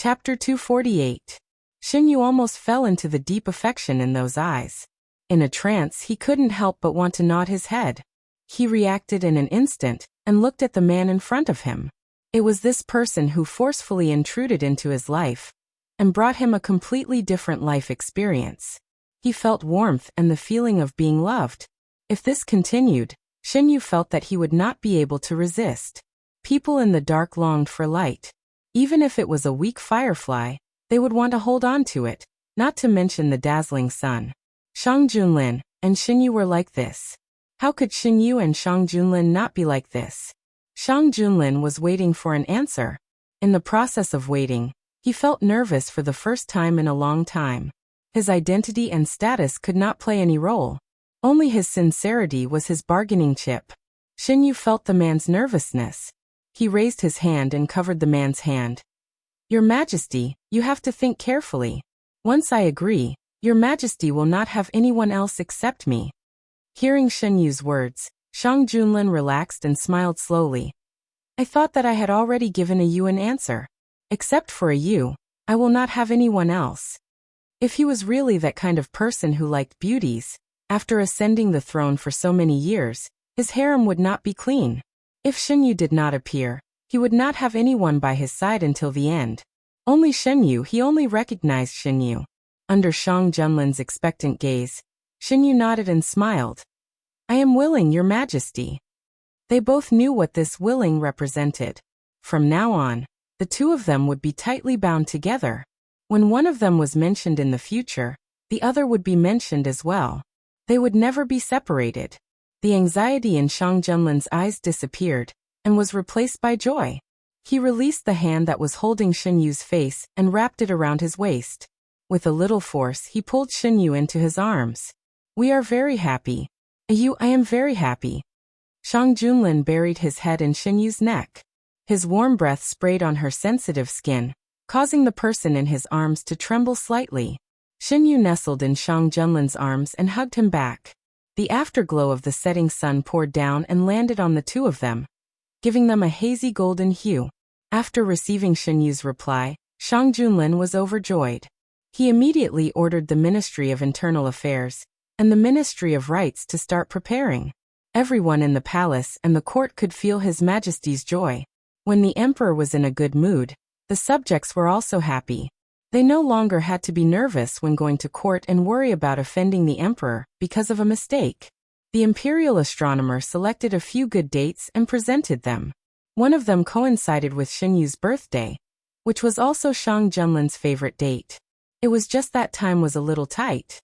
Chapter 248. Xinyu almost fell into the deep affection in those eyes. In a trance, he couldn't help but want to nod his head. He reacted in an instant, and looked at the man in front of him. It was this person who forcefully intruded into his life, and brought him a completely different life experience. He felt warmth and the feeling of being loved. If this continued, Xinyu felt that he would not be able to resist. People in the dark longed for light. Even if it was a weak firefly, they would want to hold on to it, not to mention the dazzling sun. Shang Junlin and Xinyu were like this. How could Xinyu and Shang Junlin not be like this? Shang Junlin was waiting for an answer. In the process of waiting, he felt nervous for the first time in a long time. His identity and status could not play any role. Only his sincerity was his bargaining chip. Xinyu felt the man's nervousness. He raised his hand and covered the man's hand. Your Majesty, you have to think carefully. Once I agree, Your Majesty will not have anyone else except me. Hearing Xinyu's words, Shang Junlin relaxed and smiled slowly. I thought that I had already given you an answer. Except for you, I will not have anyone else. If he was really that kind of person who liked beauties, after ascending the throne for so many years, his harem would not be clean. If Xinyu did not appear, he would not have anyone by his side until the end. Only Xinyu, he only recognized Xinyu. Under Shang Junlin's expectant gaze, Xinyu nodded and smiled. I am willing, Your Majesty. They both knew what this willing represented. From now on, the two of them would be tightly bound together. When one of them was mentioned in the future, the other would be mentioned as well. They would never be separated. The anxiety in Shang Junlin's eyes disappeared, and was replaced by joy. He released the hand that was holding Xinyu's face and wrapped it around his waist. With a little force, he pulled Xinyu into his arms. We are very happy. I am very happy. Shang Junlin buried his head in Xinyu's neck. His warm breath sprayed on her sensitive skin, causing the person in his arms to tremble slightly. Xinyu nestled in Shang Junlin's arms and hugged him back. The afterglow of the setting sun poured down and landed on the two of them, giving them a hazy golden hue. After receiving Xinyu's reply, Shang Junlin was overjoyed. He immediately ordered the Ministry of Internal Affairs and the Ministry of Rights to start preparing. Everyone in the palace and the court could feel His Majesty's joy. When the emperor was in a good mood, the subjects were also happy. They no longer had to be nervous when going to court and worry about offending the emperor because of a mistake. The imperial astronomer selected a few good dates and presented them. One of them coincided with Xinyu's birthday, which was also Shang Junlin's favorite date. It was just that time was a little tight.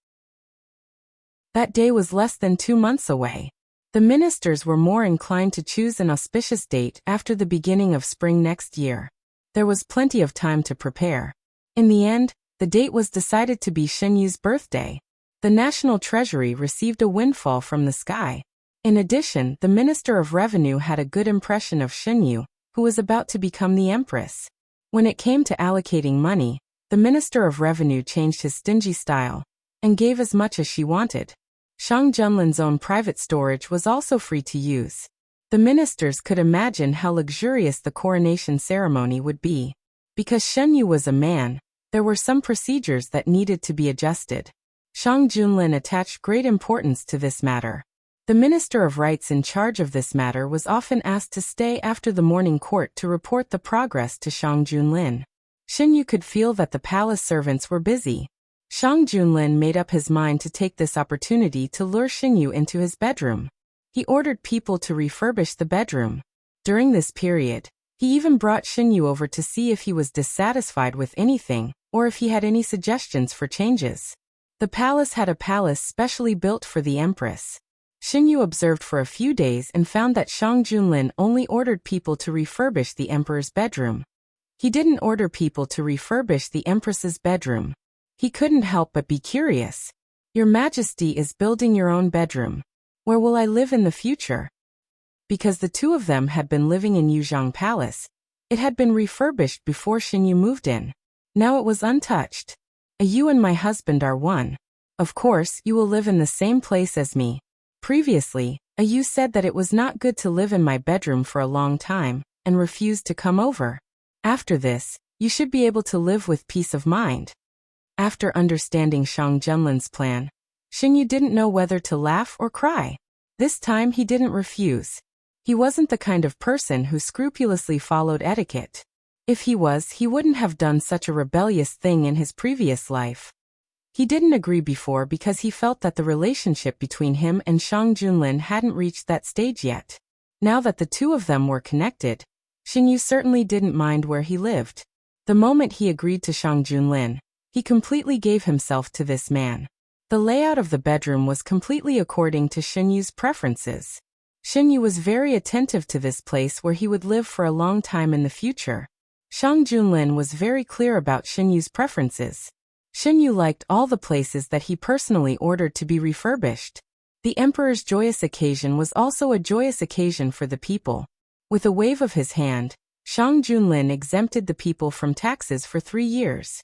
That day was less than 2 months away. The ministers were more inclined to choose an auspicious date after the beginning of spring next year. There was plenty of time to prepare. In the end, the date was decided to be Xinyu's birthday. The National Treasury received a windfall from the sky. In addition, the Minister of Revenue had a good impression of Xinyu, who was about to become the Empress. When it came to allocating money, the Minister of Revenue changed his stingy style, and gave as much as she wanted. Shang Junlin's own private storage was also free to use. The ministers could imagine how luxurious the coronation ceremony would be. Because Xinyu was a man, there were some procedures that needed to be adjusted. Shang Junlin attached great importance to this matter. The Minister of Rights in charge of this matter was often asked to stay after the morning court to report the progress to Shang Junlin. Xinyu could feel that the palace servants were busy. Shang Junlin made up his mind to take this opportunity to lure Xinyu into his bedroom. He ordered people to refurbish the bedroom. During this period, he even brought Xinyu over to see if he was dissatisfied with anything, or if he had any suggestions for changes. The palace had a palace specially built for the Empress. Xinyu observed for a few days and found that Shang Junlin only ordered people to refurbish the Emperor's bedroom. He didn't order people to refurbish the Empress's bedroom. He couldn't help but be curious. Your Majesty is building your own bedroom. Where will I live in the future? Because the two of them had been living in Yuzhang Palace, it had been refurbished before Xinyu moved in. Now it was untouched. You and my husband are one. Of course, you will live in the same place as me. Previously, you said that it was not good to live in my bedroom for a long time, and refused to come over. After this, You should be able to live with peace of mind. After understanding Shang Junlin's plan, Xingyu didn't know whether to laugh or cry. This time he didn't refuse. He wasn't the kind of person who scrupulously followed etiquette. If he was, he wouldn't have done such a rebellious thing in his previous life. He didn't agree before because he felt that the relationship between him and Shang Junlin hadn't reached that stage yet. Now that the two of them were connected, Xingyu certainly didn't mind where he lived. The moment he agreed to Shang Junlin, he completely gave himself to this man. The layout of the bedroom was completely according to Xinyu's preferences. Xingyu was very attentive to this place where he would live for a long time in the future. Shang Junlin was very clear about Xinyu's preferences. Xingyu liked all the places that he personally ordered to be refurbished. The emperor's joyous occasion was also a joyous occasion for the people. With a wave of his hand, Shang Junlin exempted the people from taxes for 3 years.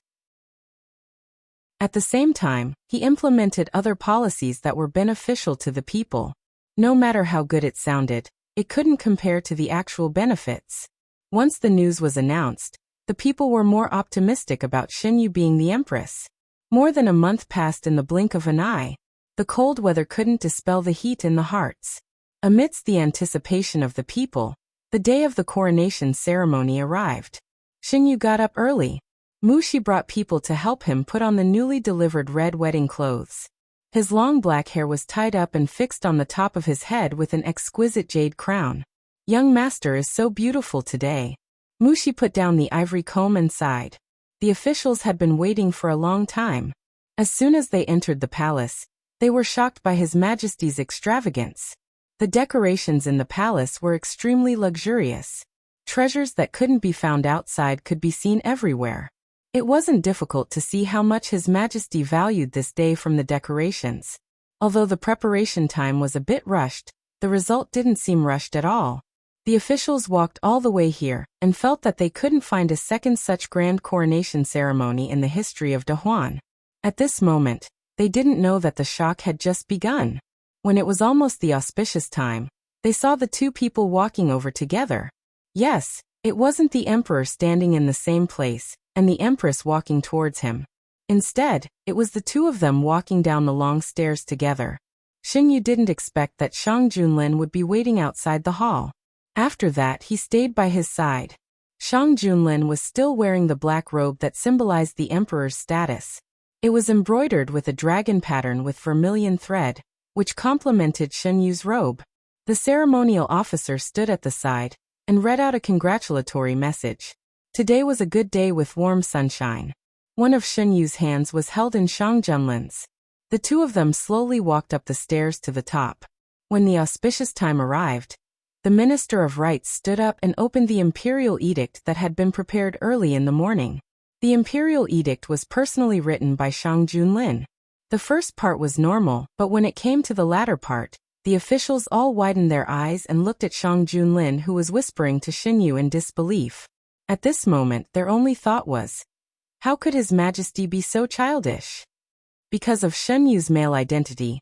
At the same time, he implemented other policies that were beneficial to the people. No matter how good it sounded, it couldn't compare to the actual benefits. Once the news was announced, the people were more optimistic about Xingyu being the empress. More than a month passed in the blink of an eye. The cold weather couldn't dispel the heat in the hearts. Amidst the anticipation of the people, the day of the coronation ceremony arrived. Xingyu got up early. Mushi brought people to help him put on the newly delivered red wedding clothes. His long black hair was tied up and fixed on the top of his head with an exquisite jade crown. Young master is so beautiful today. Mushi put down the ivory comb and sighed. The officials had been waiting for a long time. As soon as they entered the palace, they were shocked by His Majesty's extravagance. The decorations in the palace were extremely luxurious. Treasures that couldn't be found outside could be seen everywhere. It wasn't difficult to see how much His Majesty valued this day from the decorations. Although the preparation time was a bit rushed, the result didn't seem rushed at all. The officials walked all the way here and felt that they couldn't find a second such grand coronation ceremony in the history of Dahuan. At this moment, they didn't know that the shock had just begun. When it was almost the auspicious time, they saw the two people walking over together. Yes, it wasn't the emperor standing in the same place and the empress walking towards him. Instead, it was the two of them walking down the long stairs together. Xingyu didn't expect that Shang Junlin would be waiting outside the hall. After that, he stayed by his side. Shang Junlin was still wearing the black robe that symbolized the emperor's status. It was embroidered with a dragon pattern with vermilion thread, which complemented Xinyu's robe. The ceremonial officer stood at the side and read out a congratulatory message. Today was a good day with warm sunshine. One of Xinyu's hands was held in Shang Junlin's. The two of them slowly walked up the stairs to the top. When the auspicious time arrived, the Minister of Rites stood up and opened the imperial edict that had been prepared early in the morning. The imperial edict was personally written by Shang Junlin. The first part was normal, but when it came to the latter part, the officials all widened their eyes and looked at Shang Junlin, who was whispering to Xingyu in disbelief. At this moment, their only thought was, how could His Majesty be so childish? Because of Xinyu's male identity,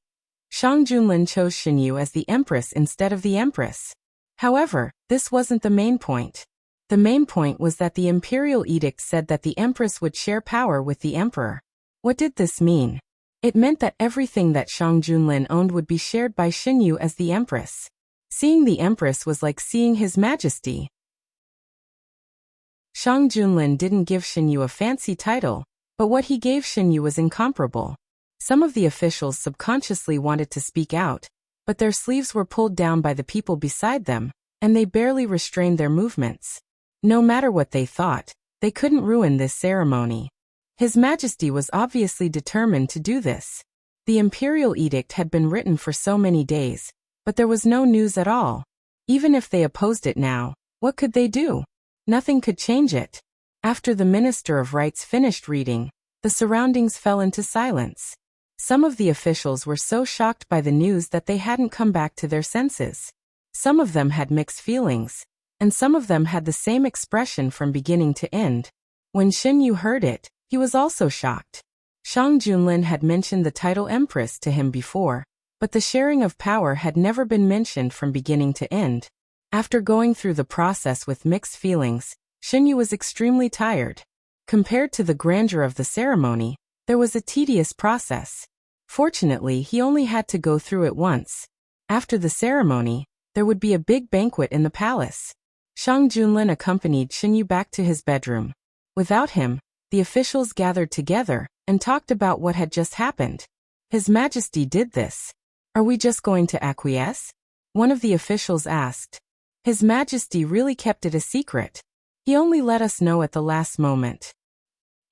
Shang Junlin chose Xingyu as the empress instead of the empress. However, this wasn't the main point. The main point was that the imperial edict said that the empress would share power with the emperor. What did this mean? It meant that everything that Shang Junlin owned would be shared by Xingyu as the empress. Seeing the empress was like seeing His Majesty. Shang Junlin didn't give Xingyu a fancy title, but what he gave Xingyu was incomparable. Some of the officials subconsciously wanted to speak out, but their sleeves were pulled down by the people beside them, and they barely restrained their movements. No matter what they thought, they couldn't ruin this ceremony. His Majesty was obviously determined to do this. The imperial edict had been written for so many days, but there was no news at all. Even if they opposed it now, what could they do? Nothing could change it. After the Minister of Rites finished reading, the surroundings fell into silence. Some of the officials were so shocked by the news that they hadn't come back to their senses. Some of them had mixed feelings, and some of them had the same expression from beginning to end. When Xingyu heard it, he was also shocked. Shang Junlin had mentioned the title Empress to him before, but the sharing of power had never been mentioned from beginning to end. After going through the process with mixed feelings, Xinyu was extremely tired. Compared to the grandeur of the ceremony, there was a tedious process. Fortunately, he only had to go through it once. After the ceremony, there would be a big banquet in the palace. Shang Junlin accompanied Xinyu back to his bedroom. Without him, the officials gathered together and talked about what had just happened. His Majesty did this. Are we just going to acquiesce? One of the officials asked. His Majesty really kept it a secret. He only let us know at the last moment.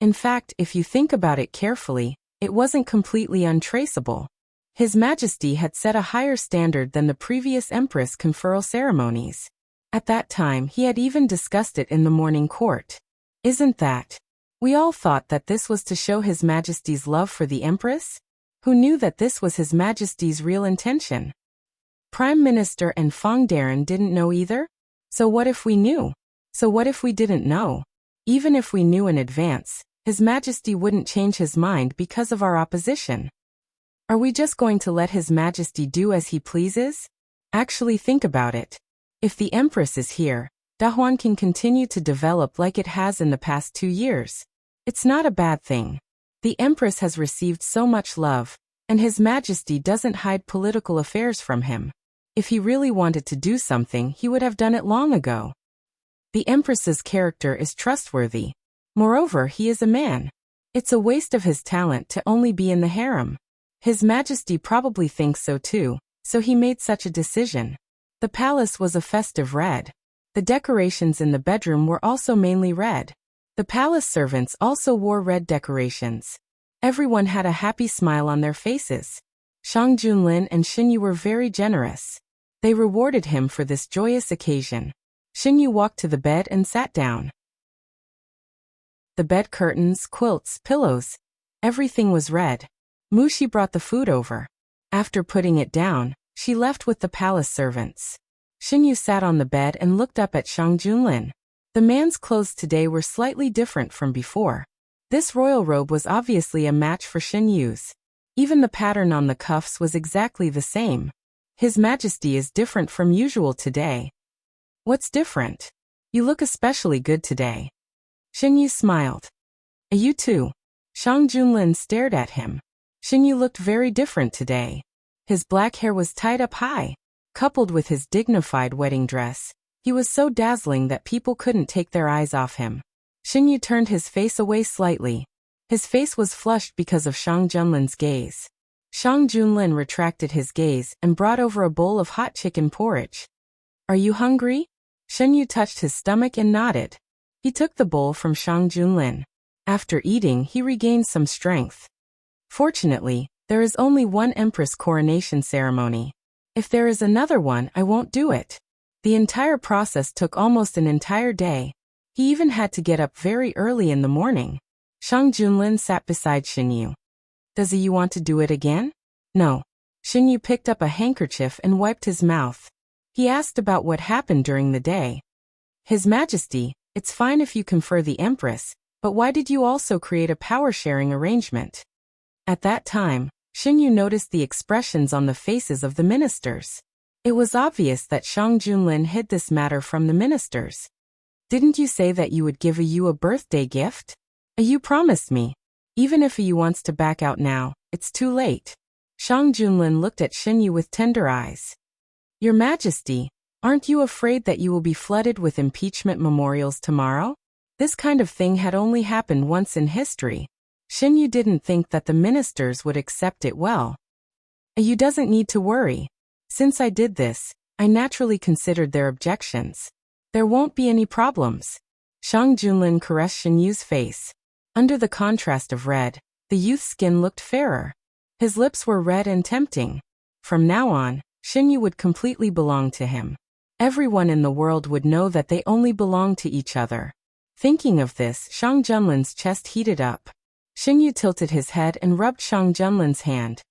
In fact, if you think about it carefully, it wasn't completely untraceable. His Majesty had set a higher standard than the previous Empress conferral ceremonies. At that time, he had even discussed it in the morning court. Isn't that? We all thought that this was to show His Majesty's love for the Empress? Who knew that this was His Majesty's real intention? Prime Minister and Feng Darren didn't know either? So what if we knew? So what if we didn't know? Even if we knew in advance, His Majesty wouldn't change his mind because of our opposition. Are we just going to let His Majesty do as he pleases? Actually think about it. If the Empress is here, Dahuan can continue to develop like it has in the past 2 years. It's not a bad thing. The Empress has received so much love, and His Majesty doesn't hide political affairs from him. If he really wanted to do something, he would have done it long ago. The Empress's character is trustworthy. Moreover, he is a man. It's a waste of his talent to only be in the harem. His Majesty probably thinks so too, so he made such a decision. The palace was a festive red. The decorations in the bedroom were also mainly red. The palace servants also wore red decorations. Everyone had a happy smile on their faces. Shang Junlin and Xinyu were very generous. They rewarded him for this joyous occasion. Xinyu walked to the bed and sat down. The bed curtains, quilts, pillows, everything was red. Mushi brought the food over. After putting it down, she left with the palace servants. Xinyu sat on the bed and looked up at Shang Junlin. The man's clothes today were slightly different from before. This royal robe was obviously a match for Xinyu's. Even the pattern on the cuffs was exactly the same. His Majesty is different from usual today. What's different? You look especially good today. Xinyu smiled. You too. Shang Junlin stared at him. Xinyu looked very different today. His black hair was tied up high. Coupled with his dignified wedding dress, he was so dazzling that people couldn't take their eyes off him. Xinyu turned his face away slightly. His face was flushed because of Shang Junlin's gaze. Shang Junlin retracted his gaze and brought over a bowl of hot chicken porridge. Are you hungry? Xinyu touched his stomach and nodded. He took the bowl from Shang Junlin. After eating, he regained some strength. Fortunately, there is only one Empress coronation ceremony. If there is another one, I won't do it. The entire process took almost an entire day. He even had to get up very early in the morning. Shang Junlin sat beside Xinyu. Does you want to do it again? No. Xinyu picked up a handkerchief and wiped his mouth. He asked about what happened during the day. His Majesty, it's fine if you confer the Empress, but why did you also create a power-sharing arrangement? At that time, Xinyu noticed the expressions on the faces of the ministers. It was obvious that Shang Junlin hid this matter from the ministers. Didn't you say that you would give you a birthday gift? You promised me. Even if you wants to back out now, it's too late. Shang Junlin looked at Xinyu with tender eyes. Your Majesty, aren't you afraid that you will be flooded with impeachment memorials tomorrow? This kind of thing had only happened once in history. Xinyu didn't think that the ministers would accept it well. You doesn't need to worry. Since I did this, I naturally considered their objections. There won't be any problems. Shang Junlin caressed Xinyu's face. Under the contrast of red, the youth's skin looked fairer. His lips were red and tempting. From now on, Xinyu would completely belong to him. Everyone in the world would know that they only belonged to each other. Thinking of this, Shang Junlin's chest heated up. Xinyu tilted his head and rubbed Shang Junlin's hand.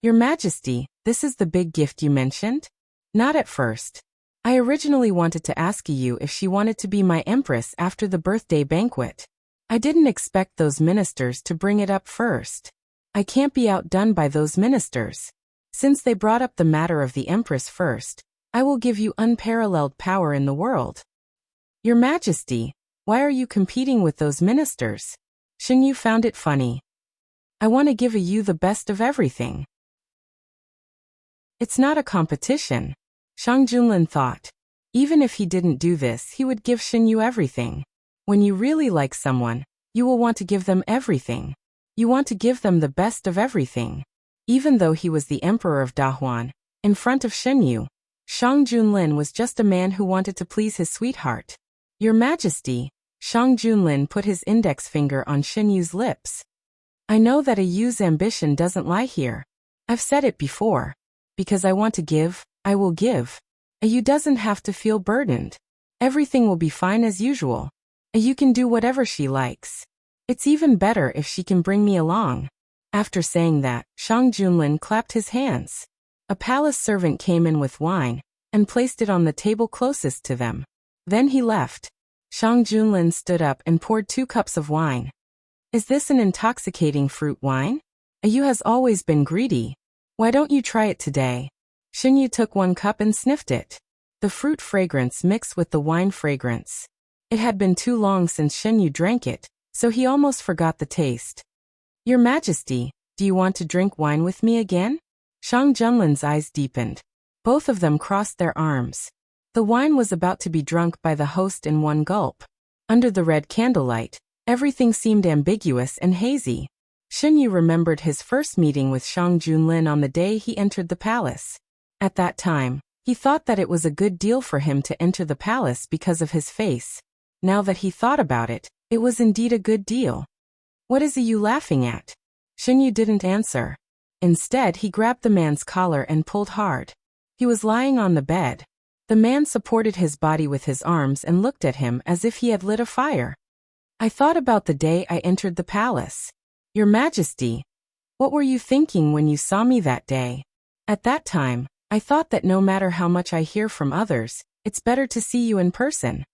Your Majesty, this is the big gift you mentioned? Not at first. I originally wanted to ask you if she wanted to be my Empress after the birthday banquet. I didn't expect those ministers to bring it up first. I can't be outdone by those ministers. Since they brought up the matter of the Empress first, I will give you unparalleled power in the world. Your Majesty, Why are you competing with those ministers? Xinyu found it funny. I want to give you the best of everything. It's not a competition, Shang Junlin thought. Even if he didn't do this, he would give Xinyu everything. When you really like someone, you will want to give them everything. You want to give them the best of everything. Even though he was the emperor of Dahuan, in front of Xinyu, Shang Junlin was just a man who wanted to please his sweetheart. Your Majesty, Shang Junlin put his index finger on Xinyu's lips. I know that a you's ambition doesn't lie here. I've said it before. Because I want to give, I will give. A you doesn't have to feel burdened. Everything will be fine as usual. A you can do whatever she likes. It's even better if she can bring me along. After saying that, Shang Junlin clapped his hands. A palace servant came in with wine, and placed it on the table closest to them. Then he left. Shang Junlin stood up and poured 2 cups of wine. Is this an intoxicating fruit wine? A you has always been greedy. Why don't you try it today? Xinyu took 1 cup and sniffed it. The fruit fragrance mixed with the wine fragrance. It had been too long since Xinyu drank it, so he almost forgot the taste. Your Majesty, do you want to drink wine with me again? Shang Junlin's eyes deepened. Both of them crossed their arms. The wine was about to be drunk by the host in 1 gulp. Under the red candlelight, everything seemed ambiguous and hazy. Xinyu remembered his first meeting with Shang Junlin on the day he entered the palace. At that time, he thought that it was a good deal for him to enter the palace because of his face. Now that he thought about it, it was indeed a good deal. What is you laughing at? Xinyu didn't answer. Instead, he grabbed the man's collar and pulled hard. He was lying on the bed. The man supported his body with his arms and looked at him as if he had lit a fire. I thought about the day I entered the palace. Your Majesty, what were you thinking when you saw me that day? At that time, I thought that no matter how much I hear from others, it's better to see you in person.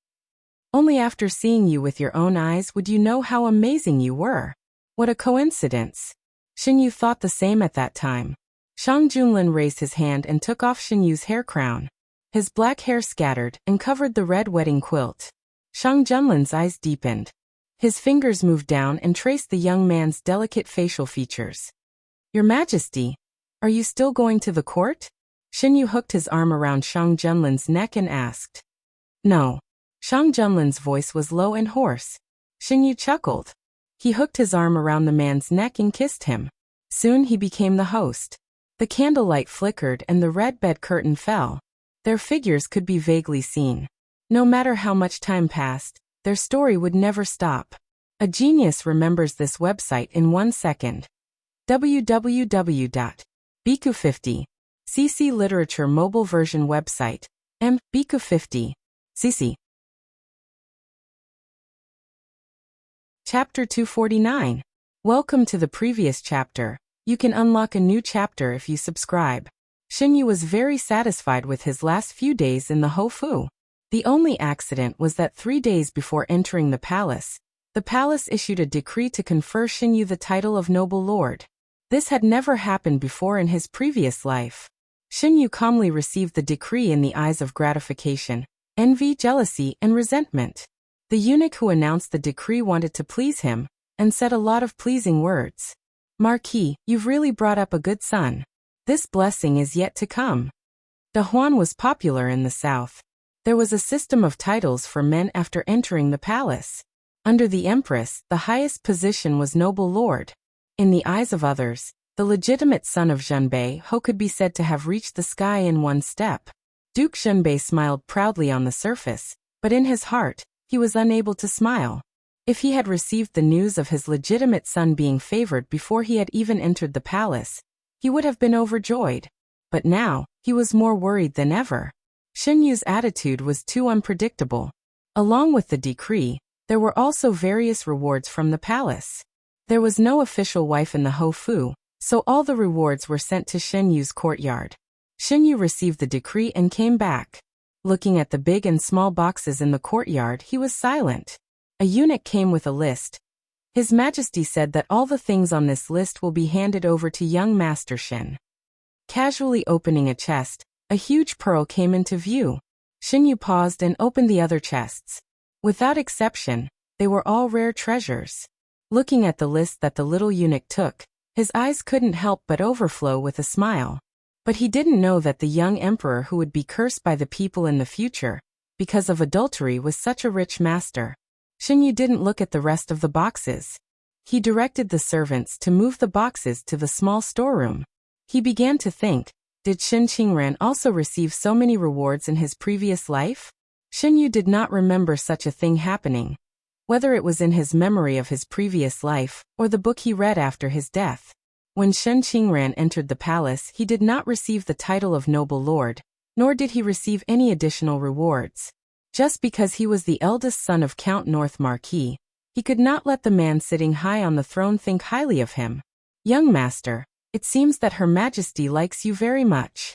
Only after seeing you with your own eyes would you know how amazing you were. What a coincidence. Xinyu thought the same at that time. Shang Junlin raised his hand and took off Xinyu's hair crown. His black hair scattered and covered the red wedding quilt. Shang Junlin's eyes deepened. His fingers moved down and traced the young man's delicate facial features. Your Majesty, are you still going to the court? Xinyu hooked his arm around Shang Junlin's neck and asked. No. Shang Junlin's voice was low and hoarse. Xinyu chuckled. He hooked his arm around the man's neck and kissed him. Soon he became the host. The candlelight flickered and the red bed curtain fell. Their figures could be vaguely seen. No matter how much time passed, their story would never stop. A genius remembers this website in 1 second. www.biku50cc Literature Mobile Version Website. Biku50 cc. Chapter 249. Welcome to the previous chapter. You can unlock a new chapter if you subscribe. Xinyu was very satisfied with his last few days in the Houfu. The only accident was that 3 days before entering the palace issued a decree to confer Xinyu the title of noble lord. This had never happened before in his previous life. Xinyu calmly received the decree in the eyes of gratification, envy, jealousy, and resentment. The eunuch who announced the decree wanted to please him, and said a lot of pleasing words. Marquis, you've really brought up a good son. This blessing is yet to come. Dahuan was popular in the south. There was a system of titles for men after entering the palace. Under the empress, the highest position was noble lord. In the eyes of others, the legitimate son of Zhenbei Ho could be said to have reached the sky in 1 step. Duke Zhenbei smiled proudly on the surface, but in his heart, he was unable to smile. If he had received the news of his legitimate son being favored before he had even entered the palace, he would have been overjoyed. But now, he was more worried than ever. Xinyu's attitude was too unpredictable. Along with the decree, there were also various rewards from the palace. There was no official wife in the Houfu, so all the rewards were sent to Xinyu's courtyard. Xinyu received the decree and came back. Looking at the big and small boxes in the courtyard, he was silent. A eunuch came with a list. His Majesty said that all the things on this list will be handed over to young Master Xin. Casually opening a chest, a huge pearl came into view. Xinyu paused and opened the other chests. Without exception, they were all rare treasures. Looking at the list that the little eunuch took, his eyes couldn't help but overflow with a smile. But he didn't know that the young emperor who would be cursed by the people in the future, because of adultery, was such a rich master. Xinyu didn't look at the rest of the boxes. He directed the servants to move the boxes to the small storeroom. He began to think, did Xin Qingran also receive so many rewards in his previous life? Xinyu did not remember such a thing happening, whether it was in his memory of his previous life or the book he read after his death. When Shen Qingran entered the palace, he did not receive the title of noble lord, nor did he receive any additional rewards. Just because he was the eldest son of Count North Marquis, he could not let the man sitting high on the throne think highly of him. Young master, it seems that Her Majesty likes you very much.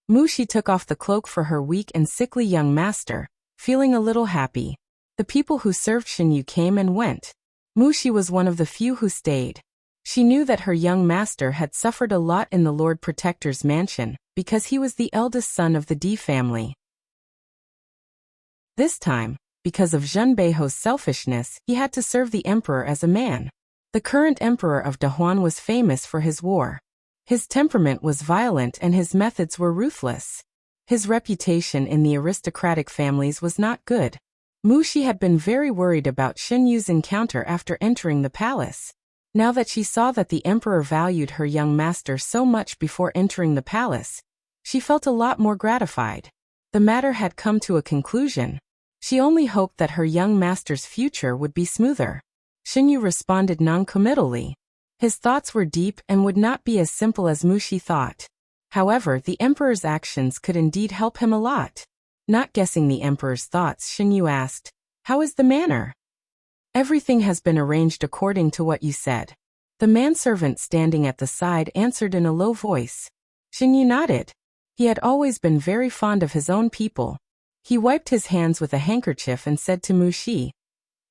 Mu Shi took off the cloak for her weak and sickly young master, feeling a little happy. The people who served Xinyu came and went. Mu Shi was one of the few who stayed. She knew that her young master had suffered a lot in the Lord Protector's mansion, because he was the eldest son of the Di family. This time, because of Zhen Beiho's selfishness, he had to serve the emperor as a man. The current emperor of Dahuan was famous for his war. His temperament was violent and his methods were ruthless. His reputation in the aristocratic families was not good. Mu Shi had been very worried about Xinyu's encounter after entering the palace. Now that she saw that the emperor valued her young master so much before entering the palace, she felt a lot more gratified. The matter had come to a conclusion. She only hoped that her young master's future would be smoother. Xinyu responded non-committally. His thoughts were deep and would not be as simple as Mu Shi thought. However, the emperor's actions could indeed help him a lot. Not guessing the emperor's thoughts, Xinyu asked, "How is the manor?" "Everything has been arranged according to what you said." The manservant standing at the side answered in a low voice. Xinyu nodded. He had always been very fond of his own people. He wiped his hands with a handkerchief and said to Mu Shi,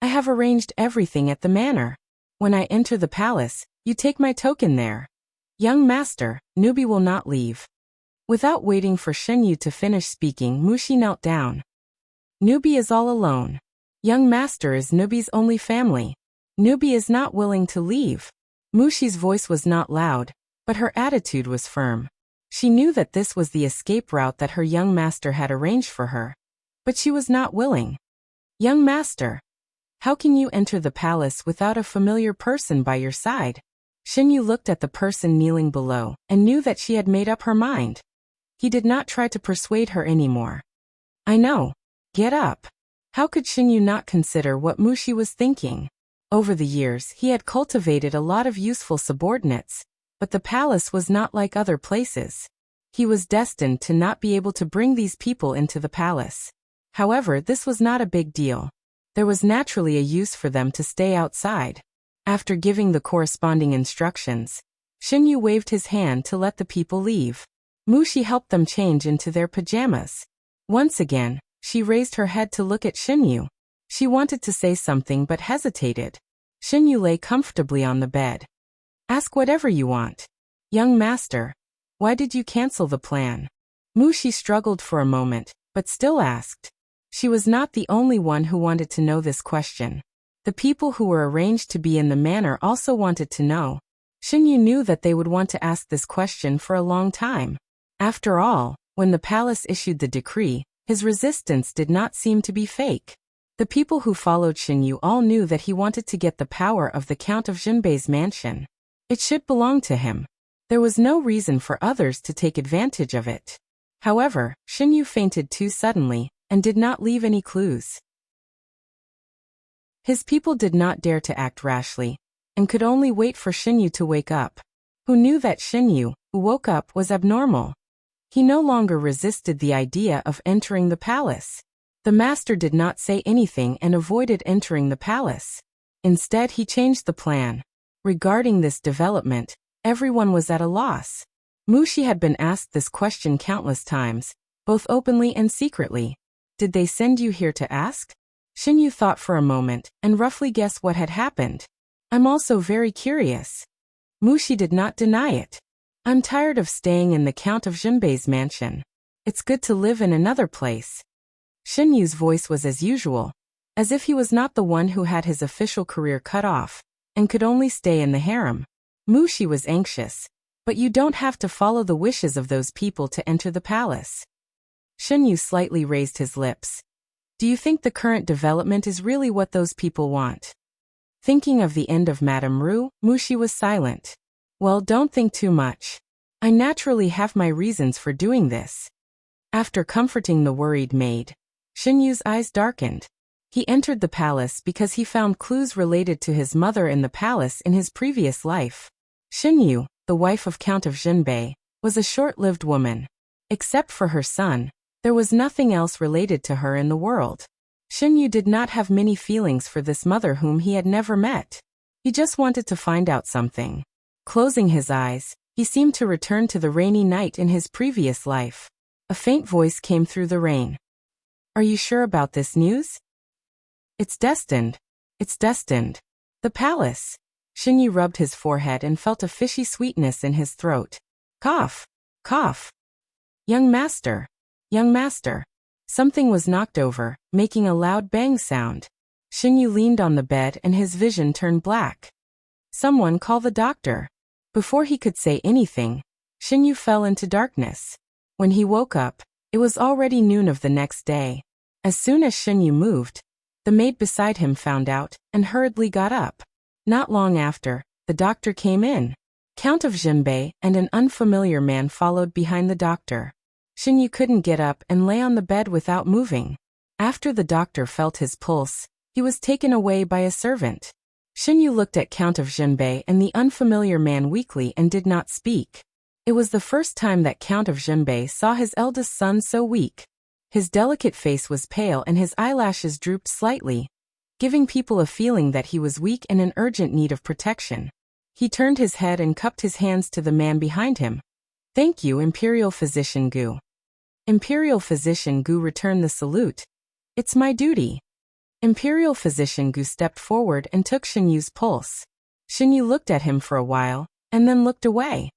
"I have arranged everything at the manor. When I enter the palace, you take my token there. Young master, Nubi will not leave." Without waiting for Xinyu to finish speaking, Mu Shi knelt down. "Nubi is all alone. Young master is Nubi's only family. Nubi is not willing to leave." Mu Shi's voice was not loud, but her attitude was firm. She knew that this was the escape route that her young master had arranged for her. But she was not willing. "Young master, how can you enter the palace without a familiar person by your side?" Xinyu looked at the person kneeling below and knew that she had made up her mind. He did not try to persuade her anymore. "I know. Get up." How could Xinyu not consider what Mu Shi was thinking? Over the years, he had cultivated a lot of useful subordinates, but the palace was not like other places. He was destined to not be able to bring these people into the palace. However, this was not a big deal. There was naturally a use for them to stay outside. After giving the corresponding instructions, Xinyu waved his hand to let the people leave. Mu Shi helped them change into their pajamas. Once again, she raised her head to look at Xinyu. She wanted to say something but hesitated. Xinyu lay comfortably on the bed. "Ask whatever you want. Young master, why did you cancel the plan?" Mu Shi struggled for a moment, but still asked. She was not the only one who wanted to know this question. The people who were arranged to be in the manor also wanted to know. Xinyu knew that they would want to ask this question for a long time. After all, when the palace issued the decree, his resistance did not seem to be fake. The people who followed Xinyu all knew that he wanted to get the power of the Count of Jinbei's mansion. It should belong to him. There was no reason for others to take advantage of it. However, Xinyu fainted too suddenly and did not leave any clues. His people did not dare to act rashly, and could only wait for Xinyu to wake up. Who knew that Xinyu, who woke up, was abnormal? He no longer resisted the idea of entering the palace. The master did not say anything and avoided entering the palace. Instead, he changed the plan. Regarding this development, everyone was at a loss. Mu Shi had been asked this question countless times, both openly and secretly. "Did they send you here to ask?" Xinyu thought for a moment and roughly guessed what had happened. "I'm also very curious." Mu Shi did not deny it. "I'm tired of staying in the Count of Jinbei's mansion. It's good to live in another place." Xinyu's voice was as usual. as if he was not the one who had his official career cut off, and could only stay in the harem. Mushi was anxious. But you don't have to follow the wishes of those people to enter the palace. Shinyu slightly raised his lips. Do you think the current development is really what those people want? Thinking of the end of Madame Ru, Mushi was silent. Well, don't think too much. I naturally have my reasons for doing this. After comforting the worried maid, Shinyu's eyes darkened. He entered the palace because he found clues related to his mother in the palace in his previous life. Shinyu, the wife of Count of Jinbei, was a short-lived woman. Except for her son, there was nothing else related to her in the world. Shinyu did not have many feelings for this mother whom he had never met. He just wanted to find out something. Closing his eyes, he seemed to return to the rainy night in his previous life. A faint voice came through the rain. Are you sure about this news? It's destined. It's destined. The palace. Shinyu rubbed his forehead and felt a fishy sweetness in his throat. Cough. Cough. Young master. Young master. Something was knocked over, making a loud bang sound. Shinyu leaned on the bed and his vision turned black. Someone call the doctor. Before he could say anything, Shinyu fell into darkness. When he woke up, it was already noon of the next day. As soon as Shinyu moved, the maid beside him found out and hurriedly got up. Not long after, the doctor came in. Count of Jinbei and an unfamiliar man followed behind the doctor. Shinyu couldn't get up and lay on the bed without moving. After the doctor felt his pulse, he was taken away by a servant. Shinyu looked at Count of Jinbei and the unfamiliar man weakly and did not speak. It was the first time that Count of Jinbei saw his eldest son so weak. His delicate face was pale and his eyelashes drooped slightly, giving people a feeling that he was weak and in urgent need of protection. He turned his head and cupped his hands to the man behind him. Thank you, Imperial Physician Gu. Imperial Physician Gu returned the salute. It's my duty. Imperial Physician Gu stepped forward and took Shinyu's pulse. Shinyu looked at him for a while, and then looked away.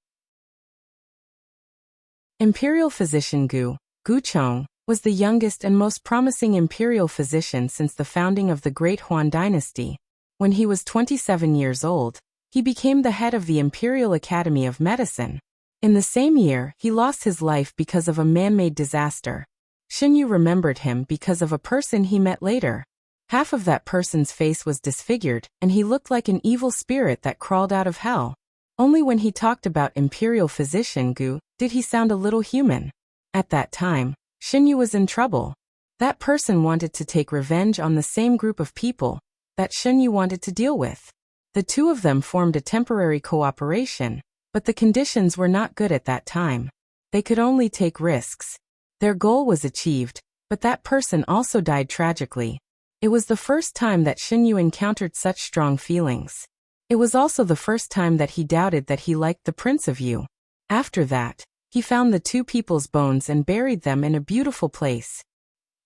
Imperial Physician Gu, Gu Chong, was the youngest and most promising imperial physician since the founding of the Great Huan dynasty. When he was 27 years old, he became the head of the Imperial Academy of Medicine. In the same year, he lost his life because of a man-made disaster. Shinyu remembered him because of a person he met later. Half of that person's face was disfigured, and he looked like an evil spirit that crawled out of hell. Only when he talked about Imperial Physician Gu did he sound a little human. At that time, Shinyu was in trouble. That person wanted to take revenge on the same group of people that Shinyu wanted to deal with. The two of them formed a temporary cooperation, but the conditions were not good at that time. They could only take risks. Their goal was achieved, but that person also died tragically. It was the first time that Shinyu encountered such strong feelings. It was also the first time that he doubted that he liked the Prince of Yu. After that, he found the two people's bones and buried them in a beautiful place.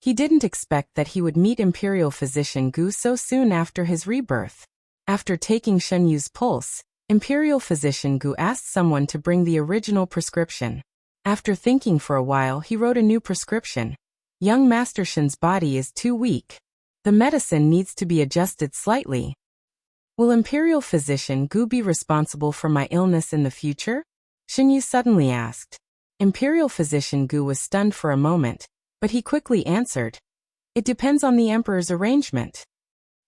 He didn't expect that he would meet Imperial Physician Gu so soon after his rebirth. After taking Shinyu's pulse, Imperial Physician Gu asked someone to bring the original prescription. After thinking for a while, he wrote a new prescription. Young Master Shin's body is too weak. The medicine needs to be adjusted slightly. Will Imperial Physician Gu be responsible for my illness in the future? Shinyu suddenly asked. Imperial Physician Gu was stunned for a moment, but he quickly answered. It depends on the Emperor's arrangement.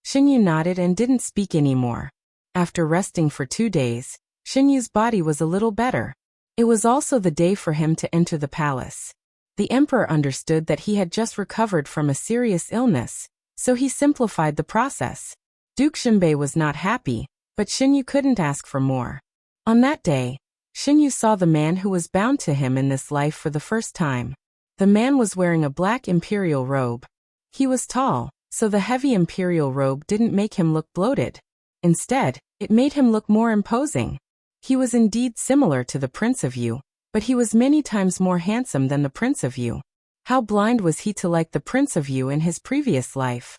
Shinyu nodded and didn't speak anymore. After resting for 2 days, Shinyu's body was a little better. It was also the day for him to enter the palace. The Emperor understood that he had just recovered from a serious illness, so he simplified the process. Duke Jinbei was not happy, but Shinyu couldn't ask for more. On that day, Shinyu saw the man who was bound to him in this life for the first time. The man was wearing a black imperial robe. He was tall, so the heavy imperial robe didn't make him look bloated. Instead, it made him look more imposing. He was indeed similar to the Prince of Yu, but he was many times more handsome than the Prince of Yu. How blind was he to like the Prince of Yu in his previous life?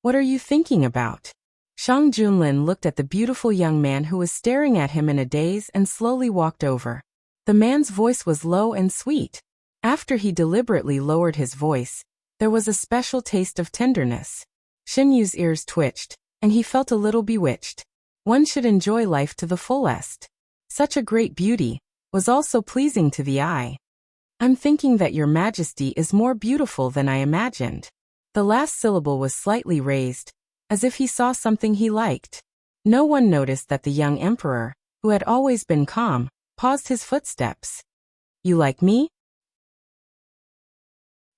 What are you thinking about? Shang Junlin looked at the beautiful young man who was staring at him in a daze and slowly walked over. The man's voice was low and sweet. After he deliberately lowered his voice, there was a special taste of tenderness. Shen Yu's ears twitched, and he felt a little bewitched. One should enjoy life to the fullest. Such a great beauty was also pleasing to the eye. I'm thinking that your majesty is more beautiful than I imagined. The last syllable was slightly raised, as if he saw something he liked. No one noticed that the young emperor, who had always been calm, paused his footsteps. You like me?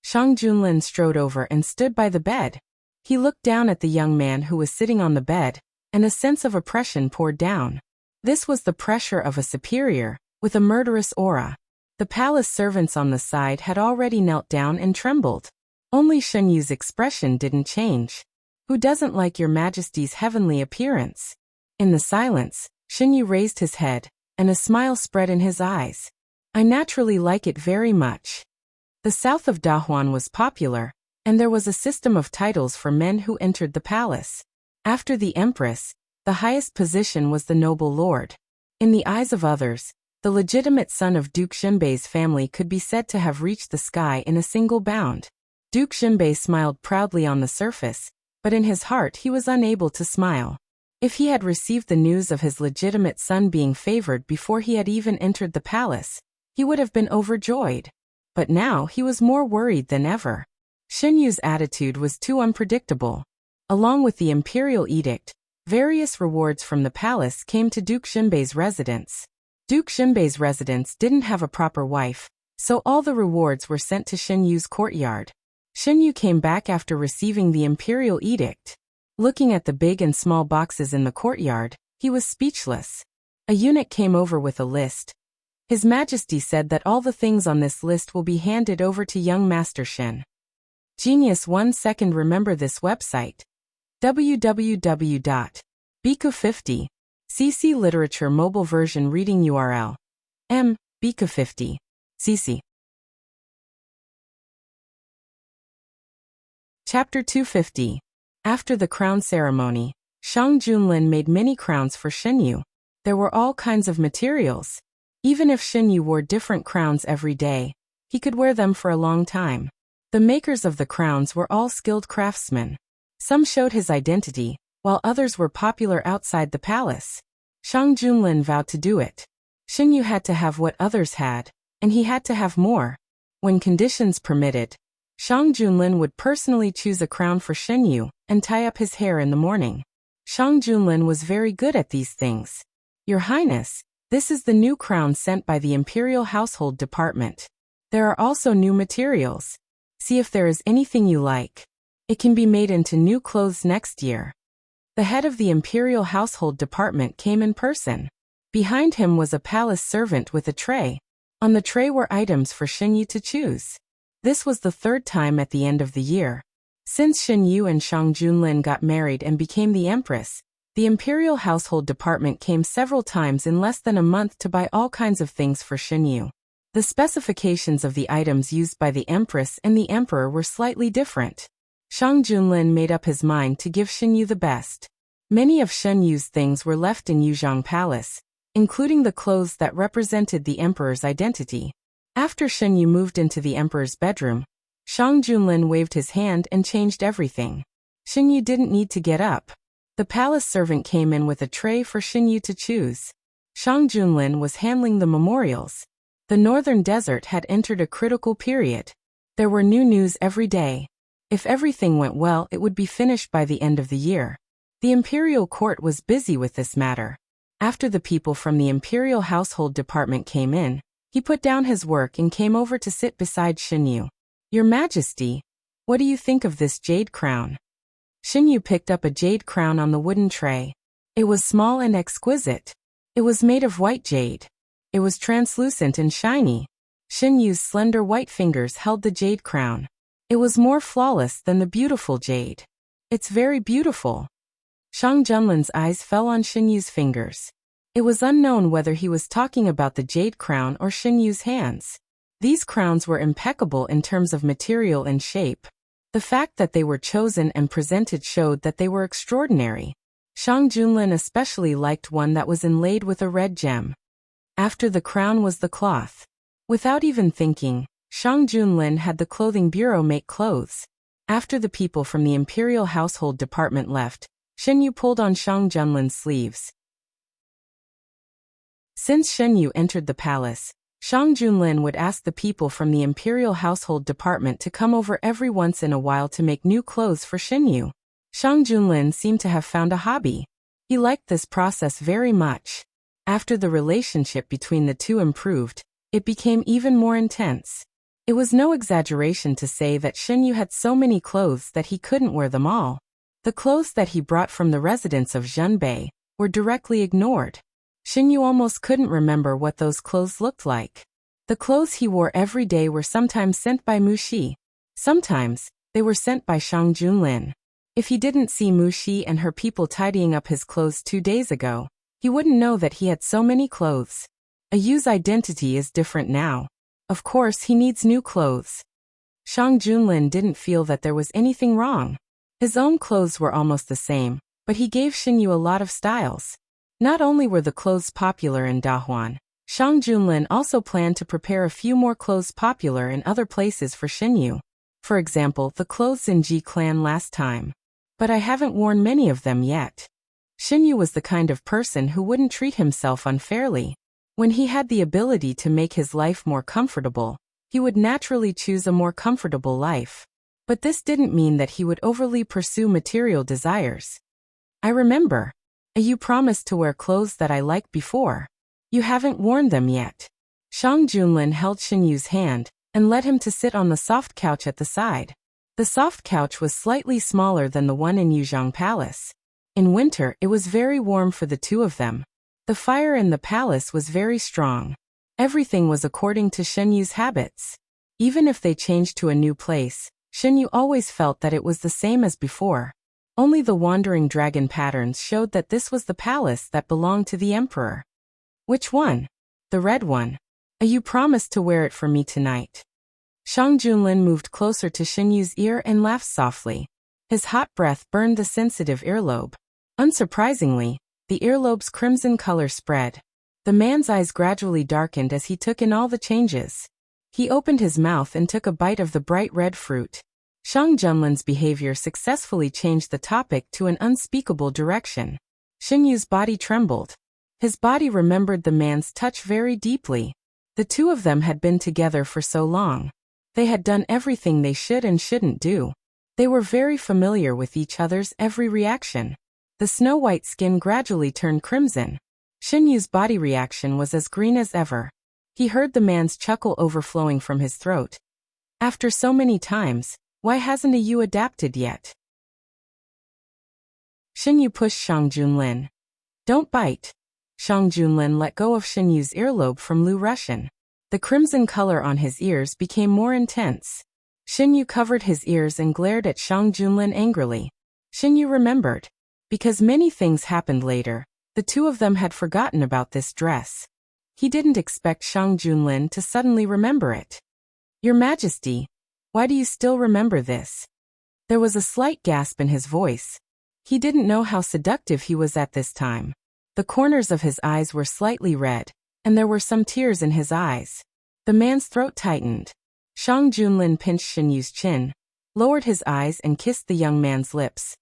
Shang Junlin strode over and stood by the bed. He looked down at the young man who was sitting on the bed, and a sense of oppression poured down. This was the pressure of a superior, with a murderous aura. The palace servants on the side had already knelt down and trembled. Only Shen Yu's expression didn't change. Who doesn't like your majesty's heavenly appearance? In the silence, Shen Yu raised his head, and a smile spread in his eyes. I naturally like it very much. The south of Dahuan was popular, and there was a system of titles for men who entered the palace. After the empress, the highest position was the noble lord. In the eyes of others, the legitimate son of Duke Xinbei's family could be said to have reached the sky in a single bound. Duke Xinbei smiled proudly on the surface, but in his heart he was unable to smile. If he had received the news of his legitimate son being favored before he had even entered the palace, he would have been overjoyed. But now he was more worried than ever. Shen Yu's attitude was too unpredictable. Along with the imperial edict, various rewards from the palace came to Duke Xinbei's residence. Duke Xinbei's residence didn't have a proper wife, so all the rewards were sent to Shen Yu's courtyard. Shen Yu came back after receiving the imperial edict. Looking at the big and small boxes in the courtyard, he was speechless. A eunuch came over with a list. His Majesty said that all the things on this list will be handed over to young Master Shen. Genius 1 second. Remember this website. www.biku50. CC Literature Mobile Version Reading URL. Biku50. CC. Chapter 250. After the crown ceremony, Shang Junlin made many crowns for Shen Yu. There were all kinds of materials. Even if Shen Yu wore different crowns every day, he could wear them for a long time. The makers of the crowns were all skilled craftsmen. Some showed his identity, while others were popular outside the palace. Shang Junlin vowed to do it. Shen Yu had to have what others had, and he had to have more. When conditions permitted, Shang Junlin would personally choose a crown for Shen Yu and tie up his hair in the morning. Shang Junlin was very good at these things. Your Highness, this is the new crown sent by the Imperial Household Department. There are also new materials. See if there is anything you like. It can be made into new clothes next year. The head of the Imperial Household Department came in person. Behind him was a palace servant with a tray. On the tray were items for Shen Yu to choose. This was the third time at the end of the year. Since Shen Yu and Shang Junlin got married and became the empress, the Imperial Household Department came several times in less than a month to buy all kinds of things for Shen Yu. The specifications of the items used by the empress and the emperor were slightly different. Shang Junlin made up his mind to give Shen Yu the best. Many of Shen Yu's things were left in Yuzhang Palace, including the clothes that represented the emperor's identity. After Shen Yu moved into the emperor's bedroom, Shang Junlin waved his hand and changed everything. Shen Yu didn't need to get up. The palace servant came in with a tray for Shen Yu to choose. Shang Junlin was handling the memorials. The northern desert had entered a critical period. There were new news every day. If everything went well, it would be finished by the end of the year. The imperial court was busy with this matter. After the people from the Imperial Household Department came in, he put down his work and came over to sit beside Shen Yu. Your Majesty, what do you think of this jade crown? Shen Yu picked up a jade crown on the wooden tray. It was small and exquisite. It was made of white jade. It was translucent and shiny. Shen Yu's slender white fingers held the jade crown. It was more flawless than the beautiful jade. It's very beautiful. Shang Junlin's eyes fell on Shen Yu's fingers. It was unknown whether he was talking about the jade crown or Shen Yu's hands. These crowns were impeccable in terms of material and shape. The fact that they were chosen and presented showed that they were extraordinary. Shang Junlin especially liked one that was inlaid with a red gem. After the crown was the cloth. Without even thinking, Shang Junlin had the clothing bureau make clothes. After the people from the Imperial Household Department left, Shenyu pulled on Shang Junlin's sleeves. Since Shenyu entered the palace, Shang Junlin would ask the people from the Imperial Household Department to come over every once in a while to make new clothes for Shenyu. Shang Junlin seemed to have found a hobby. He liked this process very much. After the relationship between the two improved, it became even more intense. It was no exaggeration to say that Shenyu had so many clothes that he couldn't wear them all. The clothes that he brought from the residence of Zhenbei were directly ignored. Shenyu almost couldn't remember what those clothes looked like. The clothes he wore every day were sometimes sent by Muxi. Sometimes, they were sent by Shang Junlin. If he didn't see Muxi and her people tidying up his clothes 2 days ago, he wouldn't know that he had so many clothes. A Yu's identity is different now. Of course he needs new clothes. Shang Junlin didn't feel that there was anything wrong. His own clothes were almost the same, but he gave Shenyu a lot of styles. Not only were the clothes popular in Dahuan, Shang Junlin also planned to prepare a few more clothes popular in other places for Shenyu. For example, the clothes in Ji Clan last time. But I haven't worn many of them yet. Shenyu was the kind of person who wouldn't treat himself unfairly. When he had the ability to make his life more comfortable, he would naturally choose a more comfortable life. But this didn't mean that he would overly pursue material desires. I remember. You promised to wear clothes that I liked before. You haven't worn them yet. Shang Junlin held Shenyu's hand and led him to sit on the soft couch at the side. The soft couch was slightly smaller than the one in Yuzhong Palace. In winter, it was very warm for the two of them. The fire in the palace was very strong. Everything was according to Shenyu's habits. Even if they changed to a new place, Shenyu always felt that it was the same as before. Only the wandering dragon patterns showed that this was the palace that belonged to the emperor. Which one? The red one. You promised to wear it for me tonight. Shang Junlin moved closer to Shenyu's ear and laughed softly. His hot breath burned the sensitive earlobe. Unsurprisingly, the earlobe's crimson color spread. The man's eyes gradually darkened as he took in all the changes. He opened his mouth and took a bite of the bright red fruit. Shang Junlin's behavior successfully changed the topic to an unspeakable direction. Shenyu's body trembled. His body remembered the man's touch very deeply. The two of them had been together for so long. They had done everything they should and shouldn't do. They were very familiar with each other's every reaction. The snow-white skin gradually turned crimson. Shenyu's body reaction was as green as ever. He heard the man's chuckle overflowing from his throat. After so many times, why hasn't you adapted yet? Shenyu pushed Shang Junlin. Don't bite. Shang Junlin let go of Shenyu's earlobe from Lu Russian. The crimson color on his ears became more intense. Shenyu covered his ears and glared at Shang Junlin angrily. Shenyu remembered. Because many things happened later, the two of them had forgotten about this dress. He didn't expect Shang Junlin to suddenly remember it. Your Majesty, why do you still remember this? There was a slight gasp in his voice. He didn't know how seductive he was at this time. The corners of his eyes were slightly red, and there were some tears in his eyes. The man's throat tightened. Shang Junlin pinched Shenyu's chin, lowered his eyes and kissed the young man's lips.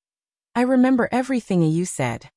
I remember everything you said.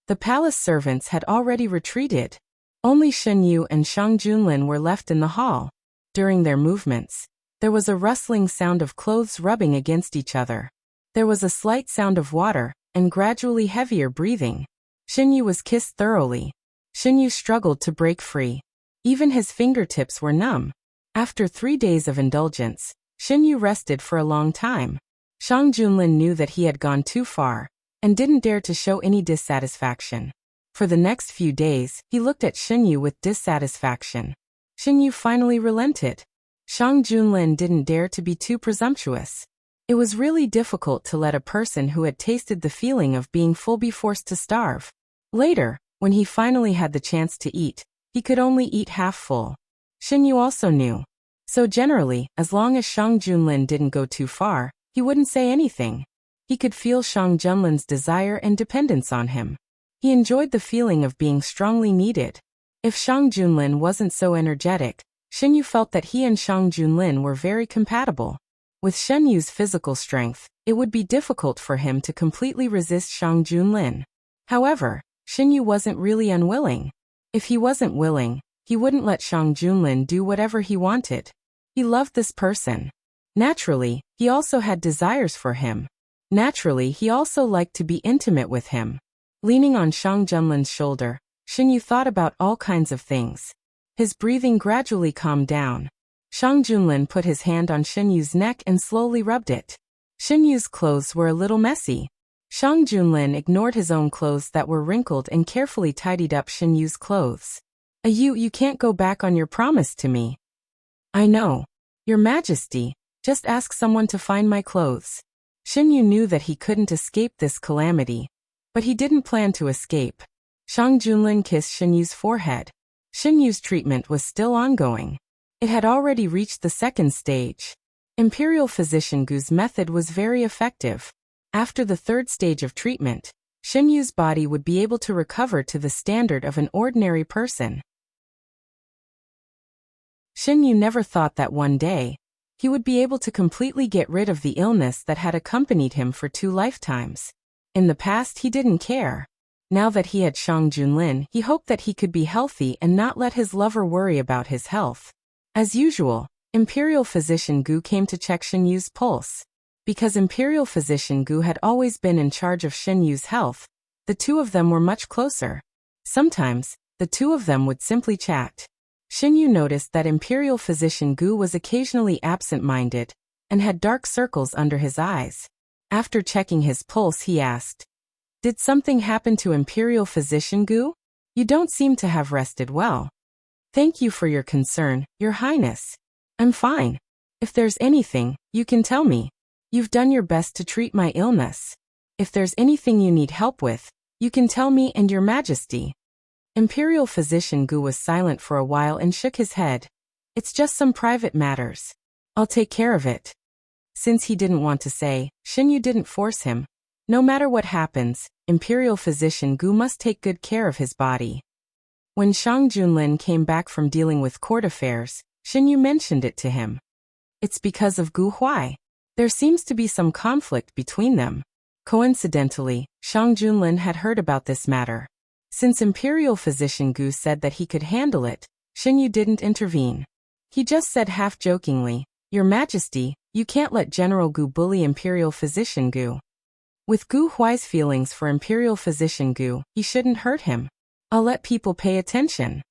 The palace servants had already retreated. Only Shenyu and Shang Junlin were left in the hall. During their movements, there was a rustling sound of clothes rubbing against each other. There was a slight sound of water, and gradually heavier breathing. Shenyu was kissed thoroughly. Shenyu struggled to break free. Even his fingertips were numb. After 3 days of indulgence, Shenyu rested for a long time. Shang Junlin knew that he had gone too far, and didn't dare to show any dissatisfaction. For the next few days, he looked at Shenyu with dissatisfaction. Shenyu finally relented. Shang Junlin didn't dare to be too presumptuous. It was really difficult to let a person who had tasted the feeling of being full be forced to starve. Later, when he finally had the chance to eat, he could only eat half full. Shenyu also knew. So generally, as long as Shang Junlin didn't go too far, he wouldn't say anything. He could feel Shang Junlin's desire and dependence on him. He enjoyed the feeling of being strongly needed. If Shang Junlin wasn't so energetic, Shenyu felt that he and Shang Junlin were very compatible. With Shen Yu's physical strength, it would be difficult for him to completely resist Shang Junlin. However, Shen Yu wasn't really unwilling. If he wasn't willing, he wouldn't let Shang Junlin do whatever he wanted. He loved this person. Naturally, he also had desires for him. Naturally, he also liked to be intimate with him. Leaning on Shang Junlin's shoulder, Shen Yu thought about all kinds of things. His breathing gradually calmed down. Shang Junlin put his hand on Shen Yu's neck and slowly rubbed it. Shen Yu's clothes were a little messy. Shang Junlin ignored his own clothes that were wrinkled and carefully tidied up Shen Yu's clothes. You can't go back on your promise to me. I know. Your Majesty, just ask someone to find my clothes. Shen Yu knew that he couldn't escape this calamity. But he didn't plan to escape. Shang Junlin kissed Shen Yu's forehead. Shen Yu's treatment was still ongoing. It had already reached the second stage. Imperial Physician Gu's method was very effective. After the third stage of treatment, Shen Yu's body would be able to recover to the standard of an ordinary person. Shen Yu never thought that one day, he would be able to completely get rid of the illness that had accompanied him for 2 lifetimes. In the past he didn't care. Now that he had Shang Junlin, he hoped that he could be healthy and not let his lover worry about his health. As usual, Imperial Physician Gu came to check Shen Yu's pulse. Because Imperial Physician Gu had always been in charge of Shen Yu's health, the two of them were much closer. Sometimes, the two of them would simply chat. Shen Yu noticed that Imperial Physician Gu was occasionally absent-minded and had dark circles under his eyes. After checking his pulse, he asked, "Did something happen to Imperial Physician Gu? You don't seem to have rested well." "Thank you for your concern, Your Highness. I'm fine. If there's anything, you can tell me. You've done your best to treat my illness. If there's anything you need help with, you can tell me and Your Majesty." Imperial Physician Gu was silent for a while and shook his head. "It's just some private matters. I'll take care of it." Since he didn't want to say, Shen Yu didn't force him. No matter what happens, Imperial Physician Gu must take good care of his body. When Shang Junlin came back from dealing with court affairs, Shen Yu mentioned it to him. "It's because of Gu Huai. There seems to be some conflict between them." Coincidentally, Shang Junlin had heard about this matter. Since Imperial Physician Gu said that he could handle it, Shen Yu didn't intervene. He just said half-jokingly, "Your Majesty, you can't let General Gu bully Imperial Physician Gu." With Gu Huai's feelings for Imperial Physician Gu, he shouldn't hurt him. "I'll let people pay attention."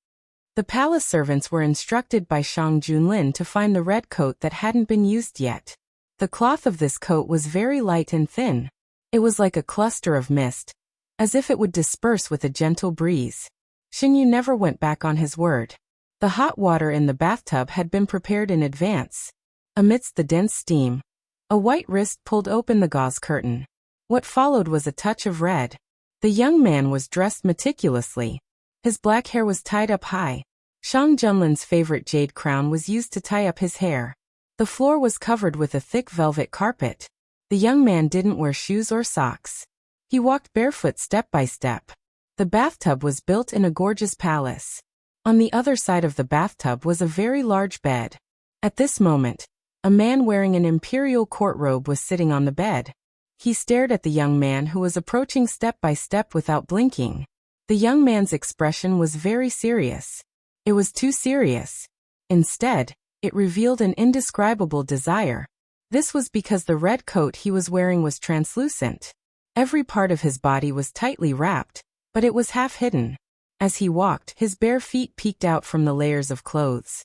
The palace servants were instructed by Shang Junlin to find the red coat that hadn't been used yet. The cloth of this coat was very light and thin. It was like a cluster of mist, as if it would disperse with a gentle breeze. Shen Yu never went back on his word. The hot water in the bathtub had been prepared in advance. Amidst the dense steam, a white wrist pulled open the gauze curtain. What followed was a touch of red. The young man was dressed meticulously. His black hair was tied up high. Shang Junlin's favorite jade crown was used to tie up his hair. The floor was covered with a thick velvet carpet. The young man didn't wear shoes or socks. He walked barefoot step by step. The bathtub was built in a gorgeous palace. On the other side of the bathtub was a very large bed. At this moment, a man wearing an imperial court robe was sitting on the bed. He stared at the young man who was approaching step by step without blinking. The young man's expression was very serious. It was too serious. Instead, it revealed an indescribable desire. This was because the red coat he was wearing was translucent. Every part of his body was tightly wrapped, but it was half hidden. As he walked, his bare feet peeked out from the layers of clothes.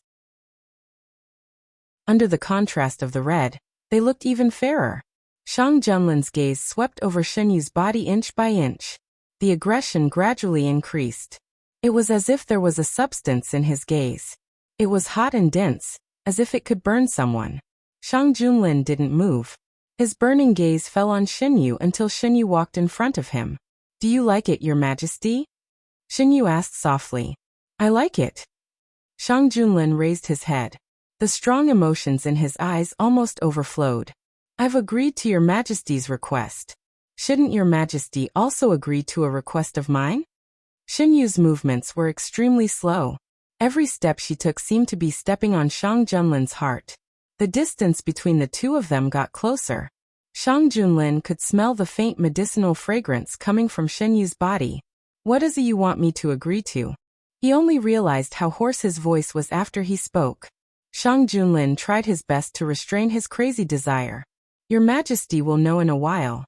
Under the contrast of the red, they looked even fairer. Shang Junlin's gaze swept over Shen Yu's body inch by inch. The aggression gradually increased. It was as if there was a substance in his gaze. It was hot and dense, as if it could burn someone. Shang Junlin didn't move. His burning gaze fell on Shen Yu until Shen Yu walked in front of him. "Do you like it, Your Majesty?" Shen Yu asked softly. "I like it." Shang Junlin raised his head. The strong emotions in his eyes almost overflowed. "I've agreed to Your Majesty's request. Shouldn't Your Majesty also agree to a request of mine?" Shen Yu's movements were extremely slow. Every step she took seemed to be stepping on Shang Junlin's heart. The distance between the two of them got closer. Shang Junlin could smell the faint medicinal fragrance coming from Shen Yu's body. What is it you want me to agree to? He only realized how hoarse his voice was after he spoke. Shang Junlin tried his best to restrain his crazy desire. Your Majesty will know in a while.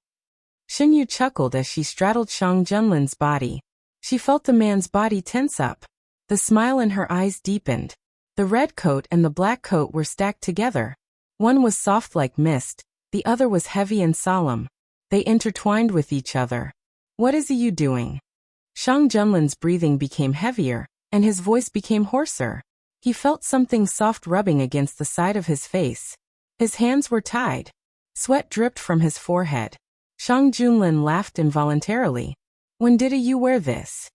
Shen Yu chuckled as she straddled Shang Junlin's body. She felt the man's body tense up. The smile in her eyes deepened. The red coat and the black coat were stacked together. One was soft like mist, the other was heavy and solemn. They intertwined with each other. What is you doing? Shang Junlin's breathing became heavier, and his voice became hoarser. He felt something soft rubbing against the side of his face. His hands were tied. Sweat dripped from his forehead. Shang Junlin laughed involuntarily. When did you wear this?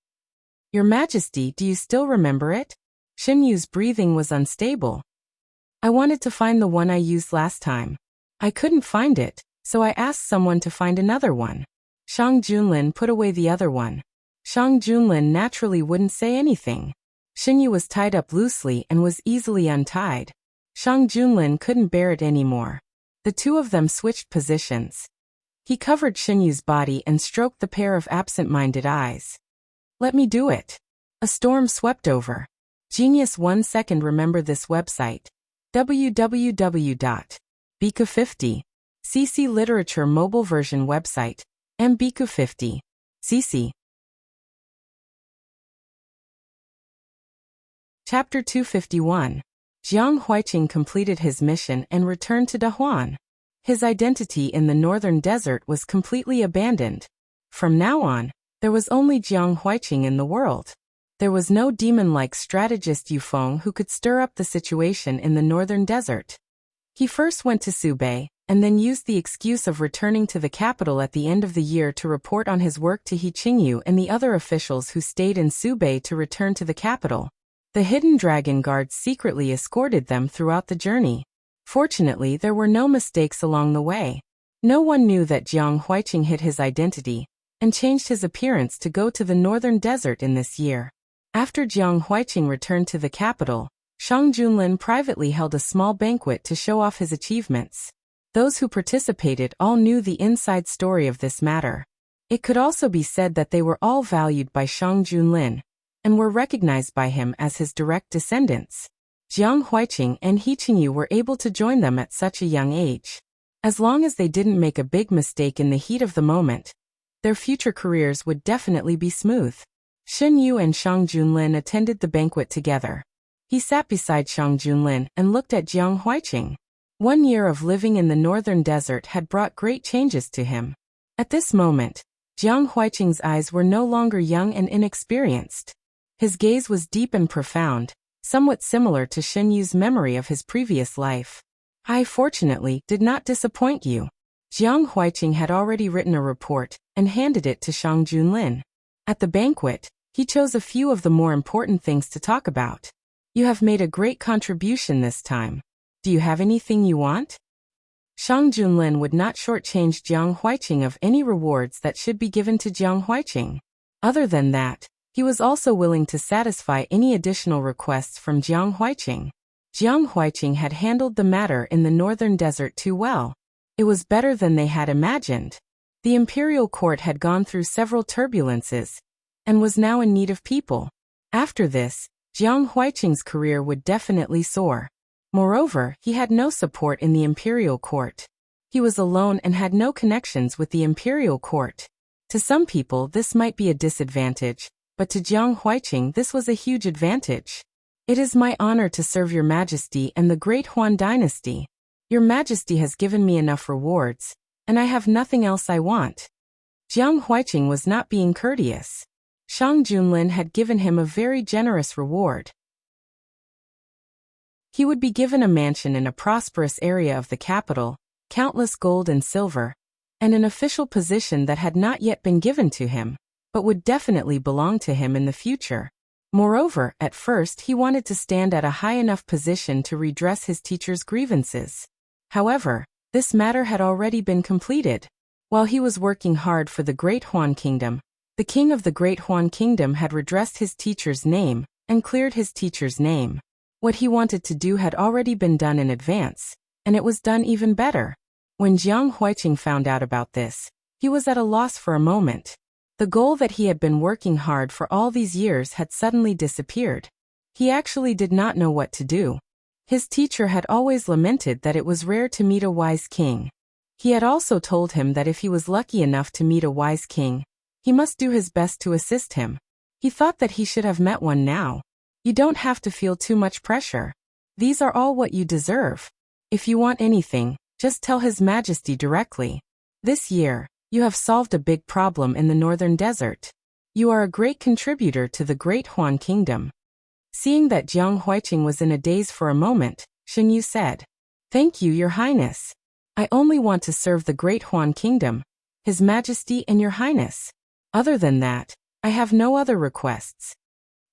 Your Majesty, do you still remember it? Shen Yu's breathing was unstable. I wanted to find the one I used last time. I couldn't find it, so I asked someone to find another one. Shang Junlin put away the other one. Shang Junlin naturally wouldn't say anything. Shen Yu was tied up loosely and was easily untied. Shang Junlin couldn't bear it anymore. The two of them switched positions. He covered Shen Yu's body and stroked the pair of absent-minded eyes. Let me do it. A storm swept over. Genius 1 second. Remember this website. www.biku50cc literature mobile version website. mbiku50cc. Chapter 251. Jiang Huiqing completed his mission and returned to Dahuan. His identity in the northern desert was completely abandoned. From now on, there was only Jiang Huiqing in the world. There was no demon-like strategist Yufeng who could stir up the situation in the northern desert. He first went to Subei, and then used the excuse of returning to the capital at the end of the year to report on his work to He Qingyu and the other officials who stayed in Subei to return to the capital. The hidden dragon guards secretly escorted them throughout the journey. Fortunately, there were no mistakes along the way. No one knew that Jiang Huiqing hid his identity and changed his appearance to go to the northern desert in this year. After Jiang Huiqing returned to the capital, Shang Junlin privately held a small banquet to show off his achievements. Those who participated all knew the inside story of this matter. It could also be said that they were all valued by Shang Junlin and were recognized by him as his direct descendants. Jiang Huiqing and He Qingyu were able to join them at such a young age. As long as they didn't make a big mistake in the heat of the moment, their future careers would definitely be smooth. Shen Yu and Shang Junlin attended the banquet together. He sat beside Shang Junlin and looked at Jiang Huiqing. 1 year of living in the northern desert had brought great changes to him. At this moment, Jiang Huiqing's eyes were no longer young and inexperienced. His gaze was deep and profound, somewhat similar to Shen Yu's memory of his previous life. I, fortunately, did not disappoint you. Jiang Huiqing had already written a report and handed it to Shang Junlin. At the banquet, he chose a few of the more important things to talk about. You have made a great contribution this time. Do you have anything you want? Shang Junlin would not shortchange Jiang Huiqing of any rewards that should be given to Jiang Huiqing. Other than that, he was also willing to satisfy any additional requests from Jiang Huiqing. Jiang Huiqing had handled the matter in the northern desert too well. It was better than they had imagined. The imperial court had gone through several turbulences and was now in need of people. After this, Jiang Huiqing's career would definitely soar. Moreover, he had no support in the imperial court. He was alone and had no connections with the imperial court. To some people, this might be a disadvantage, but to Jiang Huiqing this was a huge advantage. It is my honor to serve your majesty and the great Huan dynasty. Your majesty has given me enough rewards, and I have nothing else I want. Jiang Huiqing was not being courteous. Shang Junlin had given him a very generous reward. He would be given a mansion in a prosperous area of the capital, countless gold and silver, and an official position that had not yet been given to him, but would definitely belong to him in the future. Moreover, at first he wanted to stand at a high enough position to redress his teacher's grievances. However, this matter had already been completed. While he was working hard for the Great Huan Kingdom, the king of the Great Huan Kingdom had redressed his teacher's name and cleared his teacher's name. What he wanted to do had already been done in advance, and it was done even better. When Jiang Huiqing found out about this, he was at a loss for a moment. The goal that he had been working hard for all these years had suddenly disappeared. He actually did not know what to do. His teacher had always lamented that it was rare to meet a wise king. He had also told him that if he was lucky enough to meet a wise king, he must do his best to assist him. He thought that he should have met one now. You don't have to feel too much pressure. These are all what you deserve. If you want anything, just tell His Majesty directly. This year, you have solved a big problem in the northern desert. You are a great contributor to the Great Huan Kingdom. Seeing that Jiang Huiqing was in a daze for a moment, Shen Yu said, "Thank you, Your Highness. I only want to serve the Great Huan Kingdom, His Majesty and Your Highness. Other than that, I have no other requests."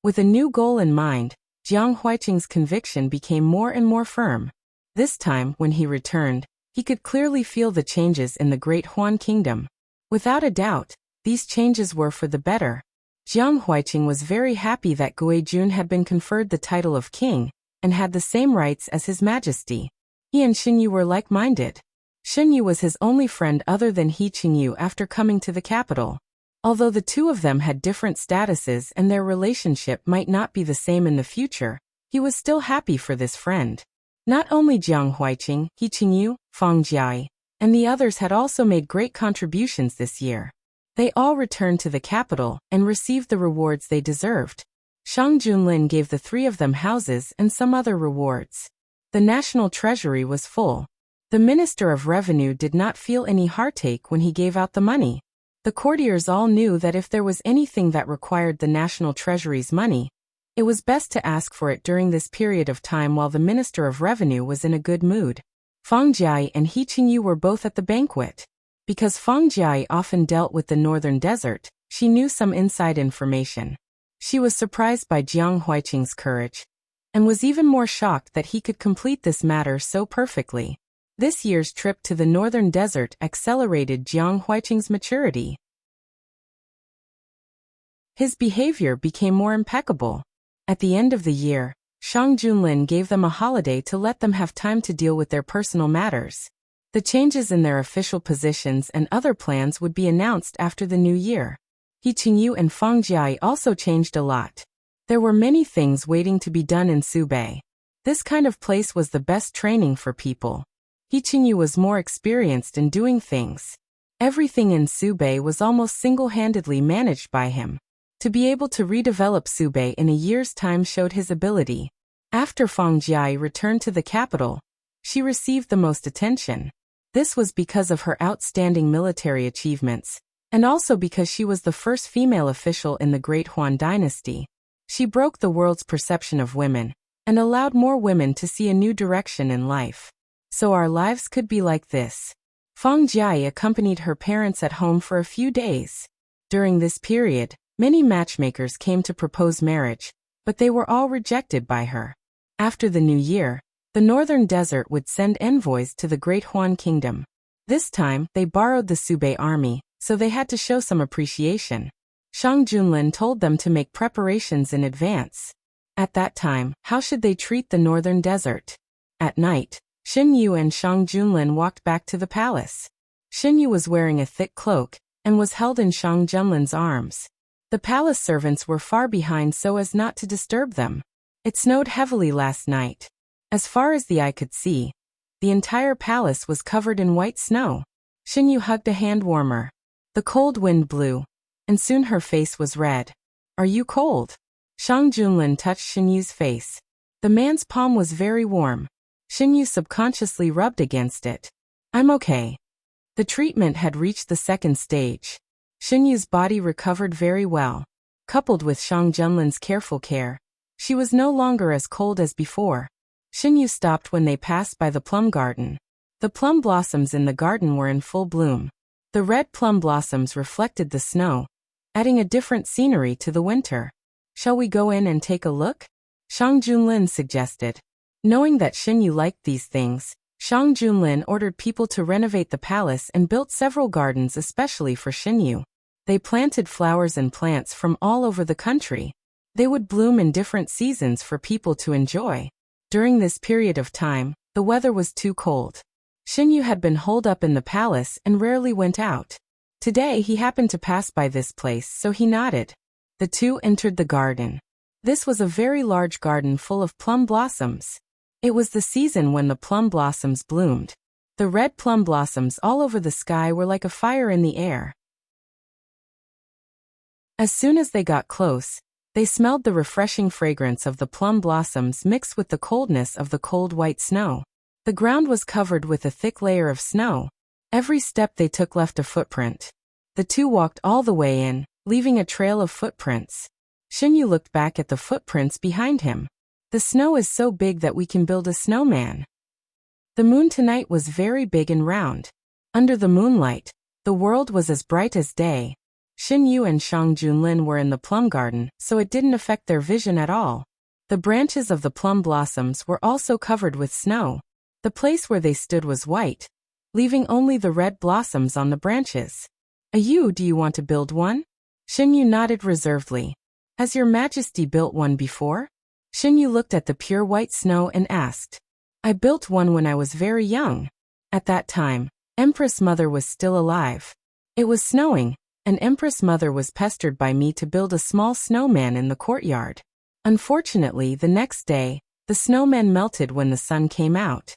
With a new goal in mind, Jiang Huiqing's conviction became more and more firm. This time, when he returned, he could clearly feel the changes in the Great Huan Kingdom. Without a doubt, these changes were for the better. Jiang Huiqing was very happy that Guijun had been conferred the title of king, and had the same rights as His Majesty. He and Xinyu were like-minded. Xinyu was his only friend other than He Qingyu after coming to the capital. Although the two of them had different statuses and their relationship might not be the same in the future, he was still happy for this friend. Not only Jiang Huiqing, He Qingyu, Fang Jiai, and the others had also made great contributions this year. They all returned to the capital and received the rewards they deserved. Shang Junlin gave the three of them houses and some other rewards. The national treasury was full. The Minister of Revenue did not feel any heartache when he gave out the money. The courtiers all knew that if there was anything that required the national treasury's money, it was best to ask for it during this period of time while the Minister of Revenue was in a good mood. Fang Jiai and He Qingyu were both at the banquet. Because Fang Jiai often dealt with the northern desert, she knew some inside information. She was surprised by Jiang Huiqing's courage, and was even more shocked that he could complete this matter so perfectly. This year's trip to the northern desert accelerated Jiang Huiqing's maturity. His behavior became more impeccable. At the end of the year, Shang Junlin gave them a holiday to let them have time to deal with their personal matters. The changes in their official positions and other plans would be announced after the new year. He Qingyu and Fang Jiai also changed a lot. There were many things waiting to be done in Subei. This kind of place was the best training for people. He Qingyu was more experienced in doing things. Everything in Subei was almost single-handedly managed by him. To be able to redevelop Subei in a year's time showed his ability. After Fang Jiai returned to the capital, she received the most attention. This was because of her outstanding military achievements, and also because she was the first female official in the Great Huan dynasty. She broke the world's perception of women, and allowed more women to see a new direction in life. So our lives could be like this. Fang Jiai accompanied her parents at home for a few days. During this period, many matchmakers came to propose marriage, but they were all rejected by her. After the new year, the northern desert would send envoys to the Great Huan Kingdom. This time, they borrowed the Subei army, so they had to show some appreciation. Shang Junlin told them to make preparations in advance. At that time, how should they treat the northern desert? At night, Shen Yu and Shang Junlin walked back to the palace. Shen Yu was wearing a thick cloak, and was held in Shang Junlin's arms. The palace servants were far behind so as not to disturb them. It snowed heavily last night. As far as the eye could see, the entire palace was covered in white snow. Shen Yu hugged a hand warmer. The cold wind blew, and soon her face was red. "Are you cold?" Shang Junlin touched Shen Yu's face. The man's palm was very warm. Shen Yu subconsciously rubbed against it. "I'm okay." The treatment had reached the second stage. Shen Yu's body recovered very well. Coupled with Shang Junlin's careful care, she was no longer as cold as before. Shen Yu stopped when they passed by the plum garden. The plum blossoms in the garden were in full bloom. The red plum blossoms reflected the snow, adding a different scenery to the winter. "Shall we go in and take a look?" Shang Junlin suggested. Knowing that Shen Yu liked these things, Shang Junlin ordered people to renovate the palace and built several gardens especially for Shen Yu. They planted flowers and plants from all over the country. They would bloom in different seasons for people to enjoy. During this period of time, The weather was too cold. Xinyu had been holed up in the palace and rarely went out. Today he happened to pass by this place, so he nodded. The two entered the garden. This was a very large garden full of plum blossoms. It was the season when the plum blossoms bloomed. The red plum blossoms all over the sky were like a fire in the air. As soon as they got close, they smelled the refreshing fragrance of the plum blossoms mixed with the coldness of the cold white snow. The ground was covered with a thick layer of snow. Every step they took left a footprint. The two walked all the way in, leaving a trail of footprints. Xinyu looked back at the footprints behind him. The snow is so big that we can build a snowman. The moon tonight was very big and round. Under the moonlight, the world was as bright as day. Xinyu and Shang Junlin were in the plum garden, so it didn't affect their vision at all. The branches of the plum blossoms were also covered with snow. The place where they stood was white, leaving only the red blossoms on the branches. Do you want to build one? Xinyu nodded reservedly. Has your majesty built one before? Xinyu looked at the pure white snow and asked. I built one when I was very young. At that time, Empress Mother was still alive. It was snowing, and Empress Mother was pestered by me to build a small snowman in the courtyard. Unfortunately, the next day, the snowman melted when the sun came out.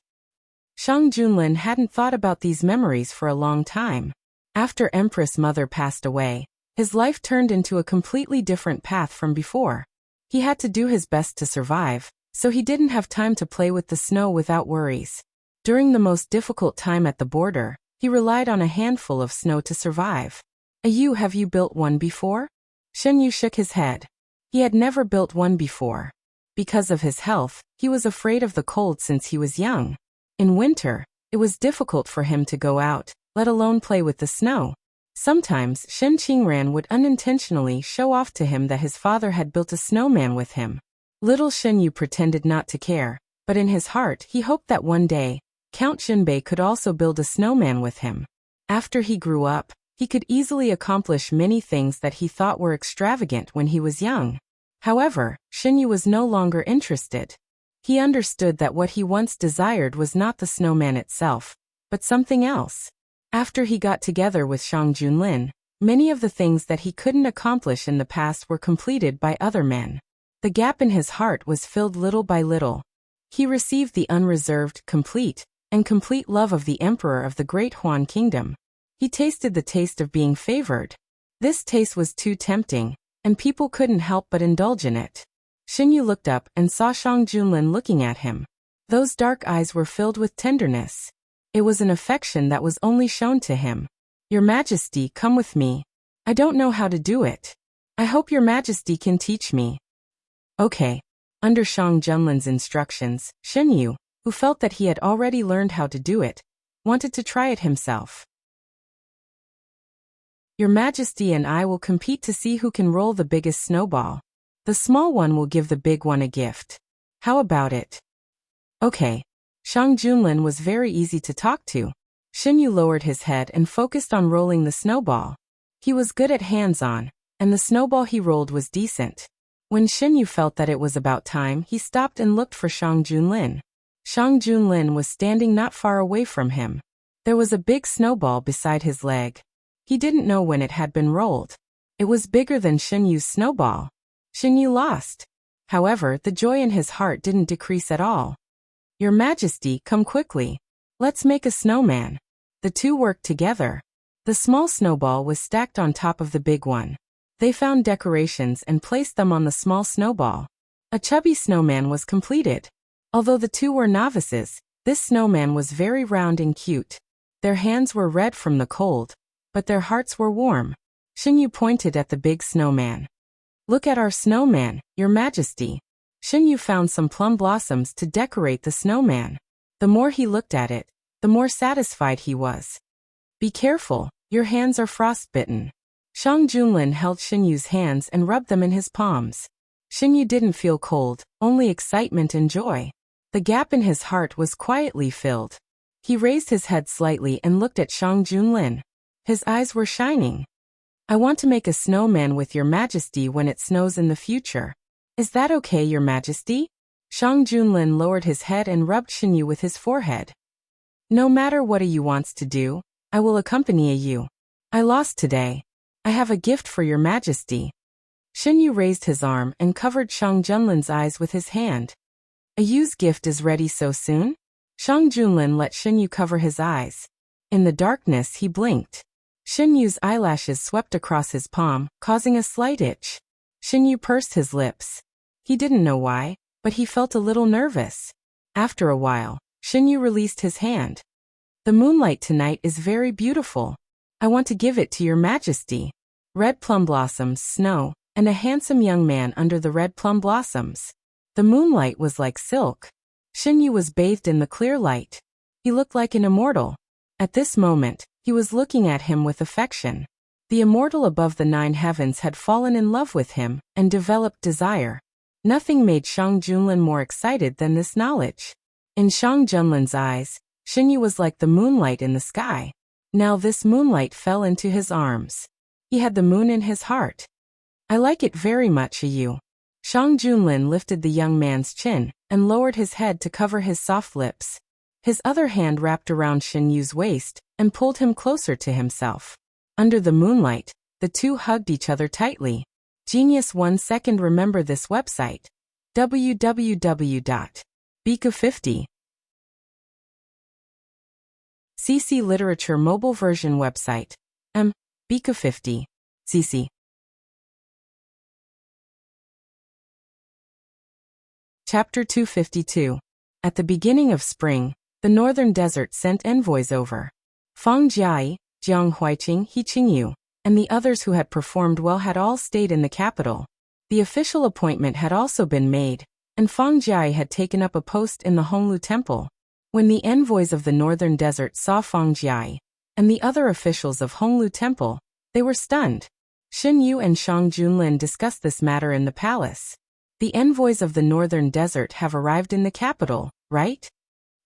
Shang Junlin hadn't thought about these memories for a long time. After Empress Mother passed away, his life turned into a completely different path from before. He had to do his best to survive, so he didn't have time to play with the snow without worries. During the most difficult time at the border, he relied on a handful of snow to survive. Have you built one before? Xinyu shook his head. He had never built one before. Because of his health, he was afraid of the cold since he was young. In winter, it was difficult for him to go out, let alone play with the snow. Sometimes Shen Qingran would unintentionally show off to him that his father had built a snowman with him. Little Xinyu pretended not to care, but in his heart he hoped that one day, Count Jinbei could also build a snowman with him. After he grew up, he could easily accomplish many things that he thought were extravagant when he was young. However, Xinyu was no longer interested. He understood that what he once desired was not the snowman itself, but something else. After he got together with Shang Junlin, many of the things that he couldn't accomplish in the past were completed by other men. The gap in his heart was filled little by little. He received the unreserved, complete love of the Emperor of the Great Huan Kingdom. He tasted the taste of being favored. This taste was too tempting, and people couldn't help but indulge in it. Xinyu looked up and saw Shang Junlin looking at him. Those dark eyes were filled with tenderness. It was an affection that was only shown to him. Your Majesty, come with me. I don't know how to do it. I hope your Majesty can teach me. Okay. Under Shang Junlin's instructions, Xinyu, who felt that he had already learned how to do it, wanted to try it himself. Your Majesty and I will compete to see who can roll the biggest snowball. The small one will give the big one a gift. How about it? Okay. Shang Junlin was very easy to talk to. Xinyu lowered his head and focused on rolling the snowball. He was good at hands-on, and the snowball he rolled was decent. When Xinyu felt that it was about time, he stopped and looked for Shang Junlin. Shang Junlin was standing not far away from him. There was a big snowball beside his leg. He didn't know when it had been rolled. It was bigger than Xinyu's snowball. Xinyu lost. However, the joy in his heart didn't decrease at all. Your Majesty, come quickly. Let's make a snowman. The two worked together. The small snowball was stacked on top of the big one. They found decorations and placed them on the small snowball. A chubby snowman was completed. Although the two were novices, this snowman was very round and cute. Their hands were red from the cold, but their hearts were warm. Xinyu pointed at the big snowman. Look at our snowman, Your Majesty. Xinyu found some plum blossoms to decorate the snowman. The more he looked at it, the more satisfied he was. Be careful, your hands are frostbitten. Shang Junlin held Xinyu's hands and rubbed them in his palms. Xinyu didn't feel cold, only excitement and joy. The gap in his heart was quietly filled. He raised his head slightly and looked at Shang Junlin. His eyes were shining. I want to make a snowman with Your Majesty when it snows in the future. Is that okay, Your Majesty? Shang Junlin lowered his head and rubbed Xinyu with his forehead. No matter what you wants to do, I will accompany you. I lost today. I have a gift for your majesty. Xinyu raised his arm and covered Shang Junlin's eyes with his hand. A Yu's gift is ready so soon? Shang Junlin let Xinyu cover his eyes. In the darkness he blinked. Xinyu's eyelashes swept across his palm, causing a slight itch. Xinyu pursed his lips. He didn't know why, but he felt a little nervous. After a while, Xinyu released his hand. The moonlight tonight is very beautiful. I want to give it to your majesty. Red plum blossoms, snow, and a handsome young man under the red plum blossoms. The moonlight was like silk. Xinyu was bathed in the clear light. He looked like an immortal. At this moment, he was looking at him with affection. The immortal above the 9 heavens had fallen in love with him and developed desire. Nothing made Shang Junlin more excited than this knowledge. In Shang Junlin's eyes, Xinyu was like the moonlight in the sky. Now this moonlight fell into his arms. He had the moon in his heart. I like it very much, you. Shang Junlin lifted the young man's chin and lowered his head to cover his soft lips. His other hand wrapped around Xinyu's waist and pulled him closer to himself. Under the moonlight, the two hugged each other tightly. Genius 1 second. Remember this website. www.bika50. CC Literature Mobile Version Website. Bika50. CC. Chapter 252. At the beginning of spring, the northern desert sent envoys over. Fang Jiai, Jiang Huiqing, He Qingyu, and the others who had performed well had all stayed in the capital. The official appointment had also been made, and Fang Jiai had taken up a post in the Honglu Temple. When the envoys of the northern desert saw Fang Jiai and the other officials of Honglu Temple, they were stunned. Xinyu and Shang Junlin discussed this matter in the palace. The envoys of the northern desert have arrived in the capital, right?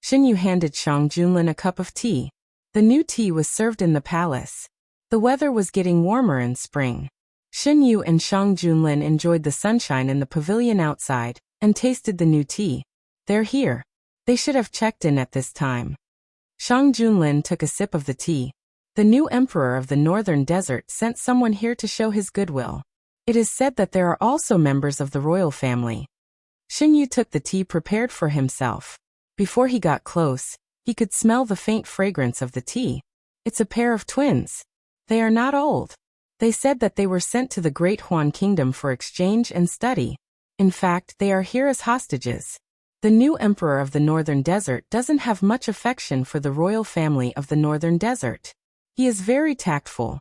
Xinyu handed Shang Junlin a cup of tea. The new tea was served in the palace. The weather was getting warmer in spring. Xinyu and Shang Junlin enjoyed the sunshine in the pavilion outside and tasted the new tea. They're here. They should have checked in at this time. Shang Junlin took a sip of the tea. The new emperor of the northern desert sent someone here to show his goodwill. It is said that there are also members of the royal family. Xinyu took the tea prepared for himself. Before he got close, he could smell the faint fragrance of the tea. It's a pair of twins. They are not old. They said that they were sent to the Great Huan Kingdom for exchange and study. In fact, they are here as hostages. The new emperor of the northern desert doesn't have much affection for the royal family of the northern desert. He is very tactful.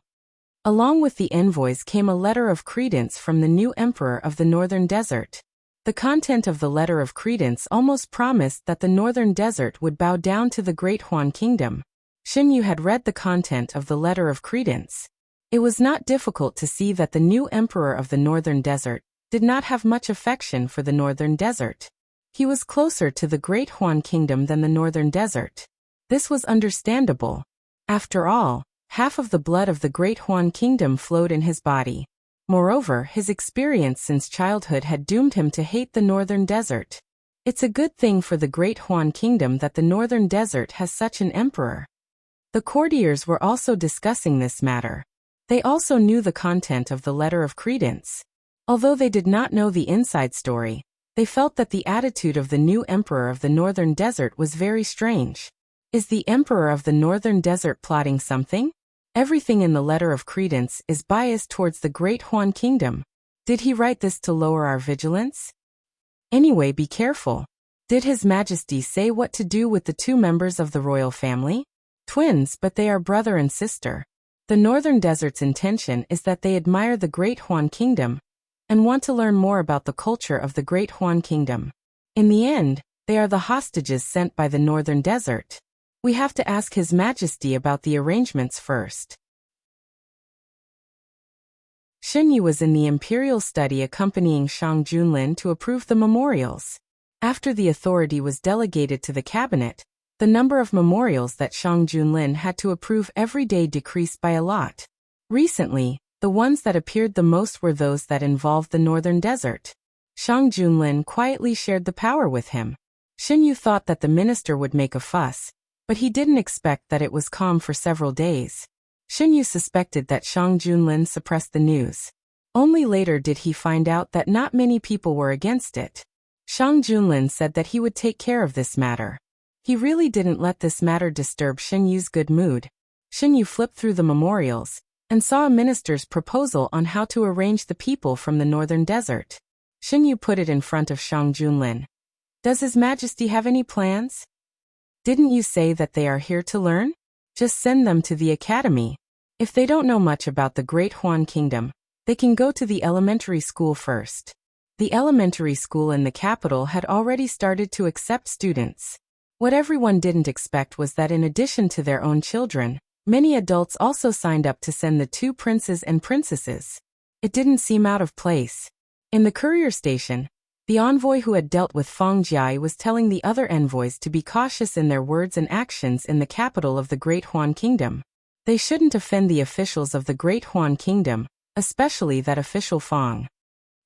Along with the envoys came a letter of credence from the new emperor of the northern desert. The content of the letter of credence almost promised that the northern desert would bow down to the Great Huan Kingdom. Xinyu had read the content of the letter of credence. It was not difficult to see that the new emperor of the northern desert did not have much affection for the northern desert. He was closer to the Great Huan Kingdom than the northern desert. This was understandable. After all, half of the blood of the Great Huan Kingdom flowed in his body. Moreover, his experience since childhood had doomed him to hate the northern desert. It's a good thing for the Great Huan Kingdom that the northern desert has such an emperor. The courtiers were also discussing this matter. They also knew the content of the letter of credence. Although they did not know the inside story, they felt that the attitude of the new emperor of the northern desert was very strange. Is the emperor of the northern desert plotting something? Everything in the letter of credence is biased towards the Great Huan Kingdom. Did he write this to lower our vigilance? Anyway, be careful. Did His Majesty say what to do with the two members of the royal family? Twins, but they are brother and sister. The northern desert's intention is that they admire the Great Huan Kingdom and want to learn more about the culture of the Great Huan Kingdom. In the end, they are the hostages sent by the northern desert. We have to ask His Majesty about the arrangements first. Xinyu was in the imperial study accompanying Shang Junlin to approve the memorials. After the authority was delegated to the cabinet, the number of memorials that Shang Junlin had to approve every day decreased by a lot. Recently, the ones that appeared the most were those that involved the northern desert. Shang Junlin quietly shared the power with him. Xin Yu thought that the minister would make a fuss, but he didn't expect that it was calm for several days. Xin Yu suspected that Shang Junlin suppressed the news. Only later did he find out that not many people were against it. Shang Junlin said that he would take care of this matter. He really didn't let this matter disturb Xin Yu's good mood. Xin Yu flipped through the memorials and saw a minister's proposal on how to arrange the people from the northern desert. Xin Yu put it in front of Shang Junlin. Does His Majesty have any plans? Didn't you say that they are here to learn? Just send them to the academy. If they don't know much about the Great Huan Kingdom, they can go to the elementary school first. The elementary school in the capital had already started to accept students. What everyone didn't expect was that in addition to their own children, many adults also signed up to send the 2 princes and princesses. It didn't seem out of place. In the courier station, the envoy who had dealt with Feng Jiai was telling the other envoys to be cautious in their words and actions in the capital of the Great Huan Kingdom. They shouldn't offend the officials of the Great Huan Kingdom, especially that official Feng.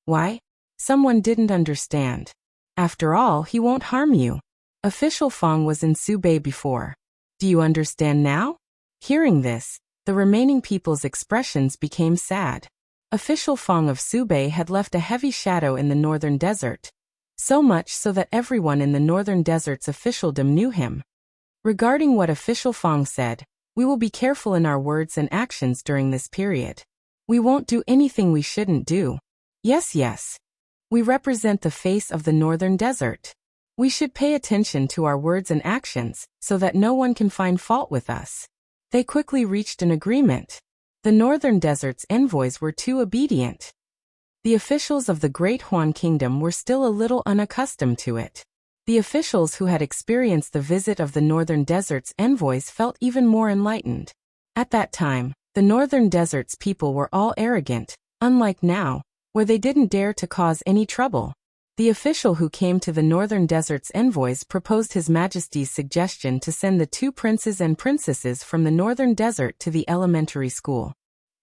Why? Someone didn't understand. After all, he won't harm you. Official Feng was in Subei before. Do you understand now? Hearing this, the remaining people's expressions became sad. Official Feng of Subei had left a heavy shadow in the northern desert. So much so that everyone in the northern desert's officialdom knew him. Regarding what official Feng said, we will be careful in our words and actions during this period. We won't do anything we shouldn't do. Yes. We represent the face of the northern desert. We should pay attention to our words and actions so that no one can find fault with us. They quickly reached an agreement. The northern desert's envoys were too obedient. The officials of the Great Huan Kingdom were still a little unaccustomed to it. The officials who had experienced the visit of the northern desert's envoys felt even more enlightened. At that time, the northern desert's people were all arrogant, unlike now, where they didn't dare to cause any trouble. The official who came to the northern desert's envoys proposed His Majesty's suggestion to send the 2 princes and princesses from the northern desert to the elementary school.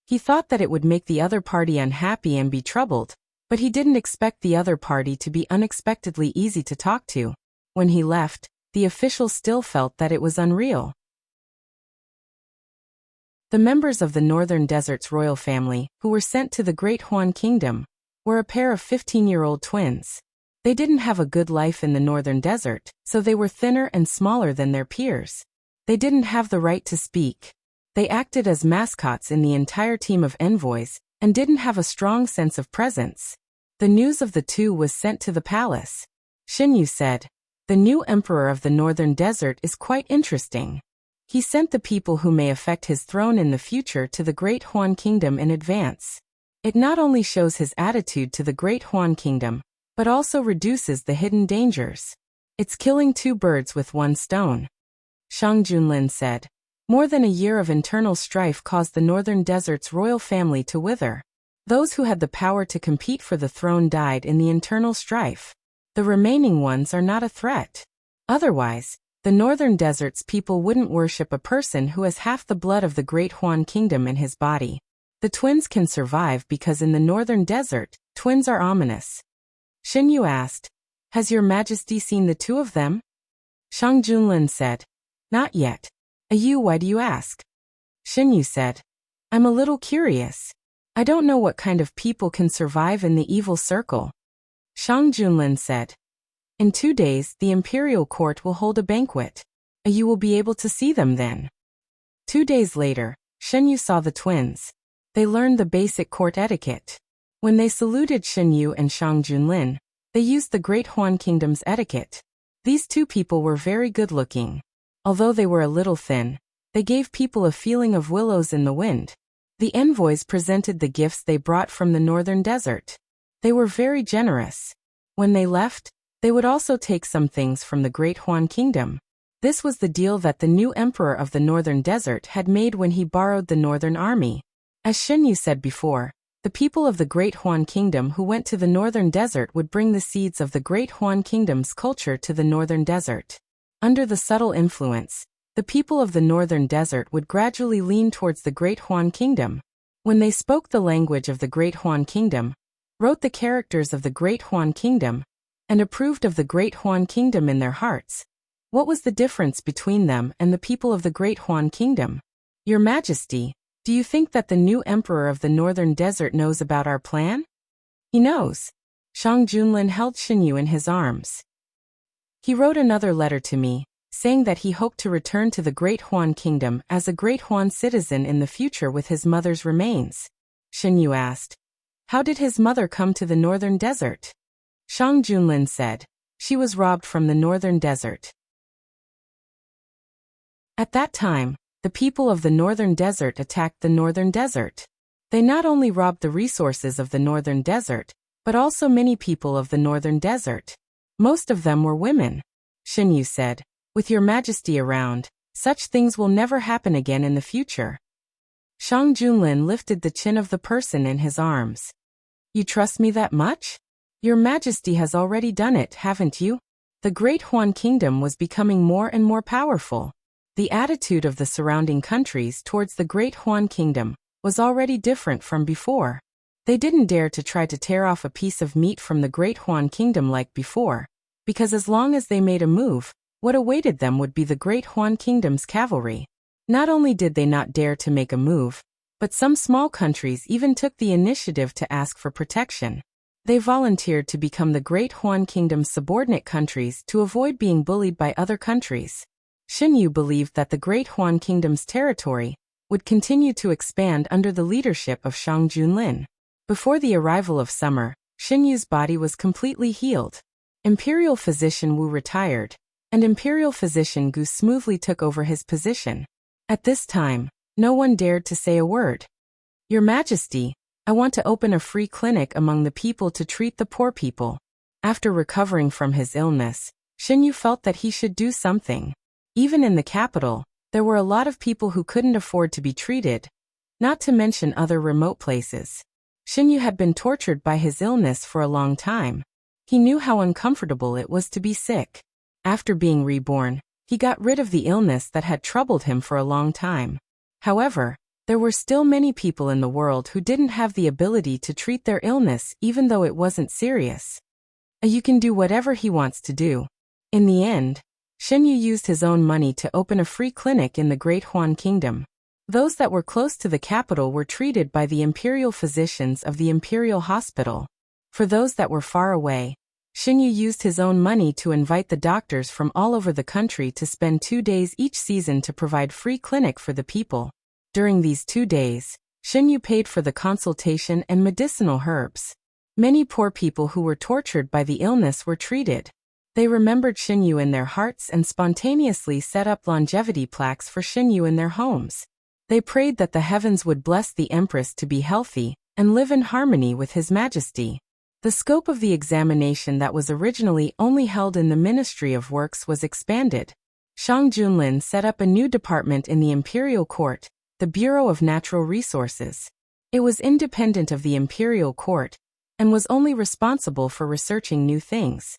He thought that it would make the other party unhappy and be troubled, but he didn't expect the other party to be unexpectedly easy to talk to. When he left, the official still felt that it was unreal. The members of the northern desert's royal family, who were sent to the Great Huan Kingdom, were a pair of 15-year-old twins. They didn't have a good life in the northern desert, so they were thinner and smaller than their peers. They didn't have the right to speak. They acted as mascots in the entire team of envoys, and didn't have a strong sense of presence. The news of the 2 was sent to the palace. Xin Yu said, "The new emperor of the northern desert is quite interesting." He sent the people who may affect his throne in the future to the Great Huan Kingdom in advance. It not only shows his attitude to the Great Huan Kingdom, but also reduces the hidden dangers. It's killing 2 birds with 1 stone. Shang Junlin said, "More than a year of internal strife caused the northern desert's royal family to wither. Those who had the power to compete for the throne died in the internal strife. The remaining ones are not a threat. Otherwise, the northern desert's people wouldn't worship a person who has half the blood of the Great Huan Kingdom in his body. The twins can survive because in the northern desert, twins are ominous." Xin Yu asked, "Has Your Majesty seen the 2 of them?" Shang Junlin said, "Not yet." Why do you ask?" Xin Yu said, "I'm a little curious. I don't know what kind of people can survive in the evil circle." Shang Junlin said, "In 2 days, the imperial court will hold a banquet. You will be able to see them then." 2 days later, Xin Yu saw the twins. They learned the basic court etiquette. When they saluted Xin Yu and Shang Junlin, they used the Great Huan Kingdom's etiquette. These 2 people were very good-looking. Although they were a little thin, they gave people a feeling of willows in the wind. The envoys presented the gifts they brought from the northern desert. They were very generous. When they left, they would also take some things from the Great Huan Kingdom. This was the deal that the new emperor of the northern desert had made when he borrowed the northern army. As Xin Yu said before, the people of the Great Huan Kingdom who went to the northern desert would bring the seeds of the Great Huan Kingdom's culture to the northern desert. Under the subtle influence, the people of the northern desert would gradually lean towards the Great Huan Kingdom. When they spoke the language of the Great Huan Kingdom, wrote the characters of the Great Huan Kingdom, and approved of the Great Huan Kingdom in their hearts. What was the difference between them and the people of the Great Huan Kingdom? Your Majesty, do you think that the new emperor of the Northern Desert knows about our plan? He knows. Shang Junlin held Xinyu in his arms. He wrote another letter to me, saying that he hoped to return to the Great Huan Kingdom as a Great Huan citizen in the future with his mother's remains. Xinyu asked, how did his mother come to the Northern Desert? Shang Junlin said, she was robbed from the Northern Desert. At that time, the people of the Northern Desert attacked the Northern Desert. They not only robbed the resources of the Northern Desert, but also many people of the Northern Desert. Most of them were women. Xinyu said, with your Majesty around, such things will never happen again in the future. Shang Junlin lifted the chin of the person in his arms. You trust me that much? Your Majesty has already done it, haven't you? The Great Huan Kingdom was becoming more and more powerful. The attitude of the surrounding countries towards the Great Huan Kingdom was already different from before. They didn't dare to try to tear off a piece of meat from the Great Huan Kingdom like before, because as long as they made a move, what awaited them would be the Great Huan Kingdom's cavalry. Not only did they not dare to make a move, but some small countries even took the initiative to ask for protection. They volunteered to become the Great Huan Kingdom's subordinate countries to avoid being bullied by other countries. Xinyu believed that the Great Huan Kingdom's territory would continue to expand under the leadership of Shang Junlin. Before the arrival of summer, Xinyu's body was completely healed. Imperial Physician Wu retired, and Imperial Physician Gu smoothly took over his position. At this time, no one dared to say a word. Your Majesty, I want to open a free clinic among the people to treat the poor people. After recovering from his illness, Xinyu felt that he should do something. Even in the capital, there were a lot of people who couldn't afford to be treated, not to mention other remote places. Xinyu had been tortured by his illness for a long time. He knew how uncomfortable it was to be sick. After being reborn, he got rid of the illness that had troubled him for a long time. However, there were still many people in the world who didn't have the ability to treat their illness even though it wasn't serious. You can do whatever he wants to do. In the end, Xinyu used his own money to open a free clinic in the Great Huan Kingdom. Those that were close to the capital were treated by the imperial physicians of the Imperial Hospital. For those that were far away, Xinyu used his own money to invite the doctors from all over the country to spend 2 days each season to provide free clinic for the people. During these 2 days, Xinyu paid for the consultation and medicinal herbs. Many poor people who were tortured by the illness were treated. They remembered Xinyu in their hearts and spontaneously set up longevity plaques for Xinyu in their homes. They prayed that the heavens would bless the Empress to be healthy and live in harmony with His Majesty. The scope of the examination that was originally only held in the Ministry of Works was expanded. Shang Junlin set up a new department in the Imperial Court, the Bureau of Natural Resources. It was independent of the Imperial Court and was only responsible for researching new things.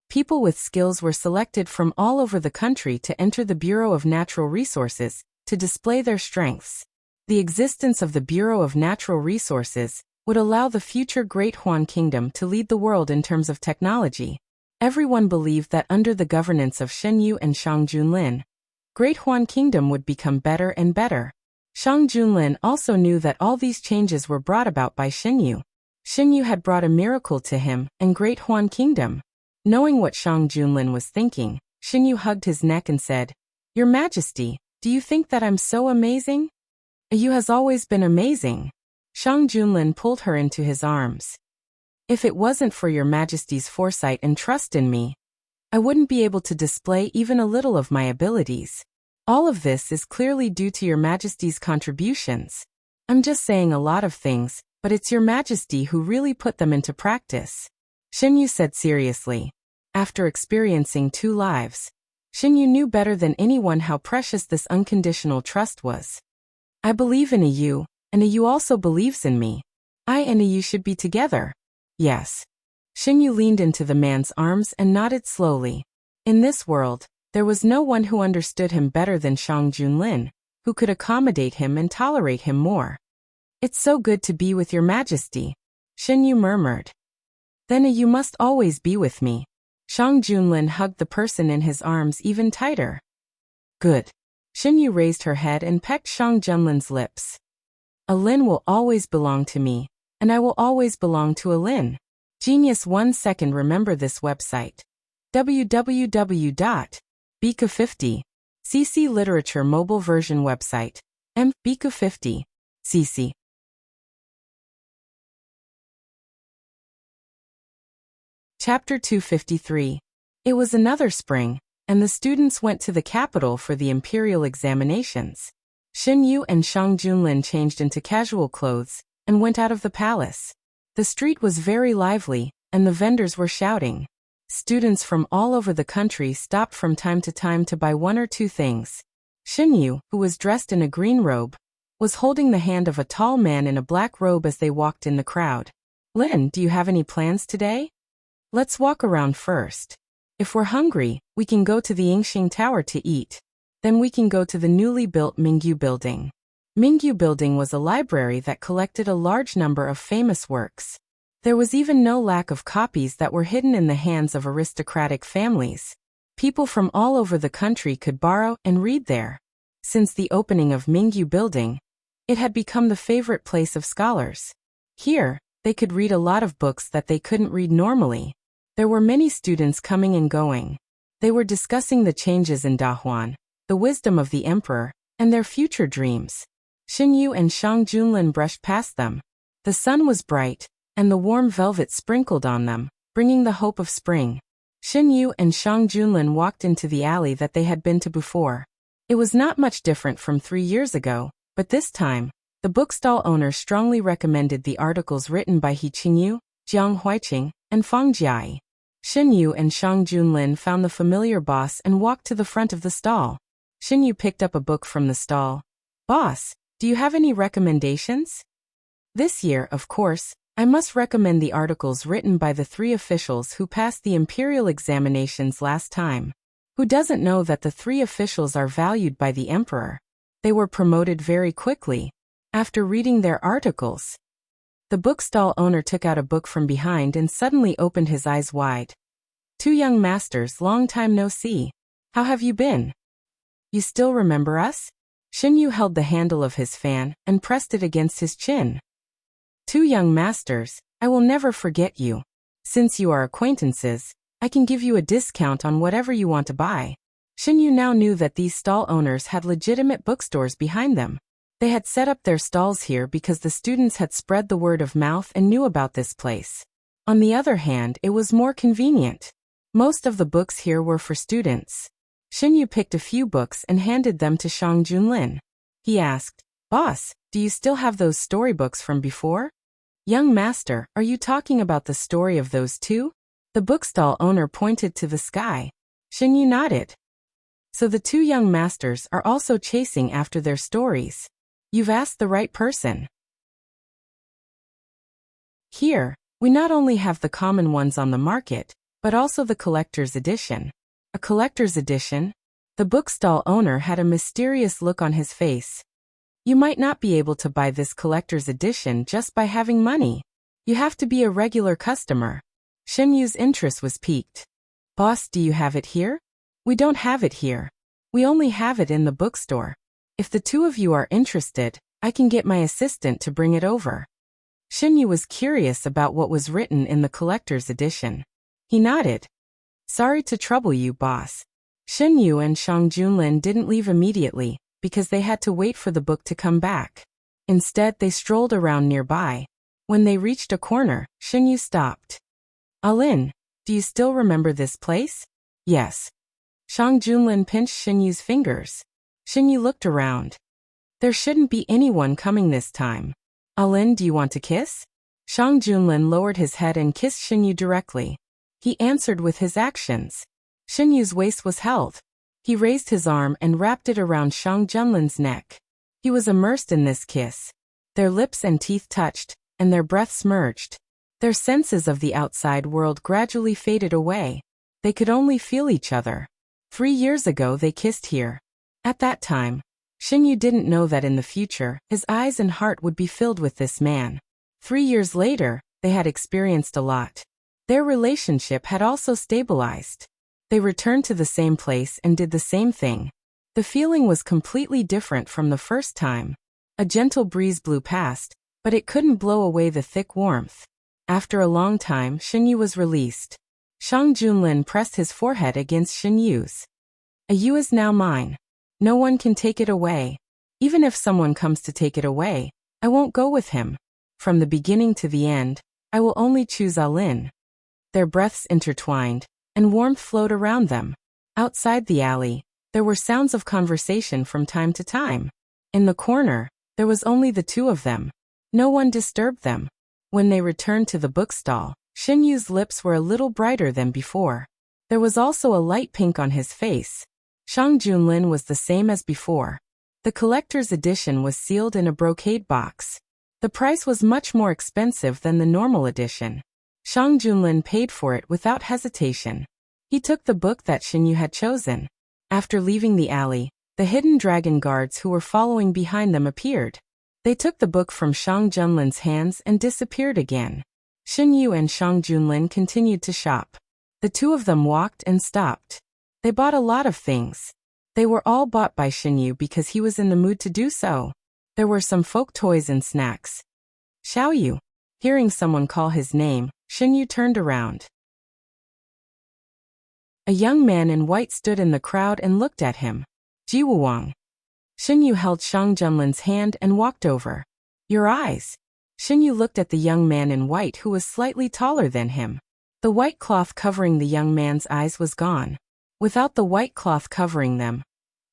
People with skills were selected from all over the country to enter the Bureau of Natural Resources to display their strengths. The existence of the Bureau of Natural Resources would allow the future Great Huan Kingdom to lead the world in terms of technology. Everyone believed that under the governance of Xinyu and Shang Junlin, Great Huan Kingdom would become better and better. Shang Junlin also knew that all these changes were brought about by Xinyu. Xinyu had brought a miracle to him and Great Huan Kingdom. Knowing what Shang Junlin was thinking, Xinyu hugged his neck and said, Your Majesty, do you think that I'm so amazing? You has always been amazing. Shang Junlin pulled her into his arms. If it wasn't for Your Majesty's foresight and trust in me, I wouldn't be able to display even a little of my abilities. All of this is clearly due to Your Majesty's contributions. I'm just saying a lot of things, but it's Your Majesty who really put them into practice. Xinyu said seriously. After experiencing 2 lives, Xinyu knew better than anyone how precious this unconditional trust was. I believe in you, and you also believes in me. I and you should be together. Yes. Xinyu leaned into the man's arms and nodded slowly. In this world, there was no one who understood him better than Shang Junlin, who could accommodate him and tolerate him more. It's so good to be with your majesty, Xinyu murmured. Then you must always be with me. Shang Junlin hugged the person in his arms even tighter. Good. Xinyu raised her head and pecked Shang Junlin's lips. Alin will always belong to me, and I will always belong to Alin. Genius 1 second. Remember this website. www.bika50. CC Literature Mobile Version Website. Bika50. CC. Chapter 253. It was another spring, and the students went to the capital for the imperial examinations. Xinyu and Shang Junlin changed into casual clothes and went out of the palace. The street was very lively, and the vendors were shouting. Students from all over the country stopped from time to time to buy one or two things. Xinyu, who was dressed in a green robe, was holding the hand of a tall man in a black robe as they walked in the crowd. Lin, do you have any plans today? Let's walk around first. If we're hungry, we can go to the Yingxing Tower to eat. Then we can go to the newly built Mingyu Building. Mingyu Building was a library that collected a large number of famous works. There was even no lack of copies that were hidden in the hands of aristocratic families. People from all over the country could borrow and read there. Since the opening of Mingyu Building, it had become the favorite place of scholars. Here, they could read a lot of books that they couldn't read normally. There were many students coming and going. They were discussing the changes in Dahuan, the wisdom of the emperor, and their future dreams. Xinyu and Shang Junlin brushed past them. The sun was bright, and the warm velvet sprinkled on them, bringing the hope of spring. Xinyu and Shang Junlin walked into the alley that they had been to before. It was not much different from 3 years ago, but this time, the bookstall owner strongly recommended the articles written by He Qingyu, Jiang Huiqing, and Fang Jiai. Xinyu and Shang Junlin found the familiar boss and walked to the front of the stall. Xinyu picked up a book from the stall. Boss, do you have any recommendations? This year, of course, I must recommend the articles written by the 3 officials who passed the imperial examinations last time. Who doesn't know that the 3 officials are valued by the emperor? They were promoted very quickly. After reading their articles, the bookstall owner took out a book from behind and suddenly opened his eyes wide. 2 young masters, long time no see. How have you been? You still remember us? Xinyu held the handle of his fan and pressed it against his chin. 2 young masters, I will never forget you. Since you are acquaintances, I can give you a discount on whatever you want to buy. Xinyu now knew that these stall owners had legitimate bookstores behind them. They had set up their stalls here because the students had spread the word of mouth and knew about this place. On the other hand, it was more convenient. Most of the books here were for students. Xinyu picked a few books and handed them to Shang Junlin. He asked, Boss, do you still have those storybooks from before? Young master, are you talking about the story of those 2? The bookstall owner pointed to the sky. Xinyu nodded. So the 2 young masters are also chasing after their stories. You've asked the right person. Here, we not only have the common ones on the market, but also the collector's edition. A collector's edition? The bookstall owner had a mysterious look on his face. You might not be able to buy this collector's edition just by having money. You have to be a regular customer. Xinyu's interest was piqued. Boss, do you have it here? We don't have it here. We only have it in the bookstore. If the 2 of you are interested, I can get my assistant to bring it over. Xinyu was curious about what was written in the collector's edition. He nodded. Sorry to trouble you, boss. Xinyu and Shang Junlin didn't leave immediately, because they had to wait for the book to come back. Instead, they strolled around nearby. When they reached a corner, Xinyu stopped. Alin, do you still remember this place? Yes. Shang Junlin pinched Xinyu's fingers. Xinyu looked around. There shouldn't be anyone coming this time. Alin, do you want to kiss? Shang Junlin lowered his head and kissed Xinyu directly. He answered with his actions. Xinyu's waist was held. He raised his arm and wrapped it around Shang Junlin's neck. He was immersed in this kiss. Their lips and teeth touched, and their breaths merged. Their senses of the outside world gradually faded away. They could only feel each other. 3 years ago they kissed here. At that time, Xinyu didn't know that in the future, his eyes and heart would be filled with this man. 3 years later, they had experienced a lot. Their relationship had also stabilized. They returned to the same place and did the same thing. The feeling was completely different from the first time. A gentle breeze blew past, but it couldn't blow away the thick warmth. After a long time, Xinyu was released. Shang Junlin pressed his forehead against Xinyu's. You is now mine. No one can take it away. Even if someone comes to take it away, I won't go with him. From the beginning to the end, I will only choose Alin. Their breaths intertwined, and warmth flowed around them. Outside the alley, there were sounds of conversation from time to time. In the corner, there was only the two of them. No one disturbed them. When they returned to the bookstall, Xinyu's lips were a little brighter than before. There was also a light pink on his face. Shang Junlin was the same as before. The collector's edition was sealed in a brocade box. The price was much more expensive than the normal edition. Shang Junlin paid for it without hesitation. He took the book that Xinyu had chosen. After leaving the alley, the hidden dragon guards who were following behind them appeared. They took the book from Shang Junlin's hands and disappeared again. Xinyu and Shang Junlin continued to shop. The two of them walked and stopped. They bought a lot of things. They were all bought by Xinyu because he was in the mood to do so. There were some folk toys and snacks. Xiaoyu. Hearing someone call his name, Xinyu turned around. A young man in white stood in the crowd and looked at him. Jiwuwang. Xinyu held Shang Junlin's hand and walked over. Your eyes. Xinyu looked at the young man in white who was slightly taller than him. The white cloth covering the young man's eyes was gone. Without the white cloth covering them,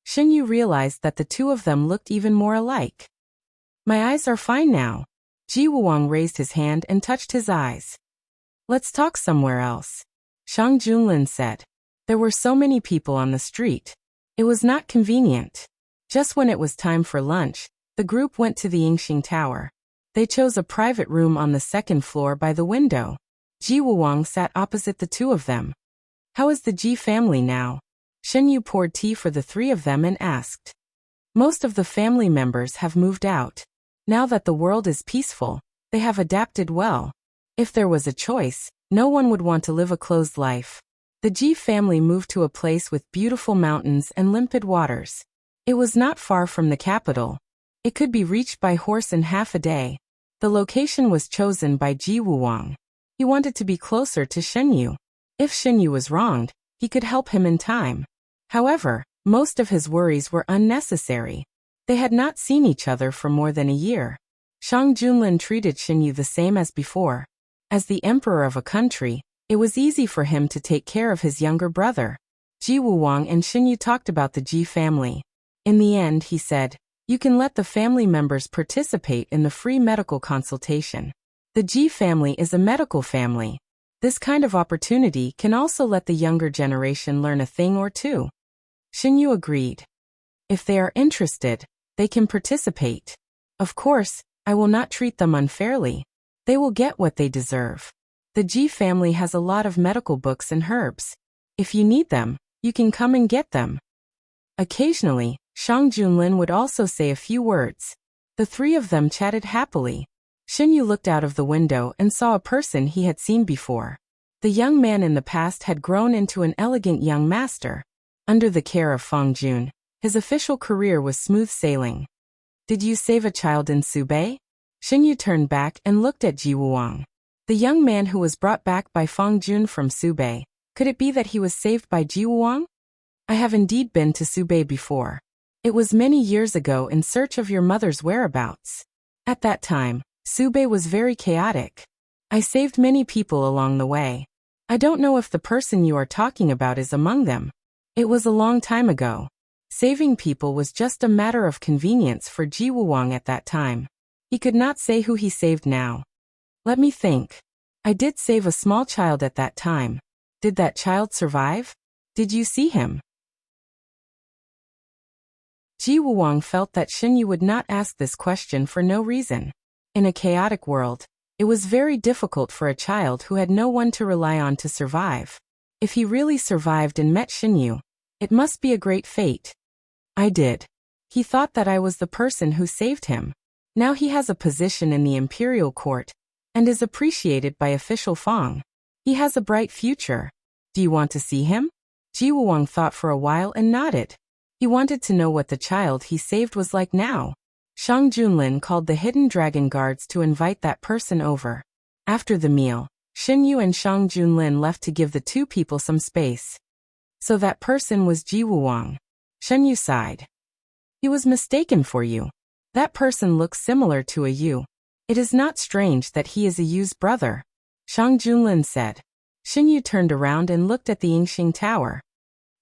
Xinyu realized that the two of them looked even more alike. My eyes are fine now. Jiwuwang raised his hand and touched his eyes. Let's talk somewhere else. Shang Junlin said. There were so many people on the street. It was not convenient. Just when it was time for lunch, the group went to the Yingxing Tower. They chose a private room on the second floor by the window. Jiwuwang sat opposite the two of them. How is the Ji family now? Xinyu poured tea for the three of them and asked. Most of the family members have moved out. Now that the world is peaceful, they have adapted well. If there was a choice, no one would want to live a closed life. The Ji family moved to a place with beautiful mountains and limpid waters. It was not far from the capital. It could be reached by horse in half a day. The location was chosen by Ji Wuwang. He wanted to be closer to Xinyu. If Xinyu was wronged, he could help him in time. However, most of his worries were unnecessary. They had not seen each other for more than a year. Shang Junlin treated Xinyu the same as before. As the emperor of a country, it was easy for him to take care of his younger brother. Ji Wuwang and Xinyu talked about the Ji family. In the end, he said, you can let the family members participate in the free medical consultation. The Ji family is a medical family. This kind of opportunity can also let the younger generation learn a thing or two. Xinyu agreed. If they are interested, they can participate. Of course, I will not treat them unfairly. They will get what they deserve. The Ji family has a lot of medical books and herbs. If you need them, you can come and get them. Occasionally, Shang Junlin would also say a few words. The three of them chatted happily. Xinyu looked out of the window and saw a person he had seen before. The young man in the past had grown into an elegant young master. Under the care of Feng Jun, his official career was smooth sailing. Did you save a child in Subei? Xinyu turned back and looked at Ji Wuwang. The young man who was brought back by Feng Jun from Subei, could it be that he was saved by Ji Wuwang? I have indeed been to Subei before. It was many years ago in search of your mother's whereabouts. At that time, Subei was very chaotic. I saved many people along the way. I don't know if the person you are talking about is among them. It was a long time ago. Saving people was just a matter of convenience for Ji Wuwang at that time. He could not say who he saved now. Let me think. I did save a small child at that time. Did that child survive? Did you see him? Ji Wuwang felt that Xinyu would not ask this question for no reason. In a chaotic world, it was very difficult for a child who had no one to rely on to survive. If he really survived and met Xinyu, it must be a great fate. I did. He thought that I was the person who saved him. Now he has a position in the imperial court and is appreciated by official Fang. He has a bright future. Do you want to see him? Ji Wuwang thought for a while and nodded. He wanted to know what the child he saved was like now. Shang Junlin called the hidden dragon guards to invite that person over. After the meal, Xin Yu and Shang Junlin left to give the two people some space. So that person was Ji Wuwang. Shen Yu sighed. He was mistaken for you. That person looks similar to a Yu. It is not strange that he is a Yu's brother, Shang Junlin said. Xin Yu turned around and looked at the Yingxing Tower.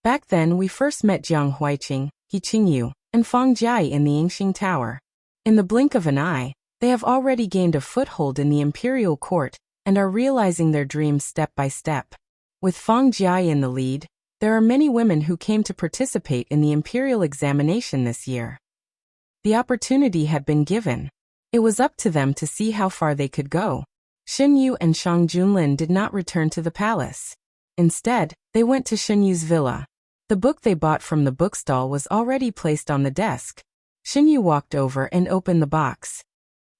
Back then we first met Jiang Huiqing, He Qingyu, and Fang Jiai in the Yingxing Tower. In the blink of an eye, they have already gained a foothold in the imperial court and are realizing their dreams step by step. With Fang Jiai in the lead, there are many women who came to participate in the imperial examination this year. The opportunity had been given. It was up to them to see how far they could go. Xin Yu and Shang Junlin did not return to the palace. Instead, they went to Xin Yu's villa. The book they bought from the bookstall was already placed on the desk. Xin Yu walked over and opened the box.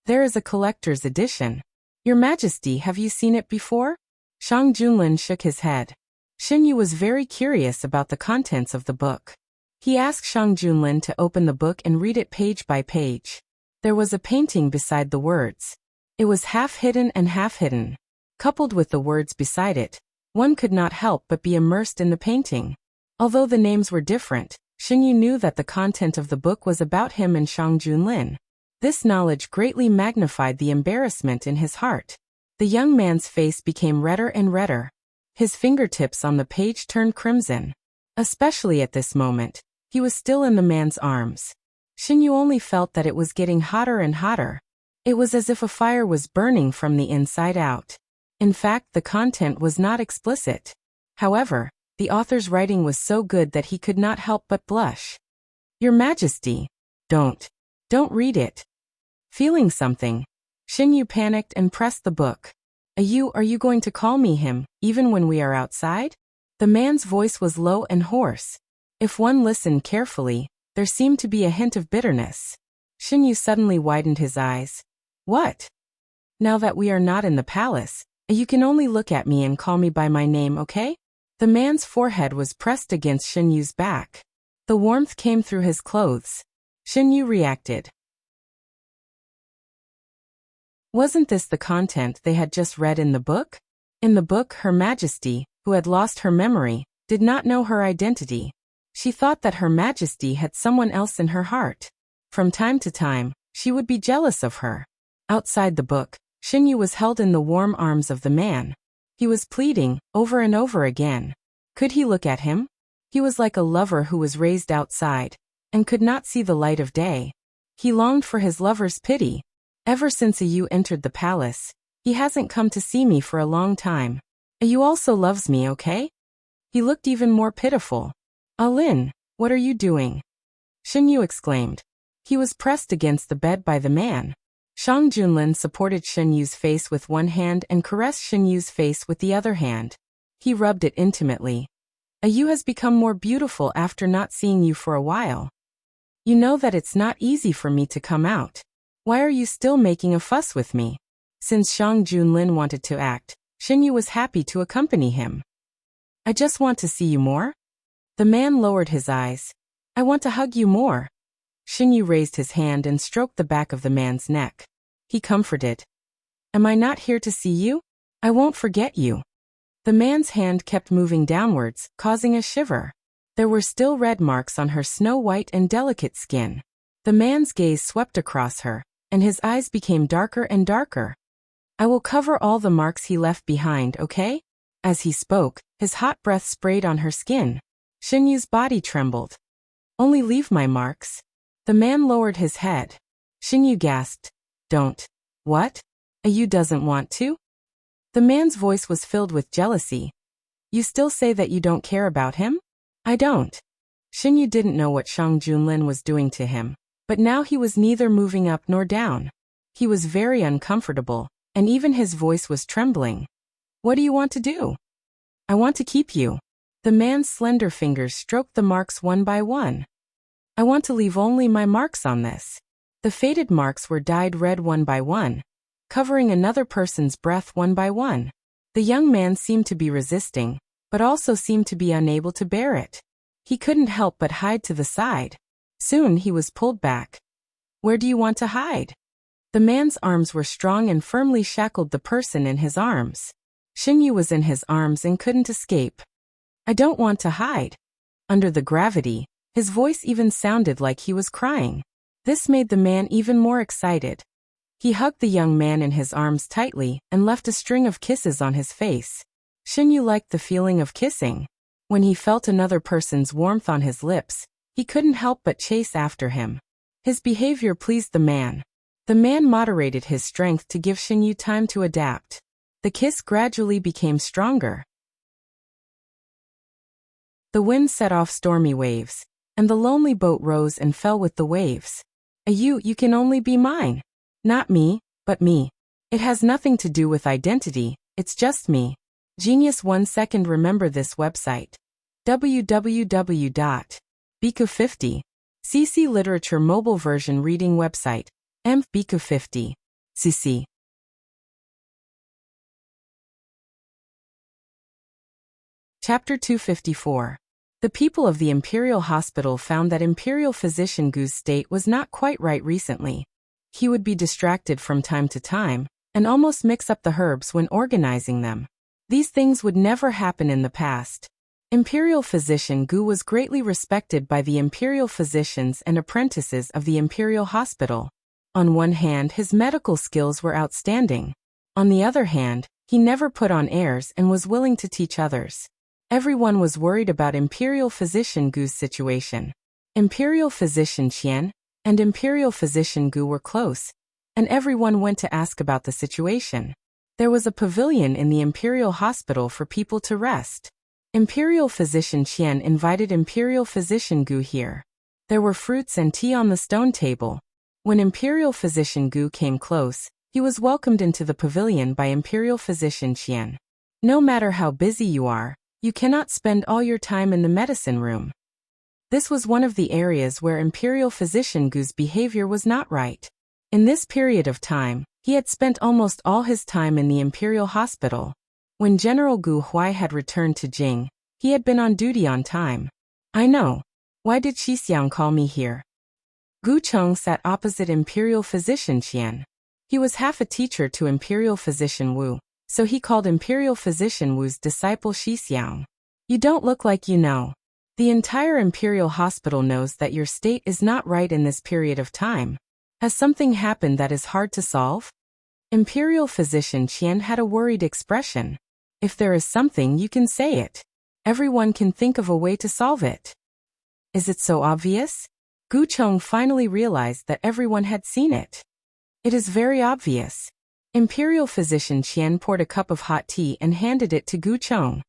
There is a collector's edition. Your Majesty, have you seen it before? Shang Junlin shook his head. Xin Yu was very curious about the contents of the book. He asked Shang Junlin to open the book and read it page by page. There was a painting beside the words. It was half hidden and half hidden. Coupled with the words beside it, one could not help but be immersed in the painting. Although the names were different, Xin Yu knew that the content of the book was about him and Shang Junlin. This knowledge greatly magnified the embarrassment in his heart. The young man's face became redder and redder. His fingertips on the page turned crimson. Especially at this moment, he was still in the man's arms. Xin Yu only felt that it was getting hotter and hotter. It was as if a fire was burning from the inside out. In fact, the content was not explicit. However, the author's writing was so good that he could not help but blush. Your Majesty, don't read it. Feeling something, Xin Yu panicked and pressed the book. Are you going to call me him, even when we are outside? The man's voice was low and hoarse. If one listened carefully, there seemed to be a hint of bitterness. Xin Yu suddenly widened his eyes. What? Now that we are not in the palace, you can only look at me and call me by my name, okay? The man's forehead was pressed against Xin Yu's back. The warmth came through his clothes. Xin Yu reacted. Wasn't this the content they had just read in the book? In the book, Her Majesty, who had lost her memory, did not know her identity. She thought that Her Majesty had someone else in her heart. From time to time, she would be jealous of her. Outside the book, Xin Yu was held in the warm arms of the man. He was pleading, over and over again. Could he look at him? He was like a lover who was raised outside, and could not see the light of day. He longed for his lover's pity. Ever since Ayu entered the palace, he hasn't come to see me for a long time. Ayu also loves me, okay? He looked even more pitiful. Alin, what are you doing? Xin Yu exclaimed. He was pressed against the bed by the man. Shang Junlin supported Xin Yu's face with one hand and caressed Xin Yu's face with the other hand. He rubbed it intimately. Ayu has become more beautiful after not seeing you for a while. You know that it's not easy for me to come out. Why are you still making a fuss with me? Since Shang Junlin wanted to act, Xin Yu was happy to accompany him. I just want to see you more. The man lowered his eyes. I want to hug you more. Xin Yu raised his hand and stroked the back of the man's neck. He comforted. Am I not here to see you? I won't forget you. The man's hand kept moving downwards, causing a shiver. There were still red marks on her snow-white and delicate skin. The man's gaze swept across her, and his eyes became darker and darker. I will cover all the marks he left behind, okay? As he spoke, his hot breath sprayed on her skin. Xin Yu's body trembled. Only leave my marks. The man lowered his head. Xin Yu gasped. Don't. What? Ayu doesn't want to? The man's voice was filled with jealousy. You still say that you don't care about him? I don't. Xin Yu didn't know what Shang Junlin was doing to him, but now he was neither moving up nor down. He was very uncomfortable, and even his voice was trembling. What do you want to do? I want to keep you. The man's slender fingers stroked the marks one by one. I want to leave only my marks on this. The faded marks were dyed red one by one, covering another person's breath one by one. The young man seemed to be resisting, but also seemed to be unable to bear it. He couldn't help but hide to the side. Soon he was pulled back. Where do you want to hide? The man's arms were strong and firmly shackled the person in his arms. Xingyu was in his arms and couldn't escape. I don't want to hide. Under the gravity, his voice even sounded like he was crying. This made the man even more excited. He hugged the young man in his arms tightly and left a string of kisses on his face. Xingyu liked the feeling of kissing. When he felt another person's warmth on his lips, he couldn't help but chase after him. His behavior pleased the man. The man moderated his strength to give Xingyu time to adapt. The kiss gradually became stronger. The wind set off stormy waves, and the lonely boat rose and fell with the waves. You can only be mine. Not me, but me. It has nothing to do with identity, it's just me. Genius 1 second. Remember this website. www.Bika50. CC Literature Mobile Version Reading Website. Bika50. CC. Chapter 254. The people of the Imperial Hospital found that Imperial Physician Gu's state was not quite right recently. He would be distracted from time to time, and almost mix up the herbs when organizing them. These things would never happen in the past. Imperial Physician Gu was greatly respected by the Imperial physicians and apprentices of the Imperial Hospital. On one hand, his medical skills were outstanding. On the other hand, he never put on airs and was willing to teach others. Everyone was worried about Imperial Physician Gu's situation. Imperial Physician Qian and Imperial Physician Gu were close, and everyone went to ask about the situation. There was a pavilion in the Imperial Hospital for people to rest. Imperial Physician Qian invited Imperial Physician Gu here. There were fruits and tea on the stone table. When Imperial Physician Gu came close, he was welcomed into the pavilion by Imperial Physician Qian. No matter how busy you are, you cannot spend all your time in the medicine room. This was one of the areas where Imperial Physician Gu's behavior was not right. In this period of time, he had spent almost all his time in the Imperial Hospital. When General Gu Huai had returned to Jing, he had been on duty on time. I know. Why did Xixiang call me here? Gu Cheng sat opposite Imperial Physician Qian. He was half a teacher to Imperial Physician Wu, so he called Imperial Physician Wu's disciple Xixiang. You don't look like you know. The entire Imperial Hospital knows that your state is not right in this period of time. Has something happened that is hard to solve? Imperial Physician Qian had a worried expression. If there is something, you can say it. Everyone can think of a way to solve it. Is it so obvious? Gu Cheng finally realized that everyone had seen it. It is very obvious. Imperial Physician Qian poured a cup of hot tea and handed it to Gu Cheng.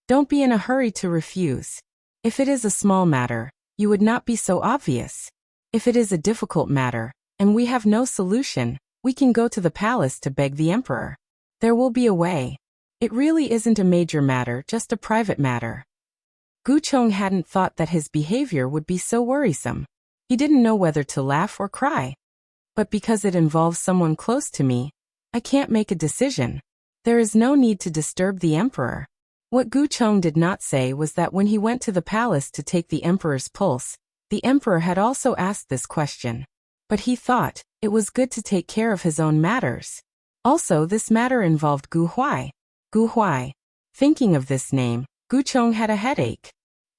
Don't be in a hurry to refuse. If it is a small matter, you would not be so obvious. If it is a difficult matter, and we have no solution, we can go to the palace to beg the emperor. There will be a way. It really isn't a major matter, just a private matter. Gu Cheng hadn't thought that his behavior would be so worrisome. He didn't know whether to laugh or cry. But because it involves someone close to me, I can't make a decision. There is no need to disturb the emperor. What Gu Cheng did not say was that when he went to the palace to take the emperor's pulse, the emperor had also asked this question. But he thought it was good to take care of his own matters. Also, this matter involved Gu Huai. Gu Huai. Thinking of this name, Gu Cheng had a headache.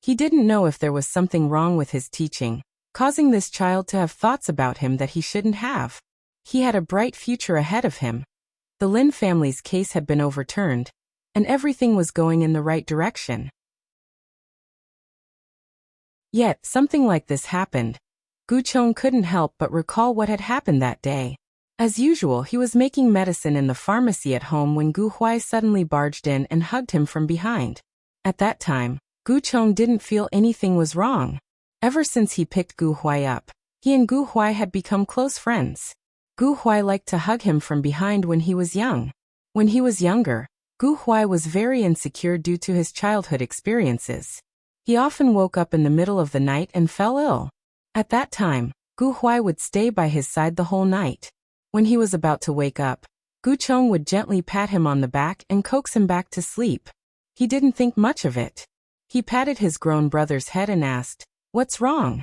He didn't know if there was something wrong with his teaching, causing this child to have thoughts about him that he shouldn't have. He had a bright future ahead of him. The Lin family's case had been overturned, and everything was going in the right direction. Yet, something like this happened. Gu Cheng couldn't help but recall what had happened that day. As usual, he was making medicine in the pharmacy at home when Gu Huai suddenly barged in and hugged him from behind. At that time, Gu Cheng didn't feel anything was wrong. Ever since he picked Gu Huai up, he and Gu Huai had become close friends. Gu Huai liked to hug him from behind when he was young. When he was younger, Gu Huai was very insecure due to his childhood experiences. He often woke up in the middle of the night and fell ill. At that time, Gu Huai would stay by his side the whole night. When he was about to wake up, Gu Chong would gently pat him on the back and coax him back to sleep. He didn't think much of it. He patted his grown brother's head and asked, "What's wrong?"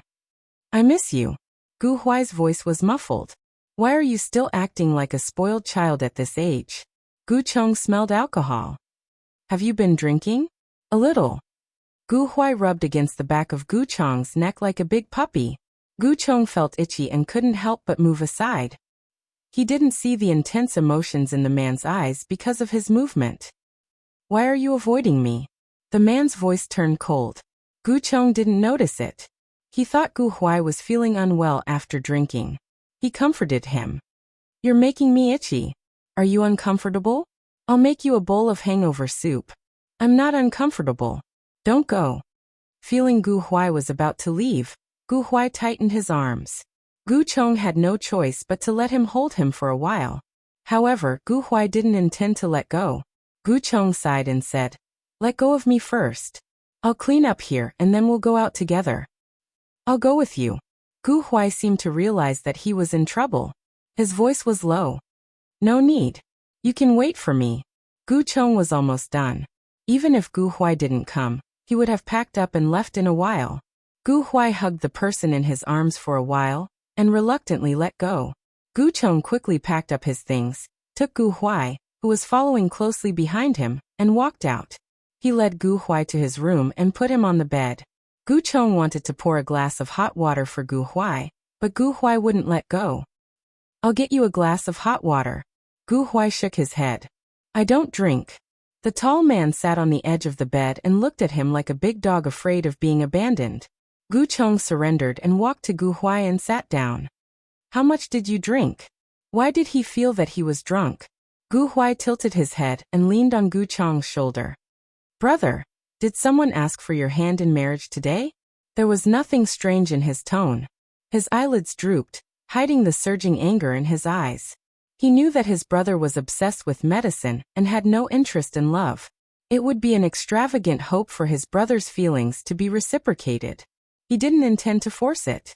"I miss you." Gu Huai's voice was muffled. "Why are you still acting like a spoiled child at this age?" Gu Chong smelled alcohol. "Have you been drinking?" "A little." Gu Huai rubbed against the back of Gu Chong's neck like a big puppy. Gu Chong felt itchy and couldn't help but move aside. He didn't see the intense emotions in the man's eyes because of his movement. "Why are you avoiding me?" The man's voice turned cold. Gu Chong didn't notice it. He thought Gu Huai was feeling unwell after drinking. He comforted him. "You're making me itchy. Are you uncomfortable? I'll make you a bowl of hangover soup." "I'm not uncomfortable. Don't go." Feeling Gu Huai was about to leave, Gu Huai tightened his arms. Gu Chong had no choice but to let him hold him for a while. However, Gu Huai didn't intend to let go. Gu Chong sighed and said, "Let go of me first. I'll clean up here and then we'll go out together." "I'll go with you." Gu Huai seemed to realize that he was in trouble. His voice was low. "No need. You can wait for me." Gu Chong was almost done. Even if Gu Huai didn't come, he would have packed up and left in a while. Gu Huai hugged the person in his arms for a while, and reluctantly let go. Gu Chong quickly packed up his things, took Gu Huai, who was following closely behind him, and walked out. He led Gu Huai to his room and put him on the bed. Gu Chong wanted to pour a glass of hot water for Gu Huai, but Gu Huai wouldn't let go. "I'll get you a glass of hot water." Gu Huai shook his head. "I don't drink." The tall man sat on the edge of the bed and looked at him like a big dog afraid of being abandoned. Gu Chong surrendered and walked to Gu Huai and sat down. "How much did you drink?" Why did he feel that he was drunk? Gu Huai tilted his head and leaned on Gu Chong's shoulder. "Brother, did someone ask for your hand in marriage today?" There was nothing strange in his tone. His eyelids drooped, hiding the surging anger in his eyes. He knew that his brother was obsessed with medicine and had no interest in love. It would be an extravagant hope for his brother's feelings to be reciprocated. He didn't intend to force it.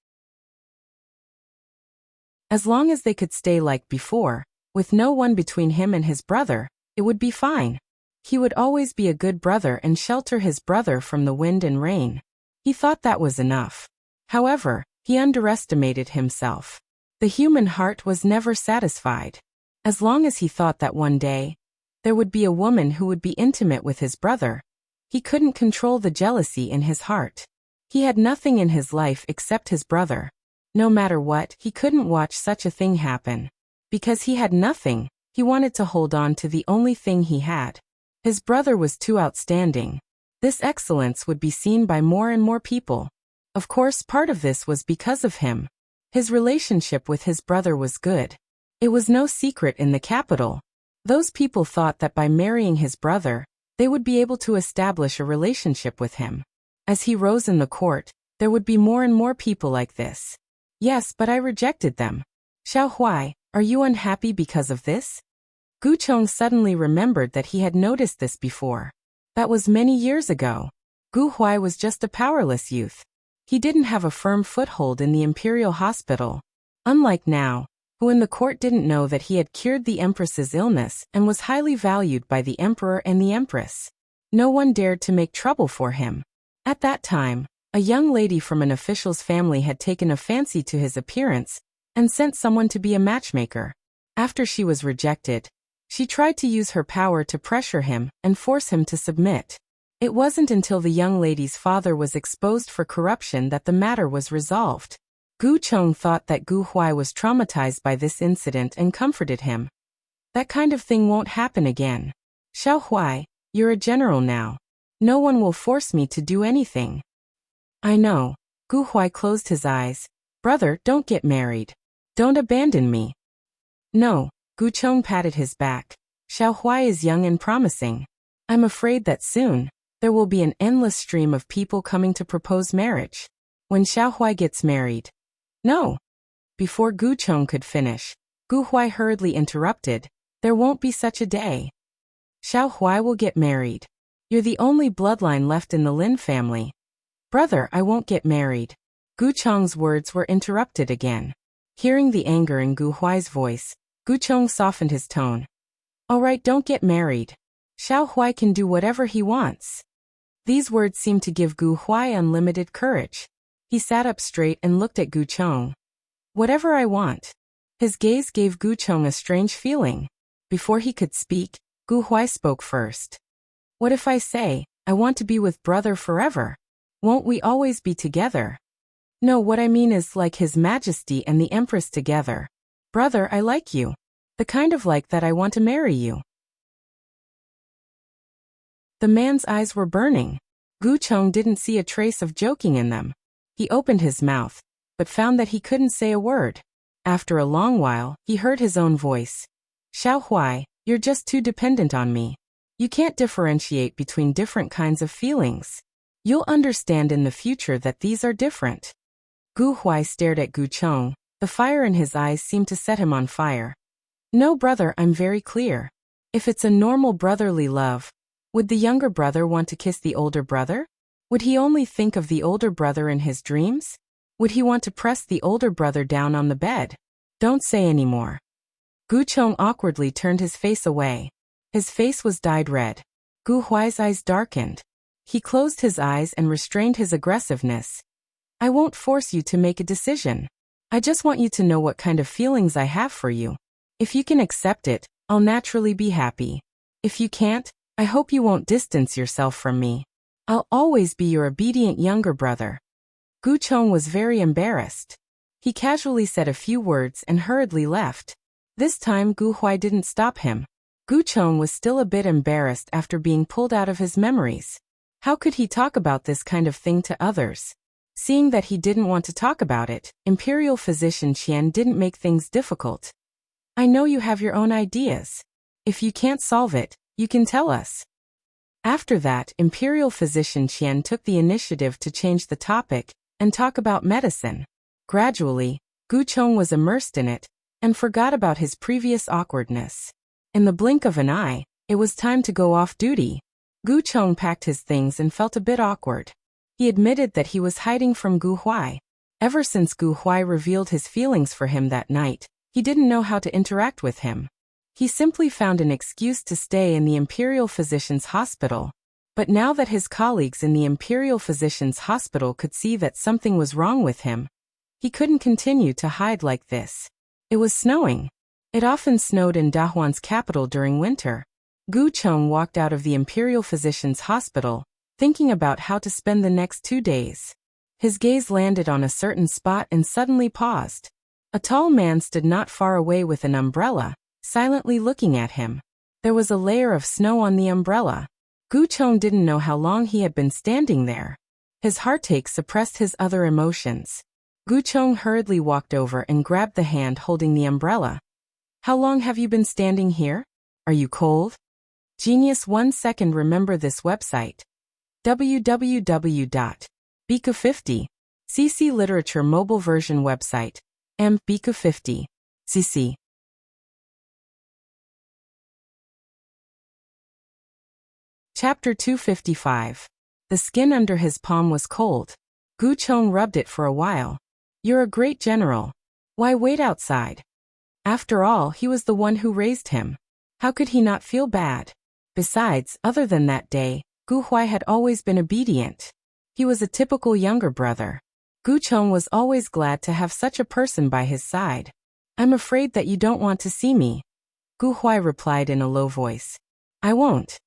As long as they could stay like before, with no one between him and his brother, it would be fine. He would always be a good brother and shelter his brother from the wind and rain. He thought that was enough. However, he underestimated himself. The human heart was never satisfied. As long as he thought that one day, there would be a woman who would be intimate with his brother, he couldn't control the jealousy in his heart. He had nothing in his life except his brother. No matter what, he couldn't watch such a thing happen. Because he had nothing, he wanted to hold on to the only thing he had. His brother was too outstanding. This excellence would be seen by more and more people. Of course, part of this was because of him. His relationship with his brother was good. It was no secret in the capital. Those people thought that by marrying his brother, they would be able to establish a relationship with him. As he rose in the court, there would be more and more people like this. "Yes, but I rejected them." "Xiao Huai, are you unhappy because of this?" Gu Chong suddenly remembered that he had noticed this before. That was many years ago. Gu Huai was just a powerless youth. He didn't have a firm foothold in the imperial hospital. Unlike now, who in the court didn't know that he had cured the empress's illness and was highly valued by the emperor and the empress. No one dared to make trouble for him. At that time, a young lady from an official's family had taken a fancy to his appearance and sent someone to be a matchmaker. After she was rejected, she tried to use her power to pressure him and force him to submit. It wasn't until the young lady's father was exposed for corruption that the matter was resolved. Gu Chong thought that Gu Huai was traumatized by this incident and comforted him. "That kind of thing won't happen again. Xiao Huai, you're a general now. No one will force me to do anything." "I know." Gu Huai closed his eyes. "Brother, don't get married. Don't abandon me." "No." Gu Chong patted his back. "Xiao Huai is young and promising. I'm afraid that soon, there will be an endless stream of people coming to propose marriage. When Xiao Huai gets married." "No." Before Gu Chong could finish, Gu Huai hurriedly interrupted. "There won't be such a day. Xiao Huai will get married. You're the only bloodline left in the Lin family." "Brother, I won't get married." Gu Cheng's words were interrupted again. Hearing the anger in Gu Huai's voice, Gu Cheng softened his tone. All right, don't get married. Xiao Huai can do whatever he wants. These words seemed to give Gu Huai unlimited courage. He sat up straight and looked at Gu Cheng. Whatever I want. His gaze gave Gu Cheng a strange feeling. Before he could speak, Gu Huai spoke first. What if I say, I want to be with brother forever? Won't we always be together? No, what I mean is like His Majesty and the Empress together. Brother, I like you. The kind of like that I want to marry you. The man's eyes were burning. Gu Cheng didn't see a trace of joking in them. He opened his mouth, but found that he couldn't say a word. After a long while, he heard his own voice. Xiao Huai, you're just too dependent on me. You can't differentiate between different kinds of feelings. You'll understand in the future that these are different. Gu Huai stared at Gu Cheng. The fire in his eyes seemed to set him on fire. No, brother, I'm very clear. If it's a normal brotherly love, would the younger brother want to kiss the older brother? Would he only think of the older brother in his dreams? Would he want to press the older brother down on the bed? Don't say any more. Gu Cheng awkwardly turned his face away. His face was dyed red. Gu Huai's eyes darkened. He closed his eyes and restrained his aggressiveness. I won't force you to make a decision. I just want you to know what kind of feelings I have for you. If you can accept it, I'll naturally be happy. If you can't, I hope you won't distance yourself from me. I'll always be your obedient younger brother. Gu Cheng was very embarrassed. He casually said a few words and hurriedly left. This time Gu Huai didn't stop him. Gu Cheng was still a bit embarrassed after being pulled out of his memories. How could he talk about this kind of thing to others? Seeing that he didn't want to talk about it, Imperial Physician Qian didn't make things difficult. I know you have your own ideas. If you can't solve it, you can tell us. After that, Imperial Physician Qian took the initiative to change the topic and talk about medicine. Gradually, Gu Cheng was immersed in it and forgot about his previous awkwardness. In the blink of an eye, it was time to go off duty. Gu Cheng packed his things and felt a bit awkward. He admitted that he was hiding from Gu Huai. Ever since Gu Huai revealed his feelings for him that night, he didn't know how to interact with him. He simply found an excuse to stay in the Imperial Physicians' Hospital. But now that his colleagues in the Imperial Physicians' Hospital could see that something was wrong with him, he couldn't continue to hide like this. It was snowing. It often snowed in Dahuan's capital during winter. Gu Cheng walked out of the Imperial Physicians' Hospital, thinking about how to spend the next 2 days. His gaze landed on a certain spot and suddenly paused. A tall man stood not far away with an umbrella, silently looking at him. There was a layer of snow on the umbrella. Gu Cheng didn't know how long he had been standing there. His heartache suppressed his other emotions. Gu Cheng hurriedly walked over and grabbed the hand holding the umbrella. How long have you been standing here? Are you cold? Genius 1 second. Remember this website. www.bika50. CC Literature Mobile Version Website. Bika50. CC. Chapter 255. The skin under his palm was cold. Gu Cheng rubbed it for a while. You're a great general. Why wait outside? After all, he was the one who raised him. How could he not feel bad? Besides, other than that day, Gu Huai had always been obedient. He was a typical younger brother. Gu Cheng was always glad to have such a person by his side. I'm afraid that you don't want to see me. Gu Huai replied in a low voice. I won't.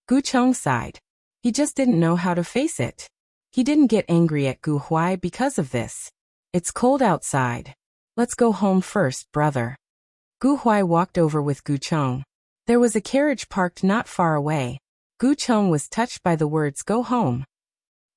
Gu Cheng sighed. He just didn't know how to face it. He didn't get angry at Gu Huai because of this. It's cold outside. Let's go home first, brother. Gu Huai walked over with Gu Cheng. There was a carriage parked not far away. Gu Cheng was touched by the words "go home."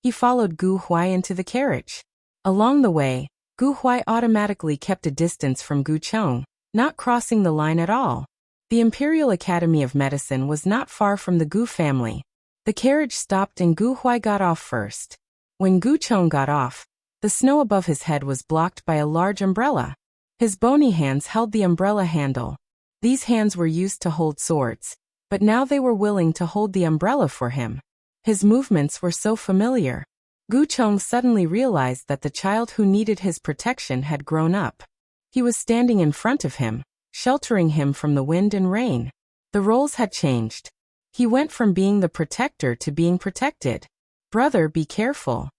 He followed Gu Huai into the carriage. Along the way, Gu Huai automatically kept a distance from Gu Cheng, not crossing the line at all. The Imperial Academy of Medicine was not far from the Gu family. The carriage stopped and Gu Huai got off first. When Gu Cheng got off, the snow above his head was blocked by a large umbrella. His bony hands held the umbrella handle. These hands were used to hold swords, but now they were willing to hold the umbrella for him. His movements were so familiar. Gu Chong suddenly realized that the child who needed his protection had grown up. He was standing in front of him, sheltering him from the wind and rain. The roles had changed. He went from being the protector to being protected. "Brother, be careful."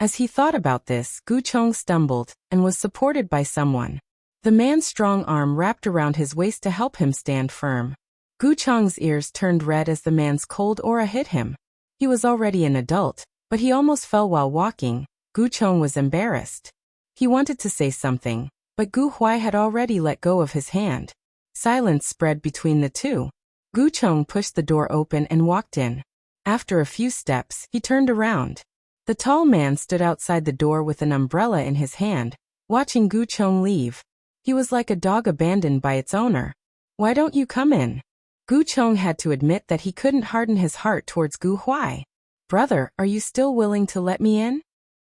As he thought about this, Gu Chong stumbled, and was supported by someone. The man's strong arm wrapped around his waist to help him stand firm. Gu Chong's ears turned red as the man's cold aura hit him. He was already an adult, but he almost fell while walking. Gu Chong was embarrassed. He wanted to say something, but Gu Huai had already let go of his hand. Silence spread between the two. Gu Chong pushed the door open and walked in. After a few steps, he turned around. The tall man stood outside the door with an umbrella in his hand, watching Gu Chong leave. He was like a dog abandoned by its owner. "Why don't you come in?" Gu Chong had to admit that he couldn't harden his heart towards Gu Huai. "Brother, are you still willing to let me in?"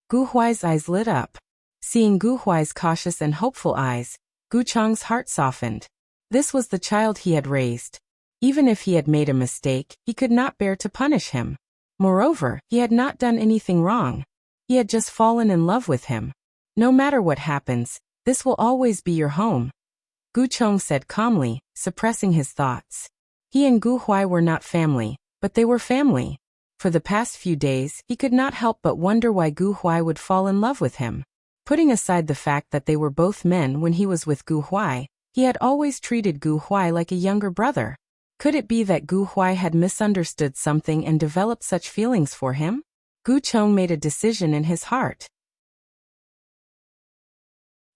Gu Huai's eyes lit up. Seeing Gu Huai's cautious and hopeful eyes, Gu Chong's heart softened. This was the child he had raised. Even if he had made a mistake, he could not bear to punish him. Moreover, he had not done anything wrong. He had just fallen in love with him. "No matter what happens, this will always be your home," Gu Chong said calmly, suppressing his thoughts. He and Gu Huai were not family, but they were family. For the past few days, he could not help but wonder why Gu Huai would fall in love with him. Putting aside the fact that they were both men when he was with Gu Huai, he had always treated Gu Huai like a younger brother. Could it be that Gu Huai had misunderstood something and developed such feelings for him? Gu Chong made a decision in his heart.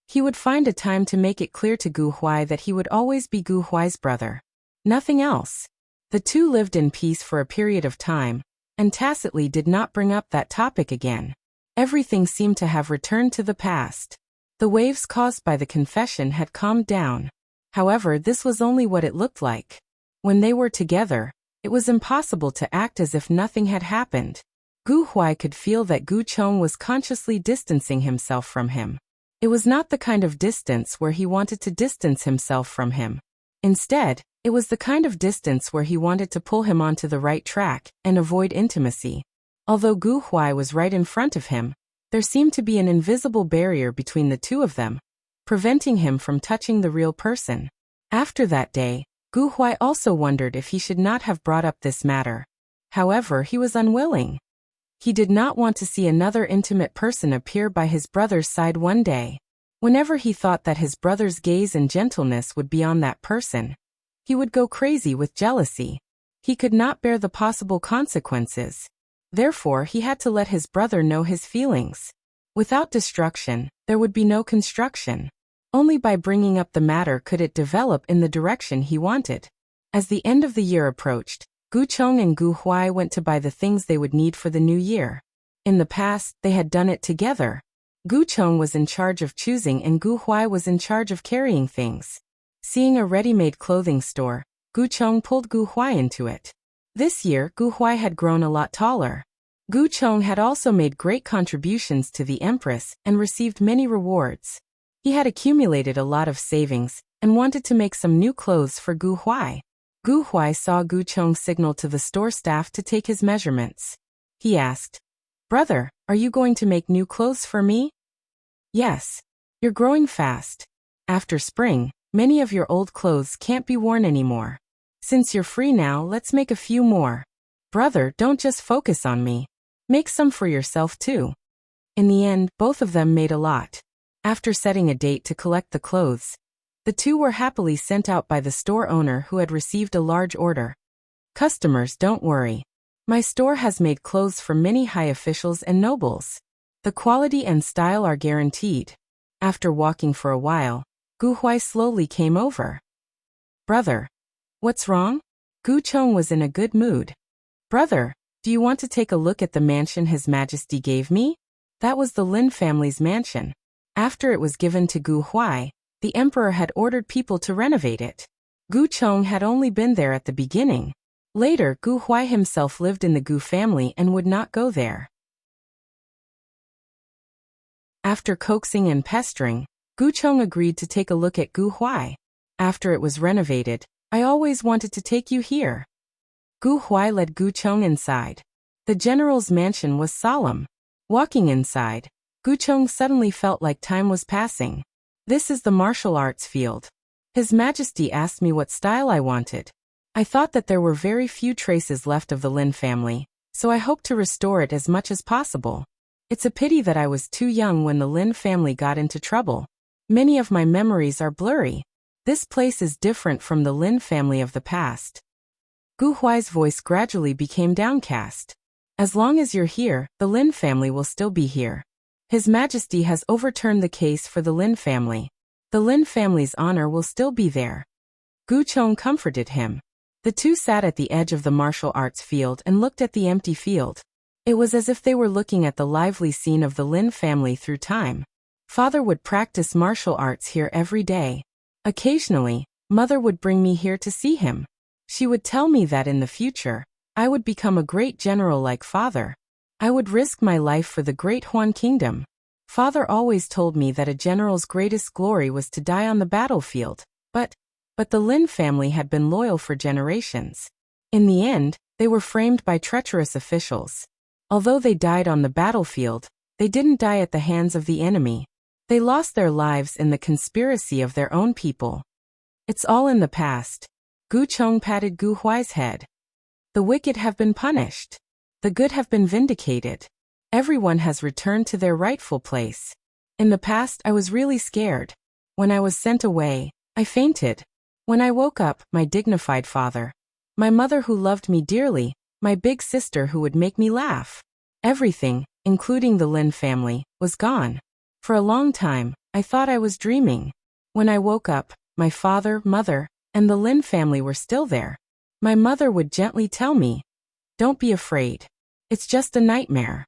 He would find a time to make it clear to Gu Huai that he would always be Gu Huai's brother. Nothing else. The two lived in peace for a period of time, and tacitly did not bring up that topic again. Everything seemed to have returned to the past. The waves caused by the confession had calmed down. However, this was only what it looked like. When they were together, it was impossible to act as if nothing had happened. Gu Huai could feel that Gu Chong was consciously distancing himself from him. It was not the kind of distance where he wanted to distance himself from him. Instead, it was the kind of distance where he wanted to pull him onto the right track and avoid intimacy. Although Gu Huai was right in front of him, there seemed to be an invisible barrier between the two of them, preventing him from touching the real person. After that day, Gu Huai also wondered if he should not have brought up this matter. However, he was unwilling. He did not want to see another intimate person appear by his brother's side one day. Whenever he thought that his brother's gaze and gentleness would be on that person, he would go crazy with jealousy. He could not bear the possible consequences. Therefore, he had to let his brother know his feelings. Without destruction, there would be no construction. Only by bringing up the matter could it develop in the direction he wanted. As the end of the year approached, Gu Chong and Gu Huai went to buy the things they would need for the new year. In the past, they had done it together. Gu Chong was in charge of choosing and Gu Huai was in charge of carrying things. Seeing a ready-made clothing store, Gu Chong pulled Gu Huai into it. This year, Gu Huai had grown a lot taller. Gu Chong had also made great contributions to the Empress and received many rewards. He had accumulated a lot of savings and wanted to make some new clothes for Gu Huai. Gu Huai saw Gu Chong signal to the store staff to take his measurements. He asked, "Brother, are you going to make new clothes for me?" "Yes. You're growing fast. After spring, many of your old clothes can't be worn anymore. Since you're free now, let's make a few more. Brother, don't just focus on me. Make some for yourself too." In the end, both of them made a lot. After setting a date to collect the clothes, the two were happily sent out by the store owner who had received a large order. "Customers, don't worry. My store has made clothes for many high officials and nobles. The quality and style are guaranteed." After walking for a while, Gu Huai slowly came over. "Brother, what's wrong?" Gu Chong was in a good mood. "Brother, do you want to take a look at the mansion His Majesty gave me?" That was the Lin family's mansion. After it was given to Gu Huai, the emperor had ordered people to renovate it. Gu Chong had only been there at the beginning. Later, Gu Huai himself lived in the Gu family and would not go there. After coaxing and pestering, Gu Chong agreed to take a look at Gu Huai. After it was renovated, "I always wanted to take you here." Gu Huai led Gu Chong inside. The general's mansion was solemn. Walking inside, Guchong suddenly felt like time was passing. This is the martial arts field. His Majesty asked me what style I wanted. I thought that there were very few traces left of the Lin family, so I hoped to restore it as much as possible. It's a pity that I was too young when the Lin family got into trouble. Many of my memories are blurry. This place is different from the Lin family of the past. Gu Huai's voice gradually became downcast. As long as you're here, the Lin family will still be here. His Majesty has overturned the case for the Lin family. The Lin family's honor will still be there. Guchong comforted him. The two sat at the edge of the martial arts field and looked at the empty field. It was as if they were looking at the lively scene of the Lin family through time. Father would practice martial arts here every day. Occasionally, Mother would bring me here to see him. She would tell me that in the future, I would become a great general like Father. I would risk my life for the great Huan kingdom. Father always told me that a general's greatest glory was to die on the battlefield, but the Lin family had been loyal for generations. In the end, they were framed by treacherous officials. Although they died on the battlefield, they didn't die at the hands of the enemy. They lost their lives in the conspiracy of their own people. It's all in the past. Guchong patted Gu Huai's head. The wicked have been punished. The good have been vindicated. Everyone has returned to their rightful place. In the past, I was really scared. When I was sent away, I fainted. When I woke up, my dignified father, my mother who loved me dearly, my big sister who would make me laugh. Everything, including the Lin family, was gone. For a long time, I thought I was dreaming. When I woke up, my father, mother, and the Lin family were still there. My mother would gently tell me, "Don't be afraid. It's just a nightmare."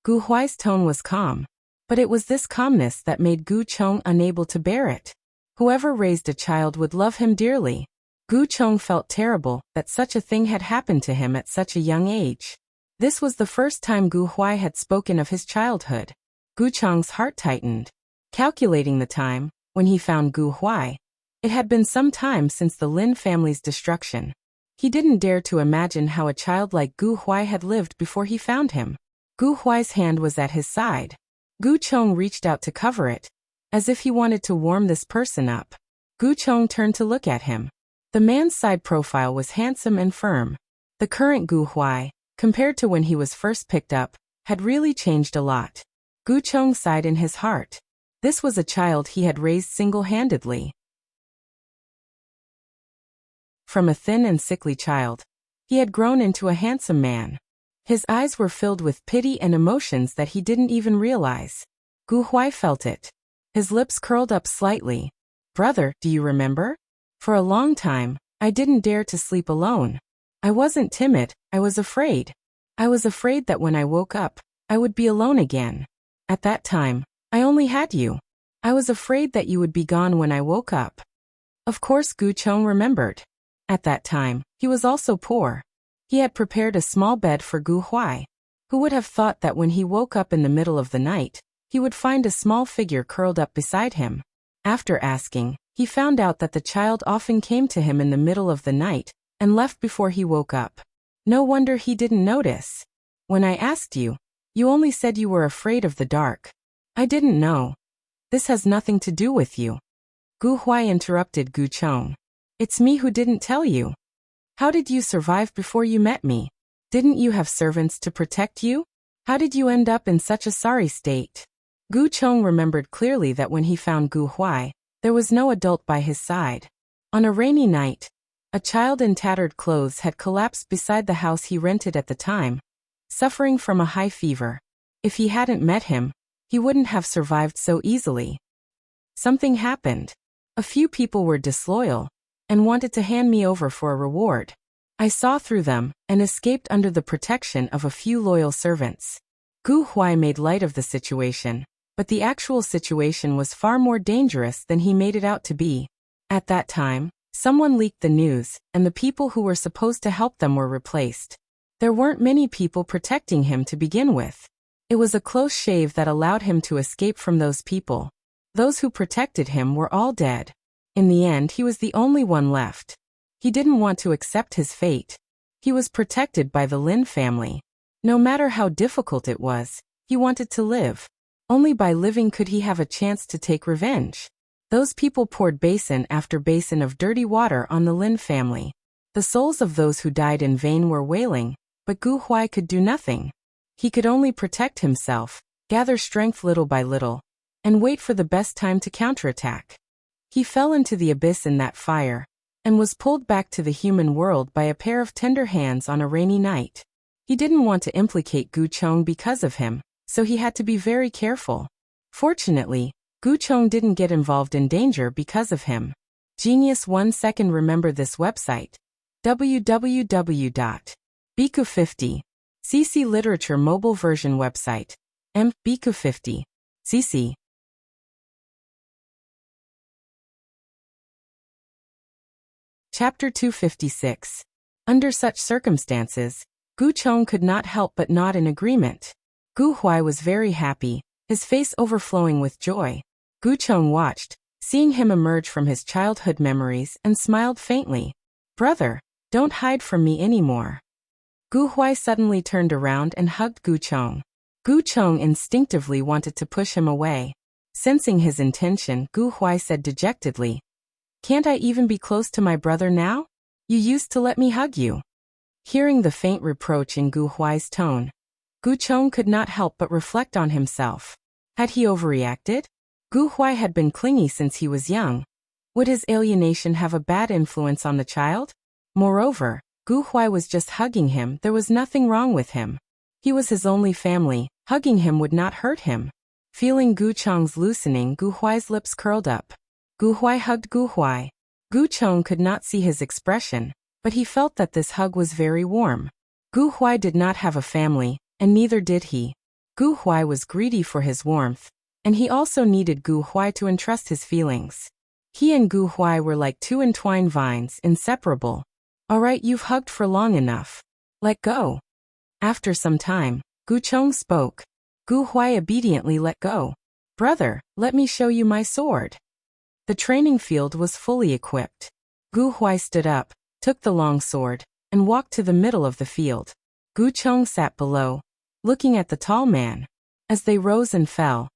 Gu Huai's tone was calm, but it was this calmness that made Guchong unable to bear it. Whoever raised a child would love him dearly. Guchong felt terrible that such a thing had happened to him at such a young age. This was the first time Gu Huai had spoken of his childhood. Guchong's heart tightened. Calculating the time, when he found Gu Huai, it had been some time since the Lin family's destruction. He didn't dare to imagine how a child like Gu Huai had lived before he found him. Gu Huai's hand was at his side. Guchong reached out to cover it, as if he wanted to warm this person up. Guchong turned to look at him. The man's side profile was handsome and firm. The current Gu Huai, compared to when he was first picked up, had really changed a lot. Guchong sighed in his heart. This was a child he had raised single-handedly. From a thin and sickly child, he had grown into a handsome man. His eyes were filled with pity and emotions that he didn't even realize. Gu Huai felt it. His lips curled up slightly. "Brother, do you remember? For a long time, I didn't dare to sleep alone. I wasn't timid, I was afraid. I was afraid that when I woke up, I would be alone again. At that time, I only had you. I was afraid that you would be gone when I woke up." Of course Guchong remembered. At that time, he was also poor. He had prepared a small bed for Gu Huai. Who would have thought that when he woke up in the middle of the night, he would find a small figure curled up beside him. After asking, he found out that the child often came to him in the middle of the night and left before he woke up. No wonder he didn't notice. "When I asked you, you only said you were afraid of the dark. I didn't know. This has nothing to do with you." Gu Huai interrupted Guchong. "It's me who didn't tell you. How did you survive before you met me? Didn't you have servants to protect you? How did you end up in such a sorry state?" Guchong remembered clearly that when he found Gu Huai, there was no adult by his side. On a rainy night, a child in tattered clothes had collapsed beside the house he rented at the time, suffering from a high fever. If he hadn't met him, he wouldn't have survived so easily. Something happened. A few people were disloyal and wanted to hand me over for a reward. I saw through them and escaped under the protection of a few loyal servants. Gu Huai made light of the situation, but the actual situation was far more dangerous than he made it out to be. At that time, someone leaked the news, and the people who were supposed to help them were replaced. There weren't many people protecting him to begin with. It was a close shave that allowed him to escape from those people. Those who protected him were all dead. In the end, he was the only one left. He didn't want to accept his fate. He was protected by the Lin family. No matter how difficult it was, He wanted to live. Only by living could he have a chance to take revenge. Those people poured basin after basin of dirty water on the Lin family. The souls of those who died in vain were wailing, but Gu Huai could do nothing. He could only protect himself, gather strength little by little, and wait for the best time to counterattack. He fell into the abyss in that fire, and was pulled back to the human world by a pair of tender hands on a rainy night. He didn't want to implicate Gu Chong because of him, so he had to be very careful. Fortunately, Gu Chong didn't get involved in danger because of him. Genius 1 second. Remember this website. www.biku50. CC Literature Mobile Version Website. Biku50. CC. Chapter 256. Under such circumstances, Gu Chong could not help but nod in agreement. Gu Huai was very happy, his face overflowing with joy. Gu Chong watched, seeing him emerge from his childhood memories, and smiled faintly. "Brother, don't hide from me anymore." Gu Huai suddenly turned around and hugged Gu Chong. Gu Chong instinctively wanted to push him away. Sensing his intention, Gu Huai said dejectedly, "Can't I even be close to my brother now? You used to let me hug you." Hearing the faint reproach in Gu Huai's tone, Gu Chong could not help but reflect on himself. Had he overreacted? Gu Huai had been clingy since he was young. Would his alienation have a bad influence on the child? Moreover, Gu Huai was just hugging him. There was nothing wrong with him. He was his only family. Hugging him would not hurt him. Feeling Gu Chong's loosening, Gu Huai's lips curled up. Gu Huai hugged Gu Huai. Gu Chong could not see his expression, but he felt that this hug was very warm. Gu Huai did not have a family, and neither did he. Gu Huai was greedy for his warmth, and he also needed Gu Huai to entrust his feelings. He and Gu Huai were like two entwined vines, inseparable. "All right, you've hugged for long enough. Let go." After some time, Gu Chong spoke. Gu Huai obediently let go. "Brother, let me show you my sword." The training field was fully equipped. Gu Huai stood up, took the long sword, and walked to the middle of the field. Gu Chong sat below, looking at the tall man. As they rose and fell,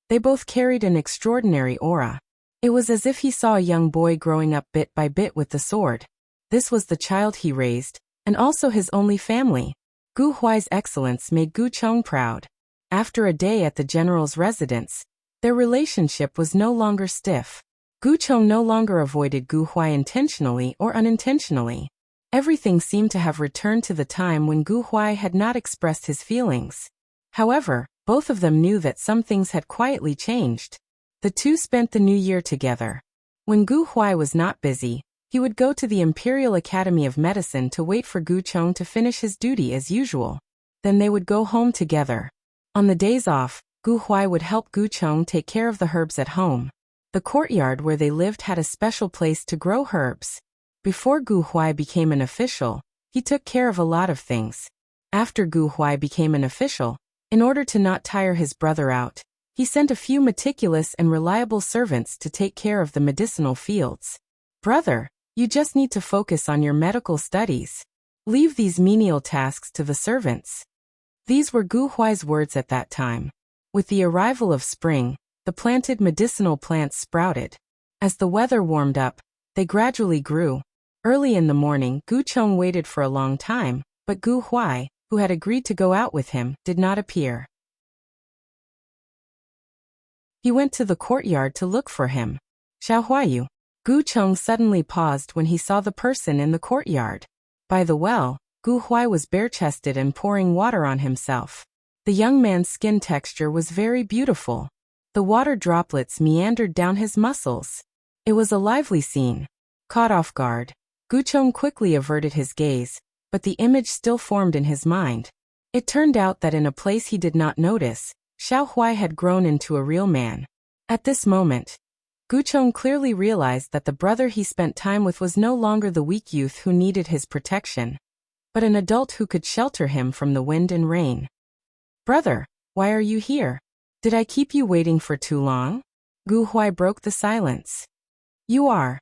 they both carried an extraordinary aura. It was as if he saw a young boy growing up bit by bit with the sword. This was the child he raised, and also his only family. Gu Huai's excellence made Gu Chong proud. After a day at the general's residence, their relationship was no longer stiff. Gu Chong no longer avoided Gu Huai intentionally or unintentionally. Everything seemed to have returned to the time when Gu Huai had not expressed his feelings. However, both of them knew that some things had quietly changed. The two spent the new year together. When Gu Huai was not busy, he would go to the Imperial Academy of Medicine to wait for Gu Chong to finish his duty as usual. Then they would go home together. On the days off, Gu Huai would help Gu Chong take care of the herbs at home. The courtyard where they lived had a special place to grow herbs. Before Gu Huai became an official, he took care of a lot of things. After Gu Huai became an official, in order to not tire his brother out, he sent a few meticulous and reliable servants to take care of the medicinal fields. "Brother, you just need to focus on your medical studies. Leave these menial tasks to the servants." These were Gu Huai's words at that time. With the arrival of spring, the planted medicinal plants sprouted. As the weather warmed up, they gradually grew. Early in the morning, Gu Chong waited for a long time, but Gu Huai, who had agreed to go out with him, did not appear. He went to the courtyard to look for him. "Xiao Huayu." Gu Chong suddenly paused when he saw the person in the courtyard. By the well, Gu Huai was bare-chested and pouring water on himself. The young man's skin texture was very beautiful. The water droplets meandered down his muscles. It was a lively scene. Caught off guard, Gu Chong quickly averted his gaze, but the image still formed in his mind. It turned out that in a place he did not notice, Xiao Huai had grown into a real man. At this moment, Gu Chong clearly realized that the brother he spent time with was no longer the weak youth who needed his protection, but an adult who could shelter him from the wind and rain. "Brother, why are you here? Did I keep you waiting for too long?" Gu Huai broke the silence. "You are.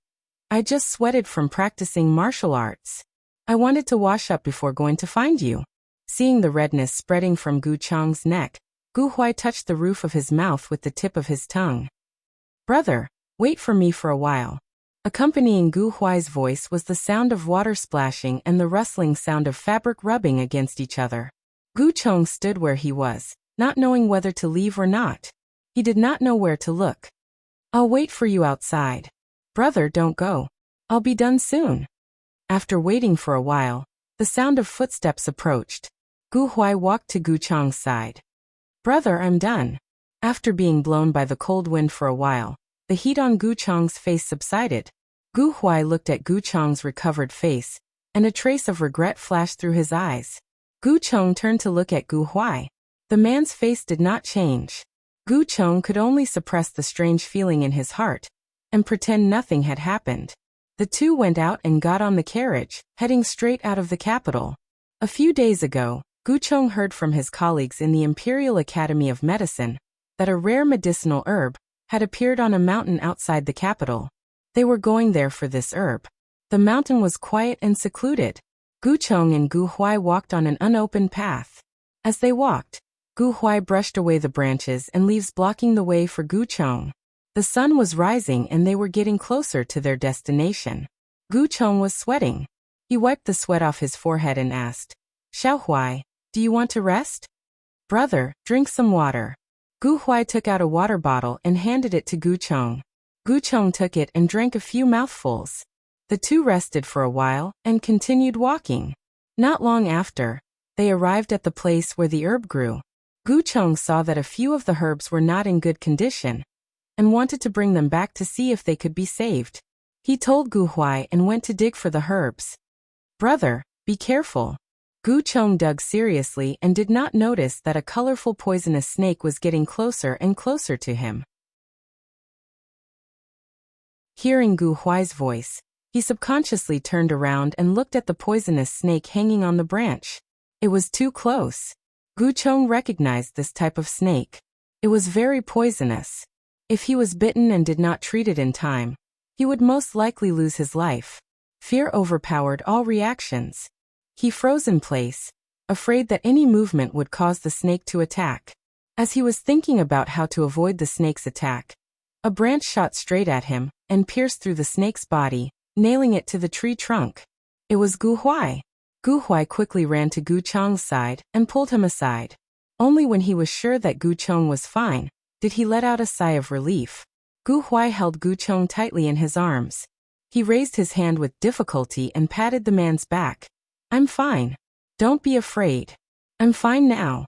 I just sweated from practicing martial arts. I wanted to wash up before going to find you." Seeing the redness spreading from Gu Chong's neck, Gu Huai touched the roof of his mouth with the tip of his tongue. Brother, wait for me for a while. Accompanying Gu Huai's voice was the sound of water splashing and the rustling sound of fabric rubbing against each other. Gu Chong stood where he was, not knowing whether to leave or not. He did not know where to look. I'll wait for you outside. Brother, don't go. I'll be done soon. After waiting for a while, the sound of footsteps approached. Gu Huai walked to Gu Chong's side. Brother, I'm done. After being blown by the cold wind for a while, the heat on Gu Chong's face subsided. Gu Huai looked at Gu Chong's recovered face, and a trace of regret flashed through his eyes. Gu Chong turned to look at Gu Huai. The man's face did not change. Gu Chong could only suppress the strange feeling in his heart and pretend nothing had happened. The two went out and got on the carriage, heading straight out of the capital. A few days ago, Gu Chong heard from his colleagues in the Imperial Academy of Medicine that a rare medicinal herb had appeared on a mountain outside the capital. They were going there for this herb. The mountain was quiet and secluded. Gu Chong and Gu Huai walked on an unopened path. As they walked, Gu Huai brushed away the branches and leaves blocking the way for Gu Chong. The sun was rising and they were getting closer to their destination. Gu Chong was sweating. He wiped the sweat off his forehead and asked, Xiao Huai, do you want to rest? Brother, drink some water. Gu Huai took out a water bottle and handed it to Gu Chong. Gu Chong took it and drank a few mouthfuls. The two rested for a while and continued walking. Not long after, they arrived at the place where the herb grew. Gu Chong saw that a few of the herbs were not in good condition and wanted to bring them back to see if they could be saved. He told Gu Huai and went to dig for the herbs. Brother, be careful. Gu Chong dug seriously and did not notice that a colorful poisonous snake was getting closer and closer to him. Hearing Gu Huai's voice, he subconsciously turned around and looked at the poisonous snake hanging on the branch. It was too close. Gu Chong recognized this type of snake. It was very poisonous. If he was bitten and did not treat it in time, he would most likely lose his life. Fear overpowered all reactions. He froze in place, afraid that any movement would cause the snake to attack. As he was thinking about how to avoid the snake's attack, a branch shot straight at him and pierced through the snake's body, nailing it to the tree trunk. It was Gu Huai. Gu Huai quickly ran to Gu Chong's side and pulled him aside. Only when he was sure that Gu Chong was fine did he let out a sigh of relief. Gu Huai held Gu Chong tightly in his arms. He raised his hand with difficulty and patted the man's back. I'm fine. Don't be afraid. I'm fine now.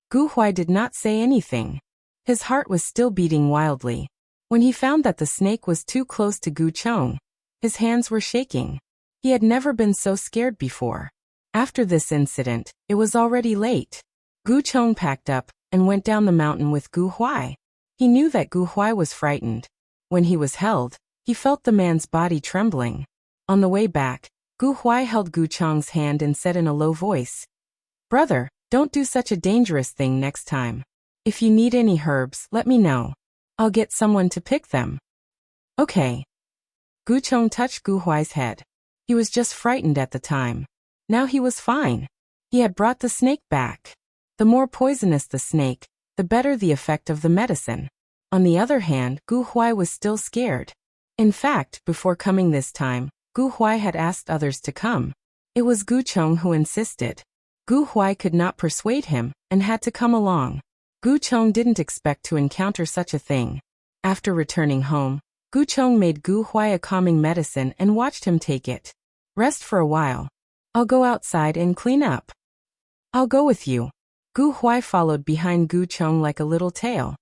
Gu Huai did not say anything. His heart was still beating wildly. When he found that the snake was too close to Gu Chong, his hands were shaking. He had never been so scared before. After this incident, it was already late. Gu Chong packed up and went down the mountain with Gu Huai. He knew that Gu Huai was frightened. When he was held, he felt the man's body trembling. On the way back, Gu Huai held Gu Chong's hand and said in a low voice, Brother, don't do such a dangerous thing next time. If you need any herbs, let me know. I'll get someone to pick them. Okay. Gu Chong touched Gu Huai's head. He was just frightened at the time. Now he was fine. He had brought the snake back. The more poisonous the snake, the better the effect of the medicine. On the other hand, Gu Huai was still scared. In fact, before coming this time, Gu Huai had asked others to come. It was Gu Chong who insisted. Gu Huai could not persuade him and had to come along. Gu Chong didn't expect to encounter such a thing. After returning home, Gu Chong made Gu Huai a calming medicine and watched him take it. Rest for a while. I'll go outside and clean up. I'll go with you. Gu Huai followed behind Gu Chong like a little tail.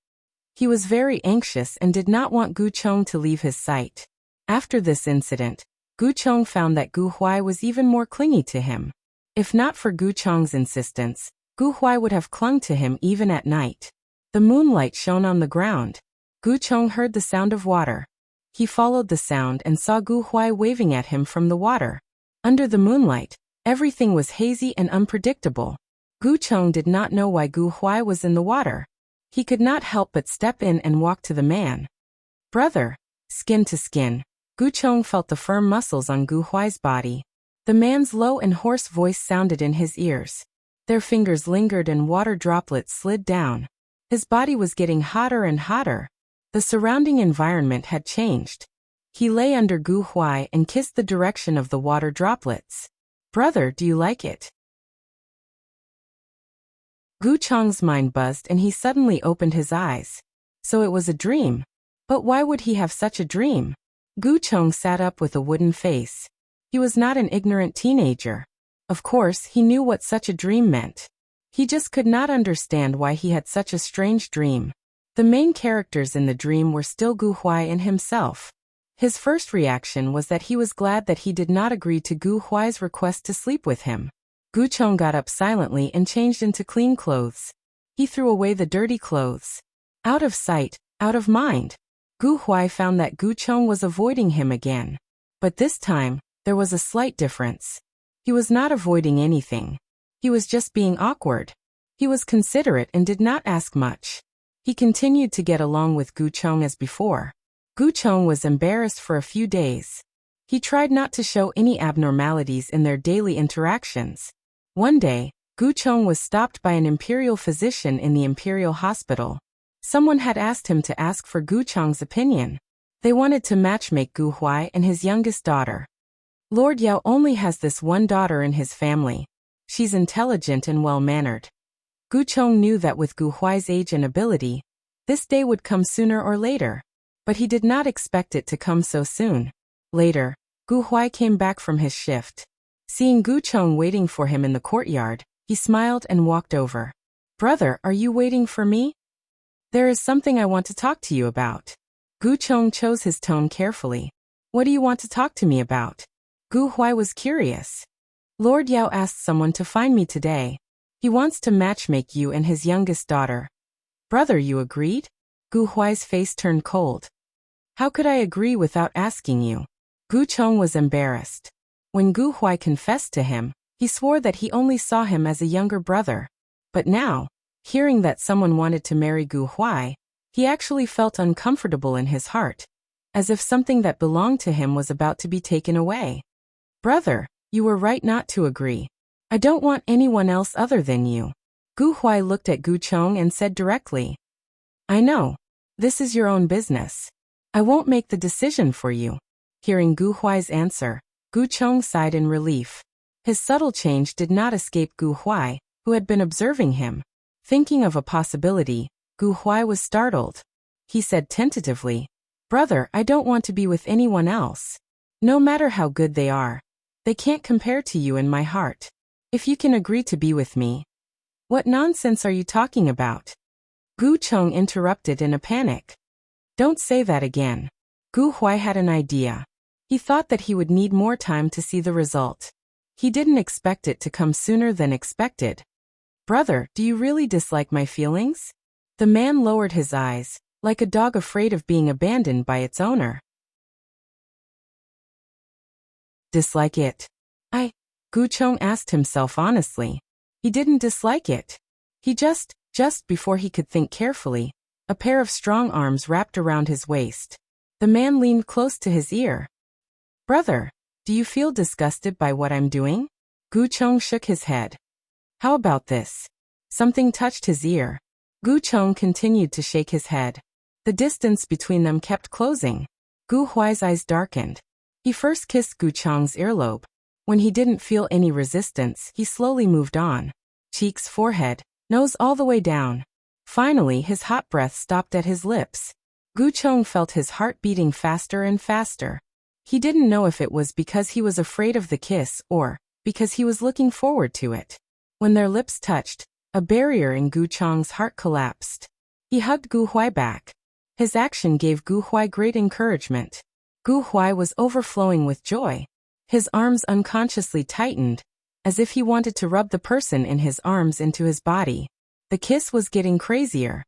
He was very anxious and did not want Gu Chong to leave his sight. After this incident, Gu Chong found that Gu Huai was even more clingy to him. If not for Gu Chong's insistence, Gu Huai would have clung to him even at night. The moonlight shone on the ground. Gu Chong heard the sound of water. He followed the sound and saw Gu Huai waving at him from the water. Under the moonlight, everything was hazy and unpredictable. Gu Chong did not know why Gu Huai was in the water. He could not help but step in and walk to the man. Brother, skin to skin. Gu Chong felt the firm muscles on Gu Huai's body. The man's low and hoarse voice sounded in his ears. Their fingers lingered and water droplets slid down. His body was getting hotter and hotter. The surrounding environment had changed. He lay under Gu Huai and kissed the direction of the water droplets. "Brother, do you like it?" Gu Cheng's mind buzzed and he suddenly opened his eyes. So it was a dream. But why would he have such a dream? Gu Cheng sat up with a wooden face. He was not an ignorant teenager. Of course, he knew what such a dream meant. He just could not understand why he had such a strange dream. The main characters in the dream were still Gu Huai and himself. His first reaction was that he was glad that he did not agree to Gu Huai's request to sleep with him. Gu Cheng got up silently and changed into clean clothes. He threw away the dirty clothes. Out of sight, out of mind. Gu Huai found that Gu Cheng was avoiding him again. But this time, there was a slight difference. He was not avoiding anything. He was just being awkward. He was considerate and did not ask much. He continued to get along with Gu Cheng as before. Gu Cheng was embarrassed for a few days. He tried not to show any abnormalities in their daily interactions. One day, Gu Cheng was stopped by an imperial physician in the imperial hospital. Someone had asked him to ask for Gu Cheng's opinion. They wanted to matchmake Gu Huai and his youngest daughter. Lord Yao only has this one daughter in his family. She's intelligent and well-mannered. Gu Cheng knew that with Gu Huai's age and ability, this day would come sooner or later. But he did not expect it to come so soon. Later, Gu Huai came back from his shift. Seeing Gu Cheng waiting for him in the courtyard, he smiled and walked over. "Brother, are you waiting for me? There is something I want to talk to you about." Gu Cheng chose his tone carefully. "What do you want to talk to me about?" Gu Huai was curious. "Lord Yao asked someone to find me today. He wants to matchmake you and his youngest daughter." "Brother, you agreed?" Gu Huai's face turned cold. "How could I agree without asking you?" Gu Cheng was embarrassed. When Gu Huai confessed to him, he swore that he only saw him as a younger brother. But now, hearing that someone wanted to marry Gu Huai, he actually felt uncomfortable in his heart, as if something that belonged to him was about to be taken away. "Brother, you were right not to agree. I don't want anyone else other than you." Gu Huai looked at Gu Cheng and said directly, "I know. This is your own business. I won't make the decision for you." Hearing Gu Huai's answer, Gu Cheng sighed in relief. His subtle change did not escape Gu Huai, who had been observing him. Thinking of a possibility, Gu Huai was startled. He said tentatively, "Brother, I don't want to be with anyone else. No matter how good they are, they can't compare to you in my heart. If you can agree to be with me." "What nonsense are you talking about?" Gu Cheng interrupted in a panic. "Don't say that again." Gu Huai had an idea. He thought that he would need more time to see the result. He didn't expect it to come sooner than expected. "Brother, do you really dislike my feelings?" The man lowered his eyes, like a dog afraid of being abandoned by its owner. "Dislike it?" Gu Cheng asked himself honestly. He didn't dislike it. He just before he could think carefully, a pair of strong arms wrapped around his waist. The man leaned close to his ear. "Brother, do you feel disgusted by what I'm doing?" Gu Cheng shook his head. "How about this?" Something touched his ear. Gu Cheng continued to shake his head. The distance between them kept closing. Gu Huai's eyes darkened. He first kissed Gu Cheng's earlobe. When he didn't feel any resistance, he slowly moved on. Cheeks, forehead, nose all the way down. Finally, his hot breath stopped at his lips. Gu Cheng felt his heart beating faster and faster. He didn't know if it was because he was afraid of the kiss or because he was looking forward to it. When their lips touched, a barrier in Gu Cheng's heart collapsed. He hugged Gu Huai back. His action gave Gu Huai great encouragement. Gu Huai was overflowing with joy. His arms unconsciously tightened, as if he wanted to rub the person in his arms into his body. The kiss was getting crazier.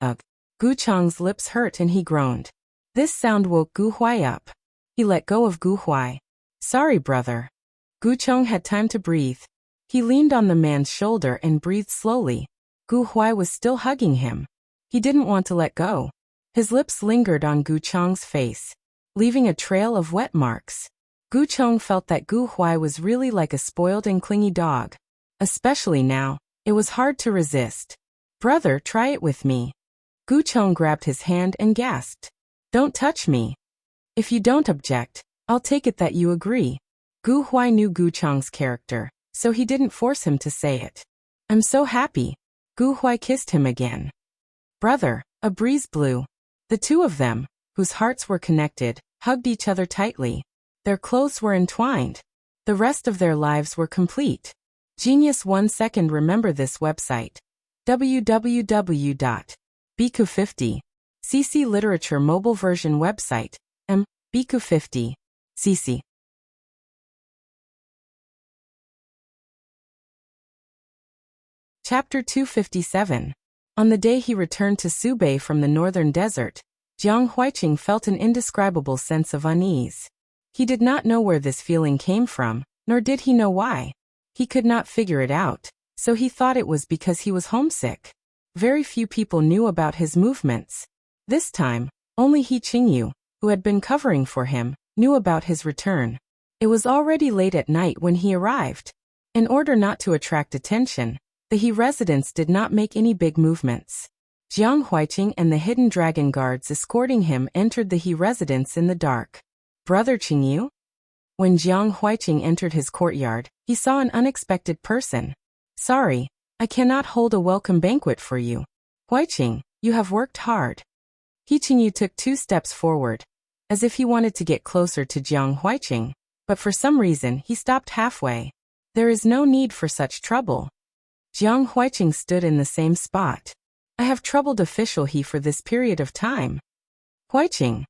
Ugh. Gu Cheng's lips hurt and he groaned. This sound woke Gu Huai up. He let go of Gu Huai. "Sorry, brother." Gu Cheng had time to breathe. He leaned on the man's shoulder and breathed slowly. Gu Huai was still hugging him. He didn't want to let go. His lips lingered on Gu Cheng's face, leaving a trail of wet marks. Gu Cheng felt that Gu Huai was really like a spoiled and clingy dog. Especially now, it was hard to resist. Brother, try it with me. Gu Cheng grabbed his hand and gasped. Don't touch me. If you don't object, I'll take it that you agree. Gu Huai knew Gu Cheng's character, so he didn't force him to say it. I'm so happy. Gu Huai kissed him again. Brother, a breeze blew. The two of them, whose hearts were connected, hugged each other tightly. Their clothes were entwined. The rest of their lives were complete. Genius 1 second. Remember this website. www.biku50. CC Literature Mobile Version Website. Biku50. CC. Chapter 257. On the day he returned to Subei from the northern desert, Jiang Huiqing felt an indescribable sense of unease. He did not know where this feeling came from, nor did he know why. He could not figure it out, so he thought it was because he was homesick. Very few people knew about his movements. This time, only He Qingyu, who had been covering for him, knew about his return. It was already late at night when he arrived. In order not to attract attention, the He residents did not make any big movements. Jiang Huiqing and the hidden dragon guards escorting him entered the He residence in the dark. Brother Qingyu? When Jiang Huiqing entered his courtyard, he saw an unexpected person. Sorry, I cannot hold a welcome banquet for you. Huiqing, you have worked hard. He Qingyu took 2 steps forward, as if he wanted to get closer to Jiang Huiqing, but for some reason he stopped halfway. There is no need for such trouble. Jiang Huiqing stood in the same spot. I have troubled official He for this period of time. Huiqing,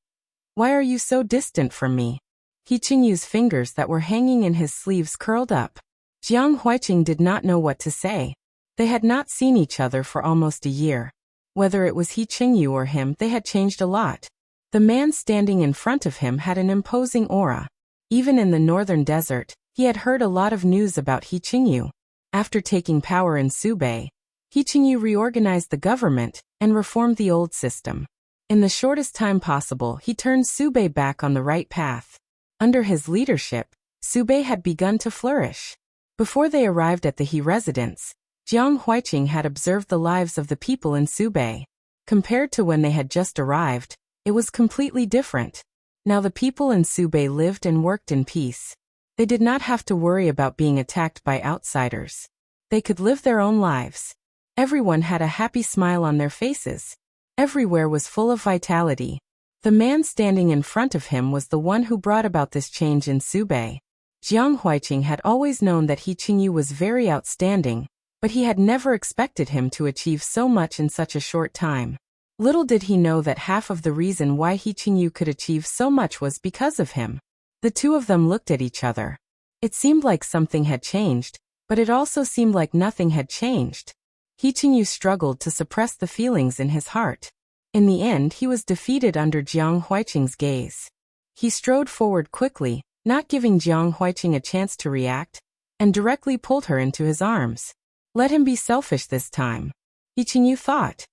why are you so distant from me? He Qingyu's fingers that were hanging in his sleeves curled up. Jiang Huiqing did not know what to say. They had not seen each other for almost a year. Whether it was He Qingyu or him, they had changed a lot. The man standing in front of him had an imposing aura. Even in the northern desert, he had heard a lot of news about He Qingyu. After taking power in Subei, He Qingyu reorganized the government and reformed the old system. In the shortest time possible, he turned Subei back on the right path. Under his leadership, Subei had begun to flourish. Before they arrived at the He residence, Jiang Huiqing had observed the lives of the people in Subei. Compared to when they had just arrived, it was completely different. Now the people in Subei lived and worked in peace. They did not have to worry about being attacked by outsiders. They could live their own lives. Everyone had a happy smile on their faces. Everywhere was full of vitality. The man standing in front of him was the one who brought about this change in Subei. Jiang Huiqing had always known that He Qingyu was very outstanding, but he had never expected him to achieve so much in such a short time. Little did he know that half of the reason why He Qingyu could achieve so much was because of him. The two of them looked at each other. It seemed like something had changed, but it also seemed like nothing had changed. He Qingyu struggled to suppress the feelings in his heart. In the end, he was defeated under Jiang Huiqing's gaze. He strode forward quickly, not giving Jiang Huiqing a chance to react, and directly pulled her into his arms. Let him be selfish this time. He Qingyu thought.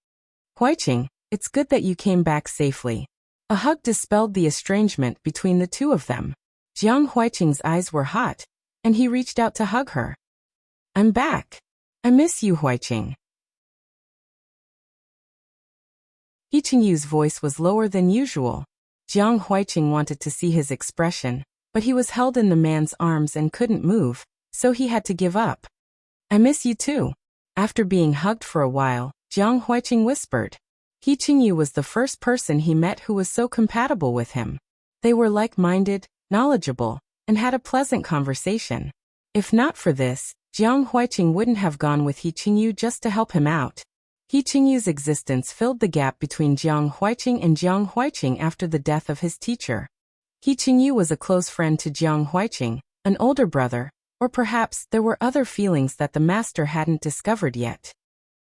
Huiqing, it's good that you came back safely. A hug dispelled the estrangement between the two of them. Jiang Huiqing's eyes were hot, and he reached out to hug her. I'm back. I miss you, Huiqing. He Qingyu's voice was lower than usual. Jiang Huiqing wanted to see his expression, but he was held in the man's arms and couldn't move, so he had to give up. I miss you too. After being hugged for a while, Jiang Huiqing whispered. He Qingyu was the first person he met who was so compatible with him. They were like-minded, knowledgeable, and had a pleasant conversation. If not for this, Jiang Huiqing wouldn't have gone with He Qingyu just to help him out. He Qingyu's existence filled the gap between Jiang Huiqing and Jiang Huiqing after the death of his teacher. He Qingyu was a close friend to Jiang Huiqing, an older brother, or perhaps there were other feelings that the master hadn't discovered yet.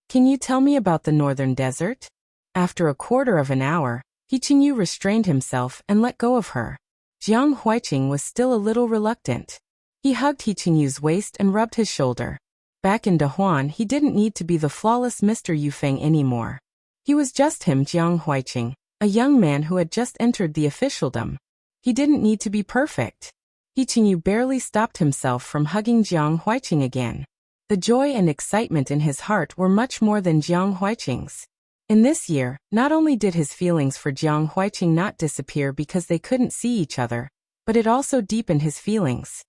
Can you tell me about the northern desert? After a quarter of an hour, He Qingyu restrained himself and let go of her. Jiang Huiqing was still a little reluctant. He hugged He Qingyu's waist and rubbed his shoulder. Back in Dahuan, he didn't need to be the flawless Mr. Yufeng anymore. He was just him, Jiang Huiqing, a young man who had just entered the officialdom. He didn't need to be perfect. He Qingyu barely stopped himself from hugging Jiang Huiqing again. The joy and excitement in his heart were much more than Jiang Huiqing's. In this year, not only did his feelings for Jiang Huiqing not disappear because they couldn't see each other, but it also deepened his feelings.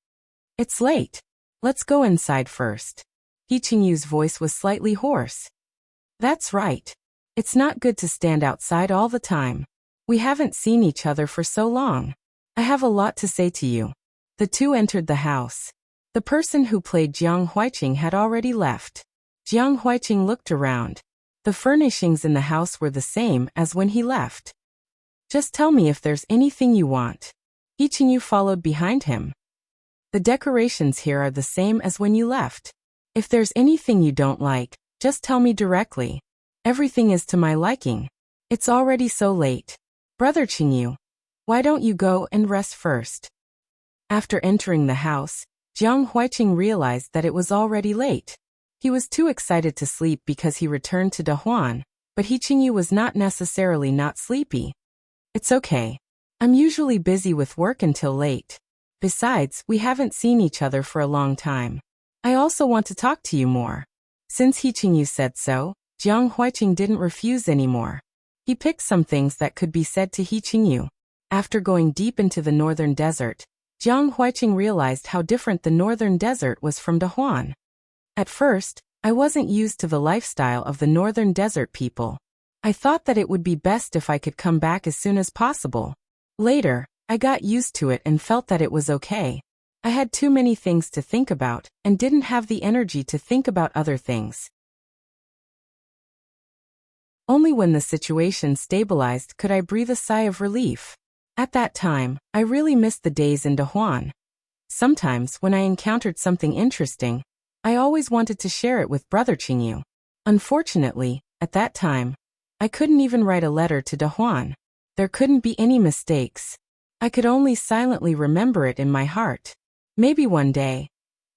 It's late. Let's go inside first. He Qingyu's voice was slightly hoarse. That's right. It's not good to stand outside all the time. We haven't seen each other for so long. I have a lot to say to you. The two entered the house. The person who played Jiang Huiqing had already left. Jiang Huiqing looked around. The furnishings in the house were the same as when he left. Just tell me if there's anything you want. He Qingyu followed behind him. The decorations here are the same as when you left. If there's anything you don't like, just tell me directly. Everything is to my liking. It's already so late. Brother Qingyu, why don't you go and rest first? After entering the house, Jiang Huiqing realized that it was already late. He was too excited to sleep because he returned to Dahuan, but He Qingyu was not necessarily not sleepy. It's okay. I'm usually busy with work until late. Besides, we haven't seen each other for a long time. I also want to talk to you more. Since He Qingyu said so, Jiang Huiqing didn't refuse anymore. He picked some things that could be said to He Qingyu. After going deep into the northern desert, Jiang Huiqing realized how different the northern desert was from Dahuan. At first, I wasn't used to the lifestyle of the northern desert people. I thought that it would be best if I could come back as soon as possible. Later, I got used to it and felt that it was okay. I had too many things to think about and didn't have the energy to think about other things. Only when the situation stabilized could I breathe a sigh of relief. At that time, I really missed the days in Dahuan. Sometimes, when I encountered something interesting, I always wanted to share it with Brother Qingyu. Unfortunately, at that time, I couldn't even write a letter to Dahuan. There couldn't be any mistakes. I could only silently remember it in my heart. Maybe one day,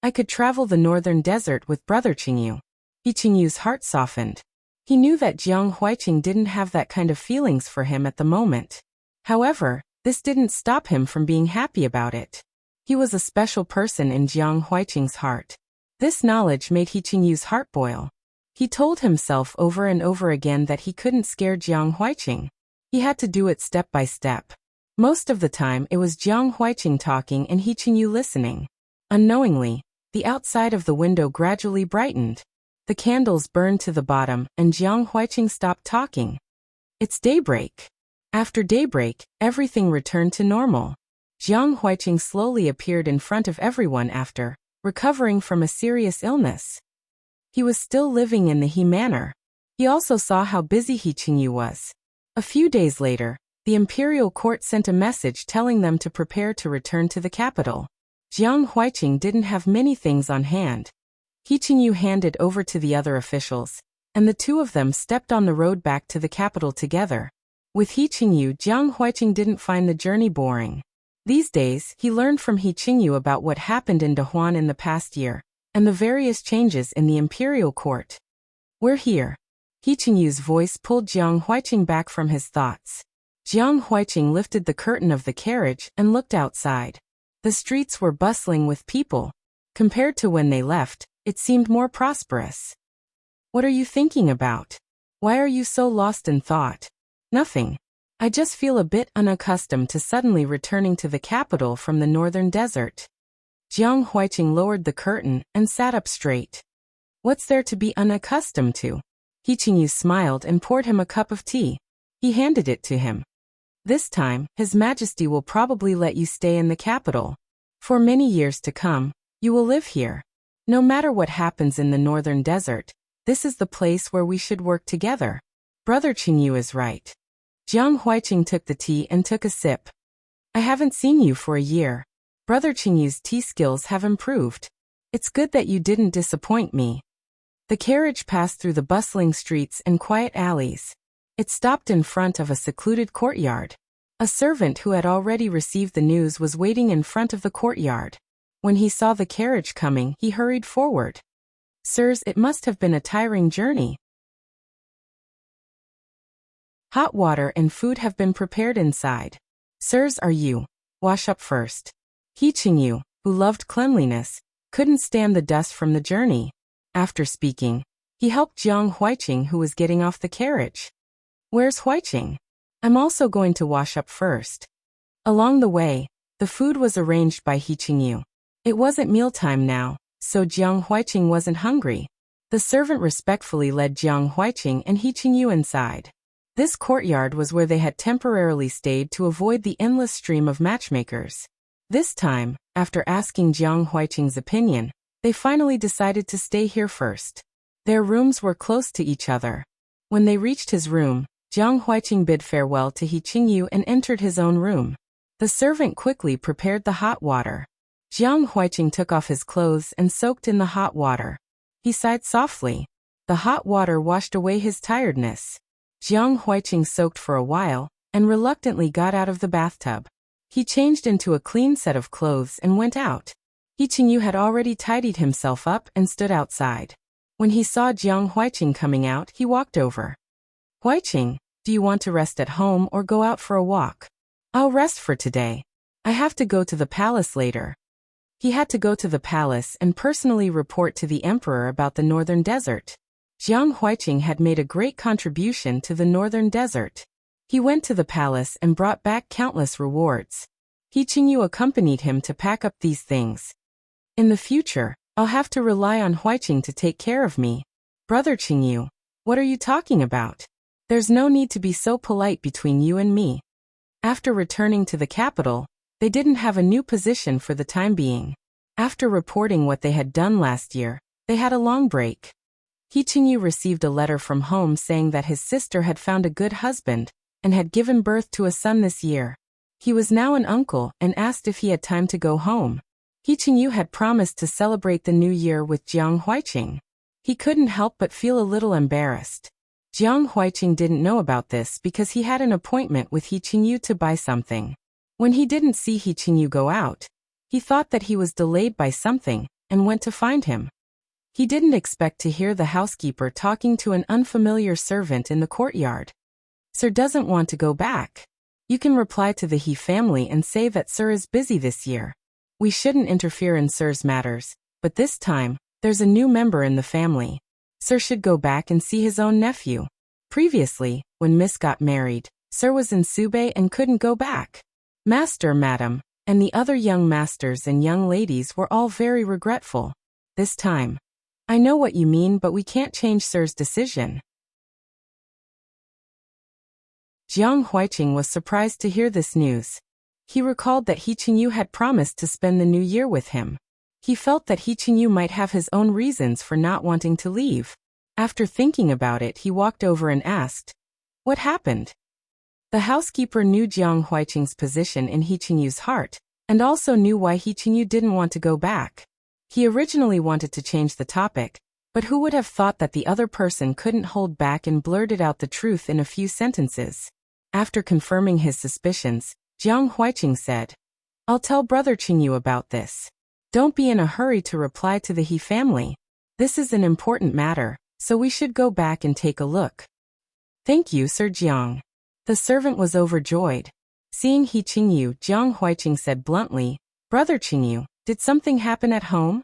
I could travel the northern desert with Brother Qingyu. He Qingyu's heart softened. He knew that Jiang Huiqing didn't have that kind of feelings for him at the moment. However, this didn't stop him from being happy about it. He was a special person in Jiang Huiqing's heart. This knowledge made He Qingyu's heart boil. He told himself over and over again that he couldn't scare Jiang Huiqing. He had to do it step by step. Most of the time it was Jiang Huiqing talking and He Qingyu listening. Unknowingly, the outside of the window gradually brightened. The candles burned to the bottom and Jiang Huiqing stopped talking. It's daybreak. After daybreak, everything returned to normal. Jiang Huiqing slowly appeared in front of everyone after recovering from a serious illness. He was still living in the He Manor. He also saw how busy He Qingyu was. A few days later, the imperial court sent a message telling them to prepare to return to the capital. Jiang Huiqing didn't have many things on hand. He Qingyu handed over to the other officials, and the two of them stepped on the road back to the capital together. With He Qingyu, Jiang Huiqing didn't find the journey boring. These days, he learned from He Qingyu about what happened in Dahuan in the past year, and the various changes in the imperial court. We're here. He Qingyu's voice pulled Jiang Huiqing back from his thoughts. Jiang Huiqing lifted the curtain of the carriage and looked outside. The streets were bustling with people. Compared to when they left, it seemed more prosperous. What are you thinking about? Why are you so lost in thought? Nothing. I just feel a bit unaccustomed to suddenly returning to the capital from the northern desert. Jiang Huiqing lowered the curtain and sat up straight. What's there to be unaccustomed to? He Qingyu smiled and poured him a cup of tea. He handed it to him. This time, His Majesty will probably let you stay in the capital. For many years to come, you will live here. No matter what happens in the northern desert, this is the place where we should work together. Brother Qingyu is right. Jiang Huiqing took the tea and took a sip. I haven't seen you for a year. Brother Qingyu's tea skills have improved. It's good that you didn't disappoint me. The carriage passed through the bustling streets and quiet alleys. It stopped in front of a secluded courtyard. A servant who had already received the news was waiting in front of the courtyard. When he saw the carriage coming, he hurried forward. Sirs, it must have been a tiring journey. Hot water and food have been prepared inside. Sirs, are you? Wash up first. He Qingyu, who loved cleanliness, couldn't stand the dust from the journey. After speaking, he helped Jiang Huiqing, who was getting off the carriage. Where's Huiqing? I'm also going to wash up first. Along the way, the food was arranged by He Qingyu. It wasn't mealtime now, so Jiang Huiqing wasn't hungry. The servant respectfully led Jiang Huiqing and He Qingyu inside. This courtyard was where they had temporarily stayed to avoid the endless stream of matchmakers. This time, after asking Jiang Huiqing's opinion, they finally decided to stay here first. Their rooms were close to each other. When they reached his room, Jiang Huiqing bid farewell to He Qingyu and entered his own room. The servant quickly prepared the hot water. Jiang Huiqing took off his clothes and soaked in the hot water. He sighed softly. The hot water washed away his tiredness. Jiang Huiqing soaked for a while, and reluctantly got out of the bathtub. He changed into a clean set of clothes and went out. He Qingyu had already tidied himself up and stood outside. When he saw Jiang Huiqing coming out, he walked over. Huiqing, do you want to rest at home or go out for a walk? I'll rest for today. I have to go to the palace later. He had to go to the palace and personally report to the emperor about the northern desert. Jiang Huiqing had made a great contribution to the northern desert. He went to the palace and brought back countless rewards. He Qingyu accompanied him to pack up these things. In the future, I'll have to rely on Huiqing to take care of me. Brother Qingyu, what are you talking about? There's no need to be so polite between you and me. After returning to the capital, they didn't have a new position for the time being. After reporting what they had done last year, they had a long break. He Qingyu received a letter from home saying that his sister had found a good husband and had given birth to a son this year. He was now an uncle and asked if he had time to go home. He Qingyu had promised to celebrate the new year with Jiang Huiqing. He couldn't help but feel a little embarrassed. Jiang Huiqing didn't know about this because he had an appointment with He Qingyu to buy something. When he didn't see He Qingyu go out, he thought that he was delayed by something and went to find him. He didn't expect to hear the housekeeper talking to an unfamiliar servant in the courtyard. Sir doesn't want to go back. You can reply to the He family and say that Sir is busy this year. We shouldn't interfere in Sir's matters, but this time, there's a new member in the family. Sir should go back and see his own nephew. Previously, when Miss got married, Sir was in Subei and couldn't go back. Master, Madam, and the other young masters and young ladies were all very regretful. This time. I know what you mean, but we can't change Sir's decision. Jiang Huiqing was surprised to hear this news. He recalled that He Qingyu had promised to spend the new year with him. He felt that He Qingyu might have his own reasons for not wanting to leave. After thinking about it, he walked over and asked, "What happened?" The housekeeper knew Jiang Huiqing's position in He Qingyu's heart, and also knew why He Qingyu didn't want to go back. He originally wanted to change the topic, but who would have thought that the other person couldn't hold back and blurted out the truth in a few sentences. After confirming his suspicions, Jiang Huiqing said, "I'll tell Brother Qingyu about this. Don't be in a hurry to reply to the He family. This is an important matter, so we should go back and take a look." "Thank you, Sir Jiang." The servant was overjoyed. Seeing He Qingyu, Jiang Huiqing said bluntly, "Brother Qingyu, did something happen at home?"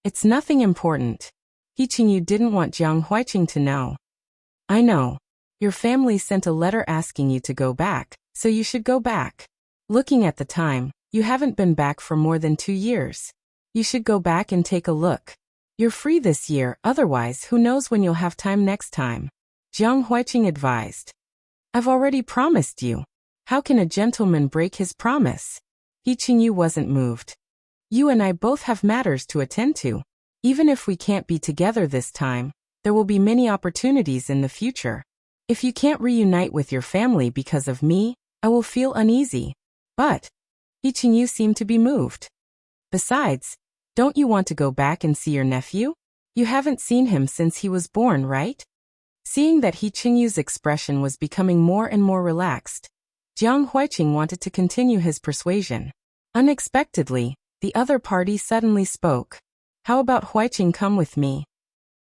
"It's nothing important." He Qingyu didn't want Jiang Huiqing to know. "I know. Your family sent a letter asking you to go back, so you should go back. Looking at the time, you haven't been back for more than 2 years. You should go back and take a look. You're free this year, otherwise who knows when you'll have time next time," Jiang Huiqing advised. "I've already promised you. How can a gentleman break his promise?" He Qingyu wasn't moved. "You and I both have matters to attend to. Even if we can't be together this time, there will be many opportunities in the future. If you can't reunite with your family because of me, I will feel uneasy." But He Qingyu seemed to be moved. "Besides, don't you want to go back and see your nephew? You haven't seen him since he was born, right?" Seeing that He Qingyu's expression was becoming more and more relaxed, Jiang Huiqing wanted to continue his persuasion. Unexpectedly, the other party suddenly spoke. "How about Huiqing come with me?"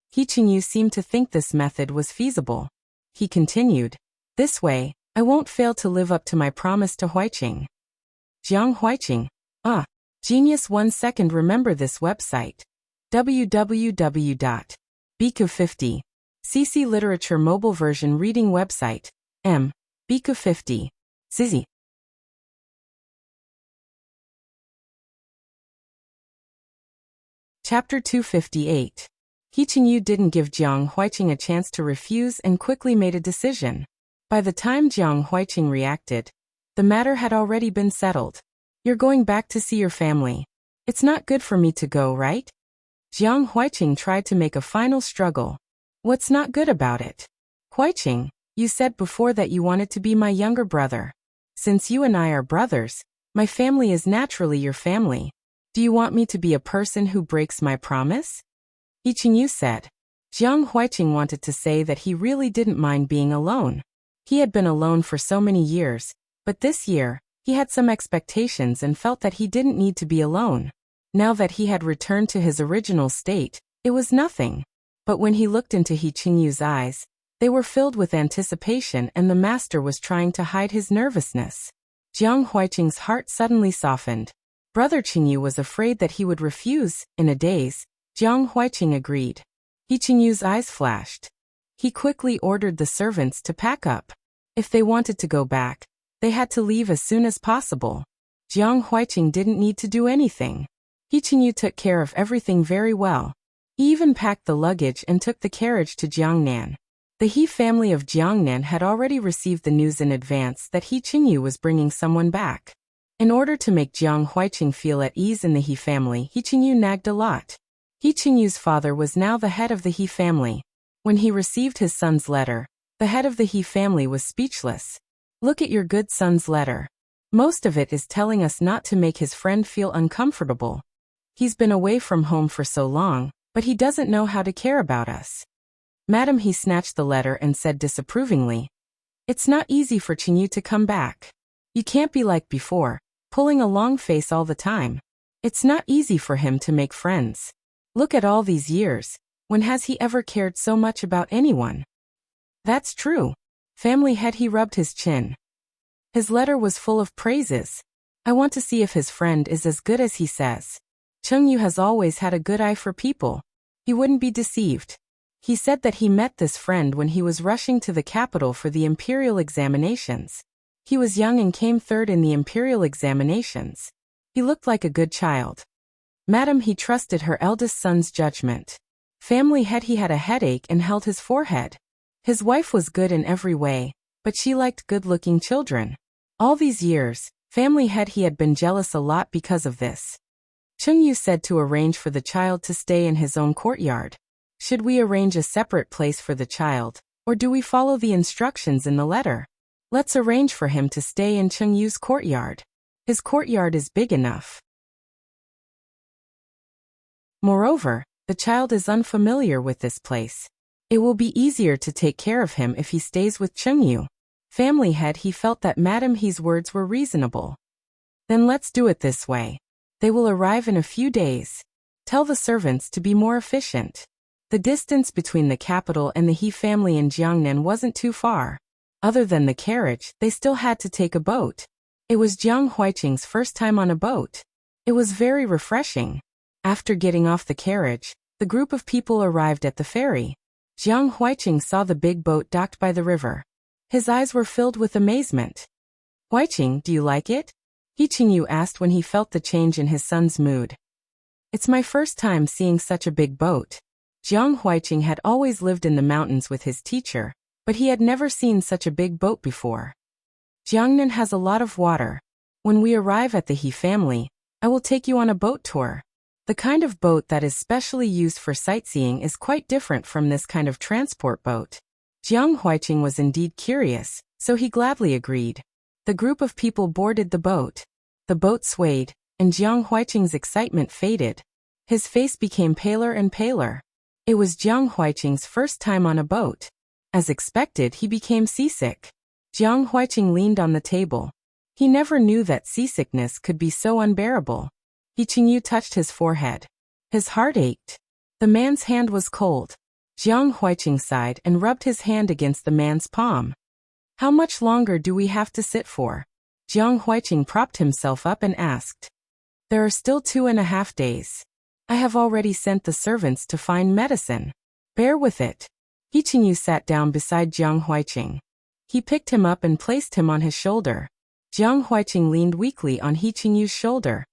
He Qingyu seemed to think this method was feasible. He continued, "This way, I won't fail to live up to my promise to Huiqing." Jiang Huiqing, genius. 1 second. Remember this website. www.beak50. CC Literature Mobile Version Reading Website. Beak50. Zizi. Chapter 258. He Qingyu didn't give Jiang Huiqing a chance to refuse and quickly made a decision. By the time Jiang Huiqing reacted, the matter had already been settled. You're going back to see your family. It's not good for me to go, right? Jiang Huiqing tried to make a final struggle. What's not good about it? Huiqing, you said before that you wanted to be my younger brother. Since you and I are brothers, my family is naturally your family. Do you want me to be a person who breaks my promise? He Qingyu said. Jiang Huiqing wanted to say that he really didn't mind being alone. He had been alone for so many years, but this year, he had some expectations and felt that he didn't need to be alone. Now that he had returned to his original state, it was nothing. But when he looked into He Qingyu's eyes, they were filled with anticipation and the master was trying to hide his nervousness. Jiang Huiqing's heart suddenly softened. Brother Qingyu was afraid that he would refuse. In a daze, Jiang Huiqing agreed. He Qingyu's eyes flashed. He quickly ordered the servants to pack up. If they wanted to go back, they had to leave as soon as possible. Jiang Huiqing didn't need to do anything. He Qingyu took care of everything very well. He even packed the luggage and took the carriage to Jiangnan. The He family of Jiangnan had already received the news in advance that He Qingyu was bringing someone back. In order to make Jiang Huiqing feel at ease in the He family, He Qingyu nagged a lot. He Qingyu's father was now the head of the He family. When he received his son's letter, the head of the He family was speechless. Look at your good son's letter. Most of it is telling us not to make his friend feel uncomfortable. He's been away from home for so long, but he doesn't know how to care about us. Madam, he snatched the letter and said disapprovingly. It's not easy for Qingyu to come back. You can't be like before, pulling a long face all the time. It's not easy for him to make friends. Look at all these years, when has he ever cared so much about anyone? That's true. Family head, he rubbed his chin. His letter was full of praises. I want to see if his friend is as good as he says. Qingyu has always had a good eye for people. He wouldn't be deceived. He said that he met this friend when he was rushing to the capital for the imperial examinations. He was young and came third in the imperial examinations. He looked like a good child. Madam, he trusted her eldest son's judgment. Family head, he had a headache and held his forehead. His wife was good in every way, but she liked good-looking children. All these years, family head, he had been jealous a lot because of this. Qingyu said to arrange for the child to stay in his own courtyard. Should we arrange a separate place for the child, or do we follow the instructions in the letter? Let's arrange for him to stay in Qingyu's courtyard. His courtyard is big enough. Moreover, the child is unfamiliar with this place. It will be easier to take care of him if he stays with Qingyu. Family head, he felt that Madam He's words were reasonable. Then let's do it this way. They will arrive in a few days. Tell the servants to be more efficient. The distance between the capital and the He family in Jiangnan wasn't too far. Other than the carriage, they still had to take a boat. It was Jiang Huiqing's first time on a boat. It was very refreshing. After getting off the carriage, the group of people arrived at the ferry. Jiang Huiqing saw the big boat docked by the river. His eyes were filled with amazement. Huiqing, do you like it? He Qingyu asked when he felt the change in his son's mood. It's my first time seeing such a big boat. Jiang Huiqing had always lived in the mountains with his teacher, but he had never seen such a big boat before. Jiangnan has a lot of water. When we arrive at the He family, I will take you on a boat tour. The kind of boat that is specially used for sightseeing is quite different from this kind of transport boat. Jiang Huiqing was indeed curious, so he gladly agreed. The group of people boarded the boat. The boat swayed, and Jiang Huiqing's excitement faded. His face became paler and paler. It was Jiang Huiqing's first time on a boat. As expected, he became seasick. Jiang Huiqing leaned on the table. He never knew that seasickness could be so unbearable. He Qingyu touched his forehead. His heart ached. The man's hand was cold. Jiang Huiqing sighed and rubbed his hand against the man's palm. How much longer do we have to sit for? Jiang Huiqing propped himself up and asked. There are still 2.5 days. I have already sent the servants to find medicine. Bear with it. He Qingyu sat down beside Jiang Huaiqing. He picked him up and placed him on his shoulder. Jiang Huaiqing leaned weakly on He Qingyu's shoulder.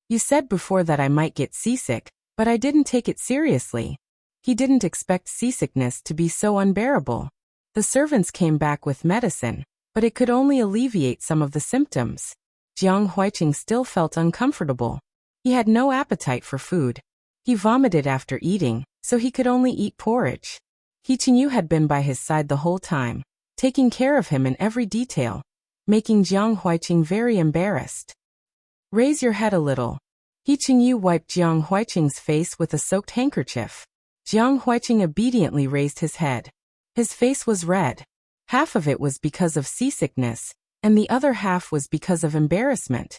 You said before that I might get seasick, but I didn't take it seriously. He didn't expect seasickness to be so unbearable. The servants came back with medicine, but it could only alleviate some of the symptoms. Jiang Huaiqing still felt uncomfortable. He had no appetite for food. He vomited after eating, so he could only eat porridge. He Qingyu had been by his side the whole time, taking care of him in every detail, making Jiang Huaiqing very embarrassed. Raise your head a little. He Qingyu wiped Jiang Huaiqing's face with a soaked handkerchief. Jiang Huaiqing obediently raised his head. His face was red. Half of it was because of seasickness, and the other half was because of embarrassment.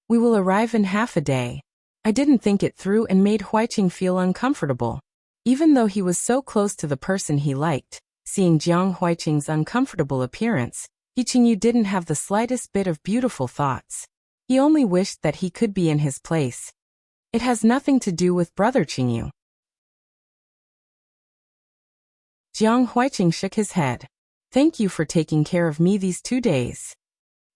We will arrive in half a day. I didn't think it through and made Huaiqing feel uncomfortable. Even though he was so close to the person he liked, seeing Jiang Huaiqing's uncomfortable appearance, He Qingyu didn't have the slightest bit of beautiful thoughts. He only wished that he could be in his place. It has nothing to do with Brother Qingyu. Jiang Huaiqing shook his head. Thank you for taking care of me these 2 days.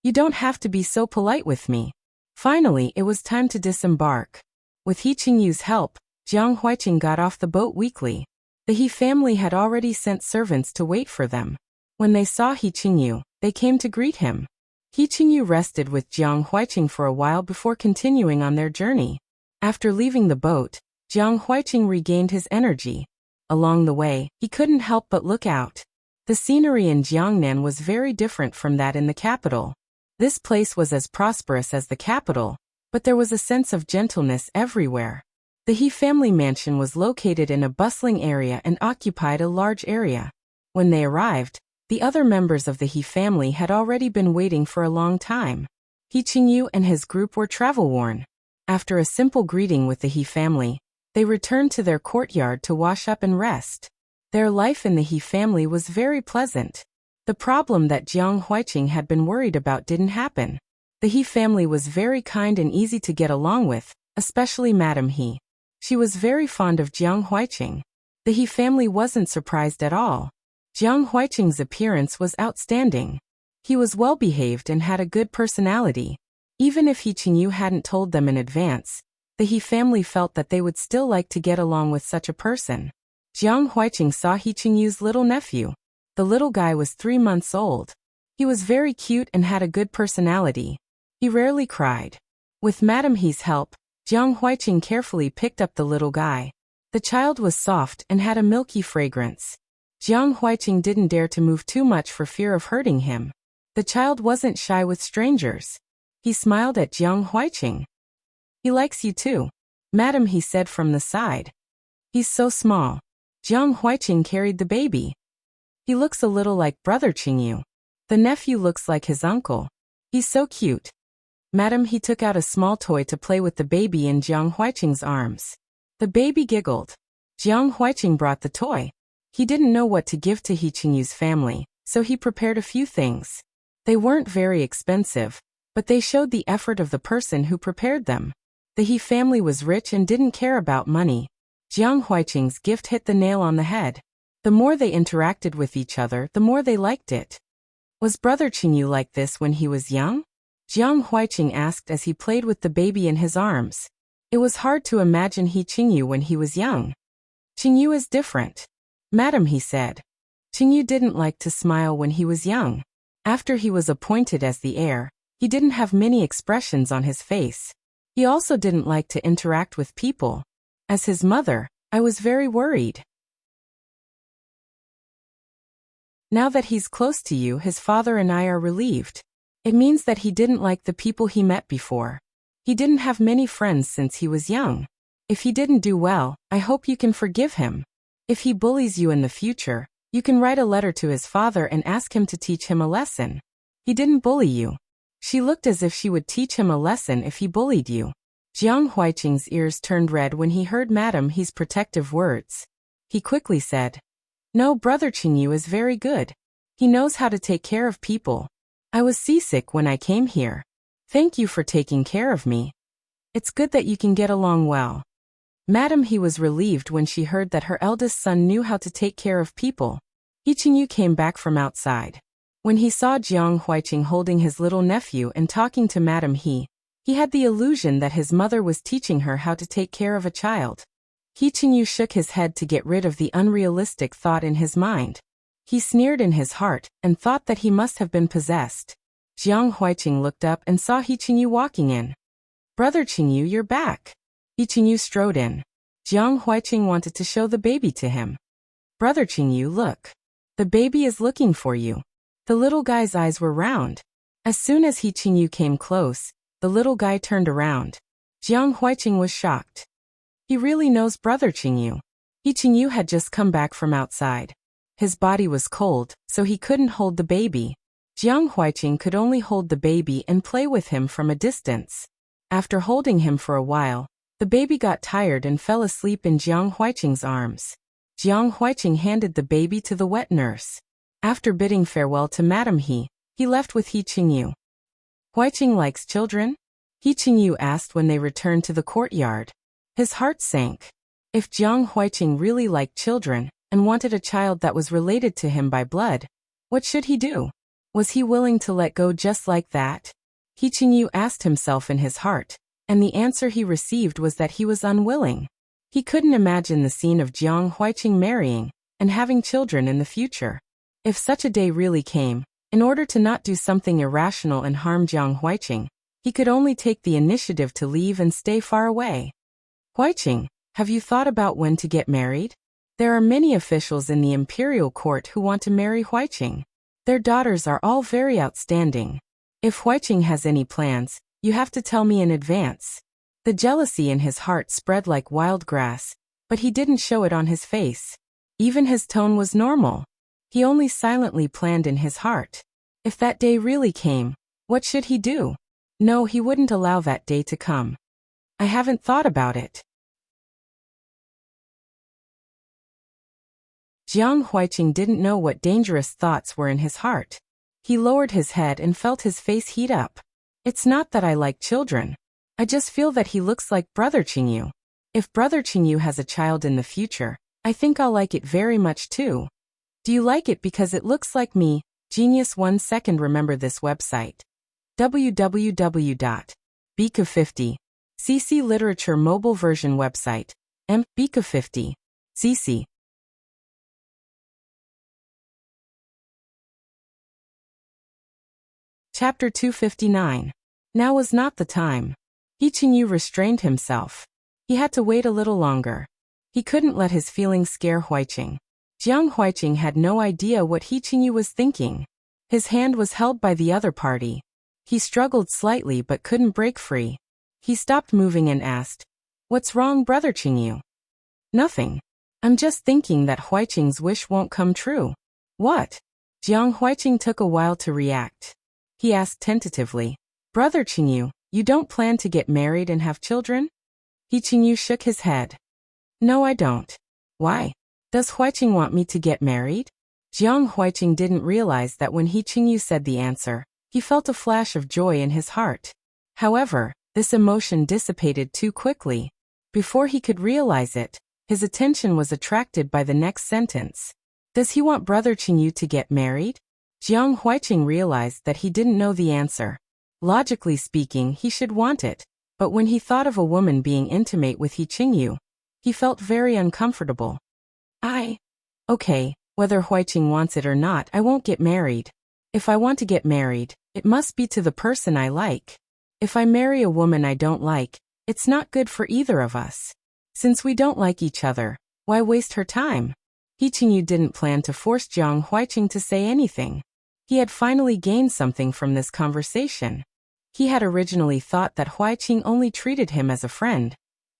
You don't have to be so polite with me. Finally, it was time to disembark. With He Qingyu's help, Jiang Huaiqing got off the boat weakly. The He family had already sent servants to wait for them. When they saw He Qingyu, they came to greet him. He Qingyu rested with Jiang Huaiqing for a while before continuing on their journey. After leaving the boat, Jiang Huaiqing regained his energy. Along the way, he couldn't help but look out. The scenery in Jiangnan was very different from that in the capital. This place was as prosperous as the capital, but there was a sense of gentleness everywhere. The He family mansion was located in a bustling area and occupied a large area. When they arrived, the other members of the He family had already been waiting for a long time. He Qingyu and his group were travel-worn. After a simple greeting with the He family, they returned to their courtyard to wash up and rest. Their life in the He family was very pleasant. The problem that Jiang Huaiqing had been worried about didn't happen. The He family was very kind and easy to get along with, especially Madame He. She was very fond of Jiang Huaiqing. The He family wasn't surprised at all. Jiang Huaiqing's appearance was outstanding. He was well-behaved and had a good personality. Even if He Qingyu hadn't told them in advance, the He family felt that they would still like to get along with such a person. Jiang Huaiqing saw He Qingyu's little nephew. The little guy was 3 months old. He was very cute and had a good personality. He rarely cried. With Madame He's help, Jiang Huaiqing carefully picked up the little guy. The child was soft and had a milky fragrance. Jiang Huaiqing didn't dare to move too much for fear of hurting him. The child wasn't shy with strangers. He smiled at Jiang Huaiqing. He likes you too, Madame He said from the side. He's so small. Jiang Huaiqing carried the baby. He looks a little like Brother Qingyu. The nephew looks like his uncle. He's so cute. Madame He took out a small toy to play with the baby in Jiang Huaiqing's arms. The baby giggled. Jiang Huaiqing brought the toy. He didn't know what to give to He Qingyu's family, so he prepared a few things. They weren't very expensive, but they showed the effort of the person who prepared them. The He family was rich and didn't care about money. Jiang Huaiqing's gift hit the nail on the head. The more they interacted with each other, the more they liked it. Was Brother Qingyu like this when he was young? Jiang Huaiqing asked as he played with the baby in his arms. It was hard to imagine He Qingyu when he was young. Qingyu is different, Madame He said. Qingyu didn't like to smile when he was young. After he was appointed as the heir, he didn't have many expressions on his face. He also didn't like to interact with people. As his mother, I was very worried. Now that he's close to you, his father and I are relieved. It means that he didn't like the people he met before. He didn't have many friends since he was young. If he didn't do well, I hope you can forgive him. If he bullies you in the future, you can write a letter to his father and ask him to teach him a lesson. He didn't bully you. She looked as if she would teach him a lesson if he bullied you. Jiang Huaiqing's ears turned red when he heard Madame He's protective words. He quickly said, "No, Brother Qingyu is very good. He knows how to take care of people. I was seasick when I came here. Thank you for taking care of me. It's good that you can get along well." Madam He was relieved when she heard that her eldest son knew how to take care of people. Qingyu came back from outside. When he saw Jiang Huiqing holding his little nephew and talking to Madam He had the illusion that his mother was teaching her how to take care of a child. Qingyu shook his head to get rid of the unrealistic thought in his mind. He sneered in his heart and thought that he must have been possessed. Jiang Huiqing looked up and saw Qingyu walking in. "Brother Qingyu, you're back." Qingyu strode in. Jiang Huiqing wanted to show the baby to him. "Brother Qingyu, look. The baby is looking for you." The little guy's eyes were round. As soon as Qingyu came close, the little guy turned around. Jiang Huiqing was shocked. He really knows Brother Qingyu. Qingyu had just come back from outside. His body was cold, so he couldn't hold the baby. Jiang Huiqing could only hold the baby and play with him from a distance. After holding him for a while, the baby got tired and fell asleep in Jiang Huiqing's arms. Jiang Huiqing handed the baby to the wet nurse. After bidding farewell to Madam He left with Qingyu. "Huiqing likes children?" Qingyu asked when they returned to the courtyard. His heart sank. If Jiang Huiqing really liked children and wanted a child that was related to him by blood, what should he do? Was he willing to let go just like that? Qingyu asked himself in his heart, and the answer he received was that he was unwilling. He couldn't imagine the scene of Jiang Huiqing marrying and having children in the future. If such a day really came, in order to not do something irrational and harm Jiang Huiqing, he could only take the initiative to leave and stay far away. "Huiqing, have you thought about when to get married? There are many officials in the imperial court who want to marry Huiqing. Their daughters are all very outstanding. If Huiqing has any plans, you have to tell me in advance." The jealousy in his heart spread like wild grass, but he didn't show it on his face. Even his tone was normal. He only silently planned in his heart. If that day really came, what should he do? No, he wouldn't allow that day to come. "I haven't thought about it." Jiang Huiqing didn't know what dangerous thoughts were in his heart. He lowered his head and felt his face heat up. "It's not that I like children. I just feel that he looks like Brother Qingyu. If Brother Qingyu has a child in the future, I think I'll like it very much too. Do you like it because it looks like me?" Genius 1 second. Remember this website. www.bika50cc Literature Mobile Version Website. Bika50cc. Chapter 259. Now was not the time. Qingyu restrained himself. He had to wait a little longer. He couldn't let his feelings scare Huiqing. Jiang Huiqing had no idea what Qingyu was thinking. His hand was held by the other party. He struggled slightly but couldn't break free. He stopped moving and asked, "What's wrong, Brother Qingyu?" "Nothing. I'm just thinking that Huiqing's wish won't come true." "What?" Jiang Huiqing took a while to react. He asked tentatively, "Brother Qingyu, you don't plan to get married and have children?" Qingyu shook his head. "No, I don't." "Why? Does Huiqing want me to get married?" Jiang Huiqing didn't realize that when Qingyu said the answer, he felt a flash of joy in his heart. However, this emotion dissipated too quickly. Before he could realize it, his attention was attracted by the next sentence. "Does he want Brother Qingyu to get married?" Jiang Huiqing realized that he didn't know the answer. Logically speaking, he should want it, but when he thought of a woman being intimate with Qingyu, he felt very uncomfortable. Okay, whether Huiqing wants it or not, I won't get married. If I want to get married, it must be to the person I like. If I marry a woman I don't like, it's not good for either of us. Since we don't like each other, why waste her time?" Qingyu didn't plan to force Jiang Huiqing to say anything. He had finally gained something from this conversation. He had originally thought that Huiqing only treated him as a friend,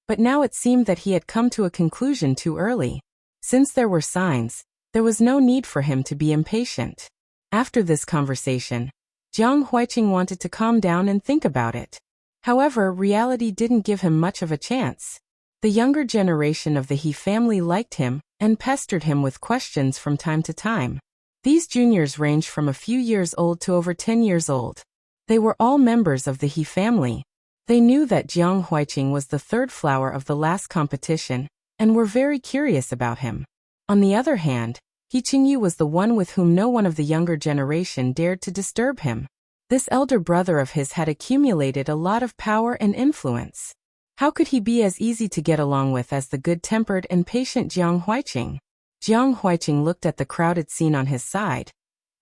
but now it seemed that he had come to a conclusion too early. Since there were signs, there was no need for him to be impatient. After this conversation, Jiang Huiqing wanted to calm down and think about it. However, reality didn't give him much of a chance. The younger generation of the He family liked him and pestered him with questions from time to time. These juniors ranged from a few years old to over 10 years old. They were all members of the He family. They knew that Jiang Huiqing was the third flower of the last competition, and were very curious about him. On the other hand, He Qingyu was the one with whom no one of the younger generation dared to disturb him. This elder brother of his had accumulated a lot of power and influence. How could he be as easy to get along with as the good-tempered and patient Jiang Huiqing? Jiang Huiqing looked at the crowded scene on his side,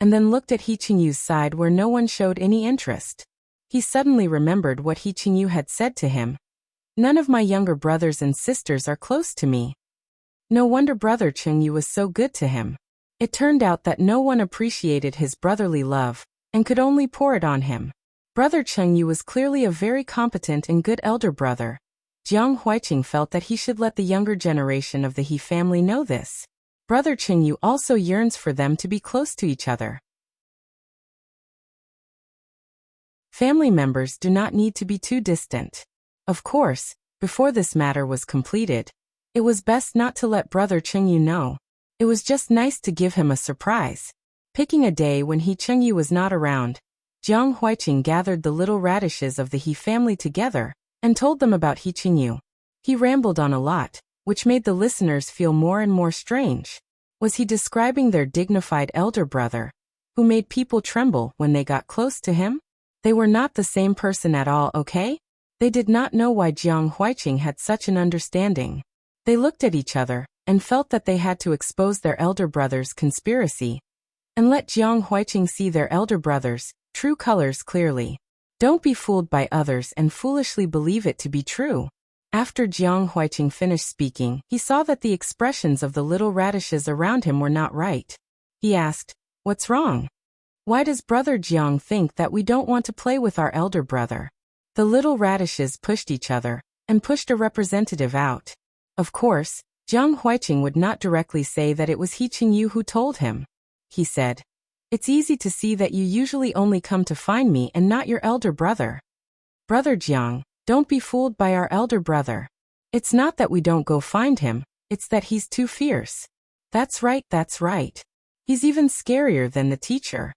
and then looked at He Qingyu's side where no one showed any interest. He suddenly remembered what He Qingyu had said to him. None of my younger brothers and sisters are close to me. No wonder Brother Qingyu was so good to him. It turned out that no one appreciated his brotherly love, and could only pour it on him. Brother Qingyu was clearly a very competent and good elder brother. Jiang Huiqing felt that he should let the younger generation of the He family know this. Brother Qingyu also yearns for them to be close to each other. Family members do not need to be too distant. Of course, before this matter was completed, it was best not to let Brother Qingyu know. It was just nice to give him a surprise. Picking a day when He Qingyu was not around, Jiang Huiqing gathered the little radishes of the He family together and told them about He Qingyu. He rambled on a lot, which made the listeners feel more and more strange. Was he describing their dignified elder brother, who made people tremble when they got close to him? They were not the same person at all, okay? They did not know why Jiang Huiqing had such an understanding. They looked at each other and felt that they had to expose their elder brother's conspiracy and let Jiang Huiqing see their elder brother's true colors clearly. Don't be fooled by others and foolishly believe it to be true. After Jiang Huiqing finished speaking, he saw that the expressions of the little radishes around him were not right. He asked, "What's wrong? Why does Brother Jiang think that we don't want to play with our elder brother?" The little radishes pushed each other and pushed a representative out. Of course, Jiang Huiqing would not directly say that it was He Qingyu who told him. He said, "It's easy to see that you usually only come to find me and not your elder brother. Brother Jiang, don't be fooled by our elder brother. It's not that we don't go find him, it's that he's too fierce. That's right, that's right. He's even scarier than the teacher."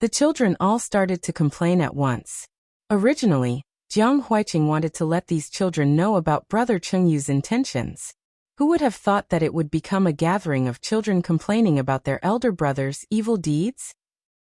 The children all started to complain at once. Originally, Jiang Huiqing wanted to let these children know about Brother Qingyu's intentions. Who would have thought that it would become a gathering of children complaining about their elder brother's evil deeds?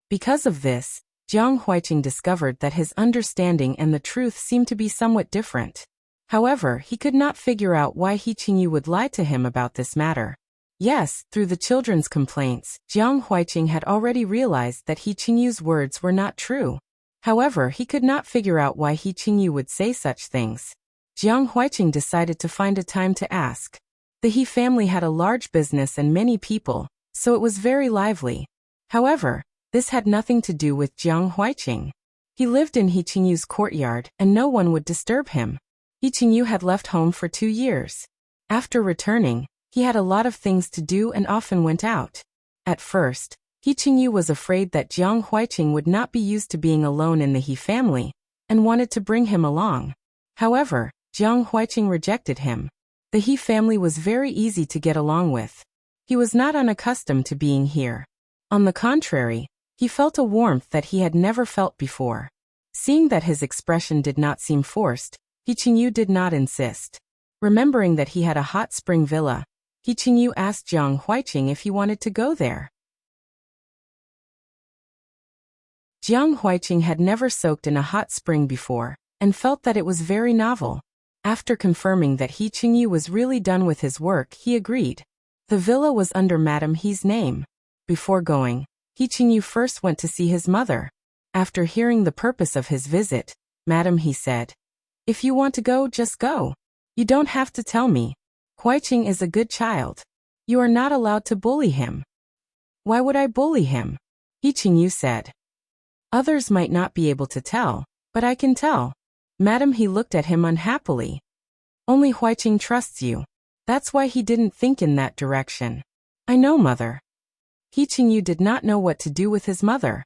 Because of this, Jiang Huiqing discovered that his understanding and the truth seemed to be somewhat different. However, he could not figure out why He Qingyu would lie to him about this matter. Yes, through the children's complaints, Jiang Huiqing had already realized that He Qingyu's words were not true. However, he could not figure out why He Qingyu would say such things. Jiang Huiqing decided to find a time to ask. The He family had a large business and many people, so it was very lively. However, this had nothing to do with Jiang Huiqing. He lived in He Qingyu's courtyard and no one would disturb him. He Qingyu had left home for 2 years. After returning, he had a lot of things to do and often went out. At first, He Qingyu was afraid that Jiang Huiqing would not be used to being alone in the He family, and wanted to bring him along. However, Jiang Huiqing rejected him. The He family was very easy to get along with. He was not unaccustomed to being here. On the contrary, he felt a warmth that he had never felt before. Seeing that his expression did not seem forced, He Qingyu did not insist. Remembering that he had a hot spring villa, He Qingyu asked Jiang Huiqing if he wanted to go there. Jiang Huiqing had never soaked in a hot spring before, and felt that it was very novel. After confirming that He Qingyu was really done with his work, he agreed. The villa was under Madame He's name. Before going, He Qingyu first went to see his mother. After hearing the purpose of his visit, Madame He said, "If you want to go, just go. You don't have to tell me. Huiqing is a good child. You are not allowed to bully him." "Why would I bully him?" He Qingyu said. "Others might not be able to tell, but I can tell." Madame He looked at him unhappily. "Only Huiqing trusts you. That's why he didn't think in that direction." "I know, mother." He Qingyu did not know what to do with his mother.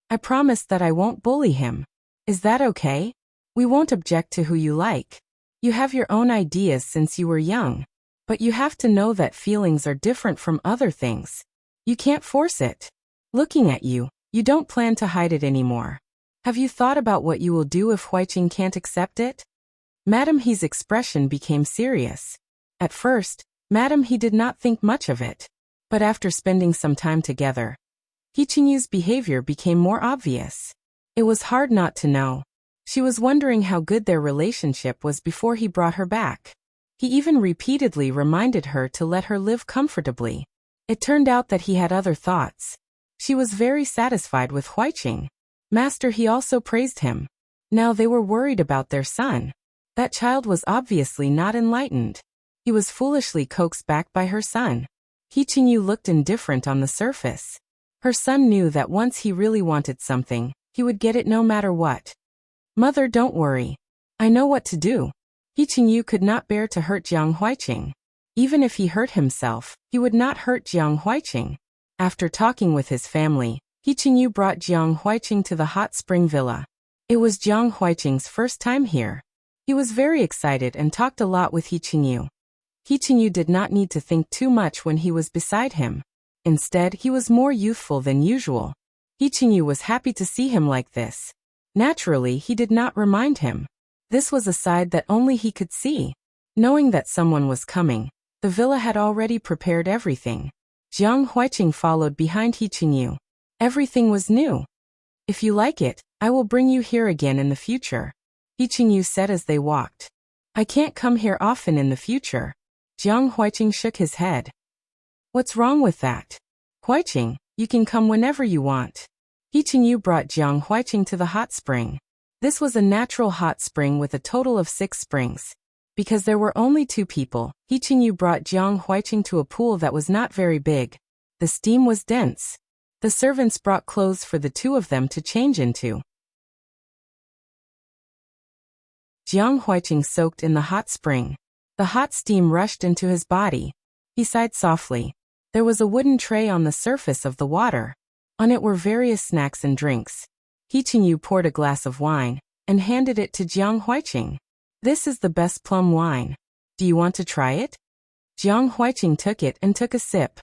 "I promise that I won't bully him. Is that okay? We won't object to who you like. You have your own ideas since you were young. But you have to know that feelings are different from other things. You can't force it. Looking at you, you don't plan to hide it anymore. Have you thought about what you will do if Huiqing can't accept it? Madame He's expression became serious. At first, Madame He did not think much of it. But after spending some time together, Huiqing's behavior became more obvious. It was hard not to know. She was wondering how good their relationship was before he brought her back. He even repeatedly reminded her to let her live comfortably. It turned out that he had other thoughts. She was very satisfied with Huiqing. Master He also praised him. Now they were worried about their son. That child was obviously not enlightened. He was foolishly coaxed back by her son. Huiqing looked indifferent on the surface. Her son knew that once he really wanted something, he would get it no matter what. Mother, don't worry. I know what to do. Huiqing could not bear to hurt Jiang Huiqing. Even if he hurt himself, he would not hurt Jiang Huiqing. After talking with his family, Huiqing brought Jiang Huiqing to the hot spring villa. It was Jiang Huiqing's first time here. He was very excited and talked a lot with Huiqing. Huiqing did not need to think too much when he was beside him. Instead, he was more youthful than usual. Huiqing was happy to see him like this. Naturally, he did not remind him. This was a side that only he could see. Knowing that someone was coming, the villa had already prepared everything. Jiang Huiqing followed behind Huiqing. Everything was new. If you like it, I will bring you here again in the future, Huiqing said as they walked. I can't come here often in the future. Jiang Huiqing shook his head. What's wrong with that? Huiqing, you can come whenever you want. Huiqing brought Jiang Huiqing to the hot spring. This was a natural hot spring with a total of 6 springs. Because there were only 2 people, Huiqing brought Jiang Huiqing to a pool that was not very big. The steam was dense. The servants brought clothes for the 2 of them to change into. Jiang Huiqing soaked in the hot spring. The hot steam rushed into his body. He sighed softly. There was a wooden tray on the surface of the water. On it were various snacks and drinks. Huiqing poured a glass of wine and handed it to Jiang Huiqing. This is the best plum wine. Do you want to try it? Jiang Huiqing took it and took a sip.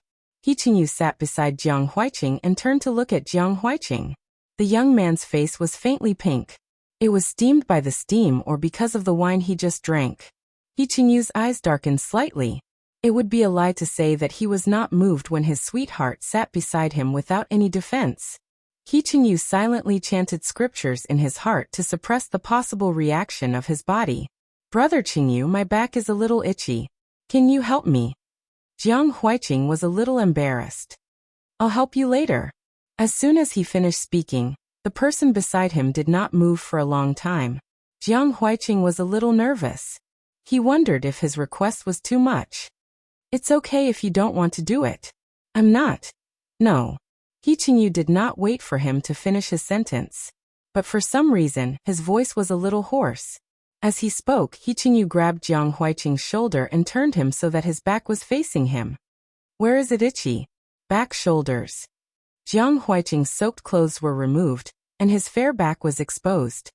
Huiqing sat beside Jiang Huiqing and turned to look at Jiang Huiqing. The young man's face was faintly pink. It was steamed by the steam or because of the wine he just drank. Huiqing's eyes darkened slightly. It would be a lie to say that he was not moved when his sweetheart sat beside him without any defense. Huiqing silently chanted scriptures in his heart to suppress the possible reaction of his body. Brother Qingyu, my back is a little itchy. Can you help me? Jiang Huiqing was a little embarrassed. I'll help you later. As soon as he finished speaking, the person beside him did not move for a long time. Jiang Huiqing was a little nervous. He wondered if his request was too much. It's okay if you don't want to do it. I'm not. No. Huiqing did not wait for him to finish his sentence. But for some reason, his voice was a little hoarse. As he spoke, Huiqing grabbed Jiang Huiqing's shoulder and turned him so that his back was facing him. Where is it itchy? Back, shoulders. Jiang Huiqing's soaked clothes were removed, and his fair back was exposed.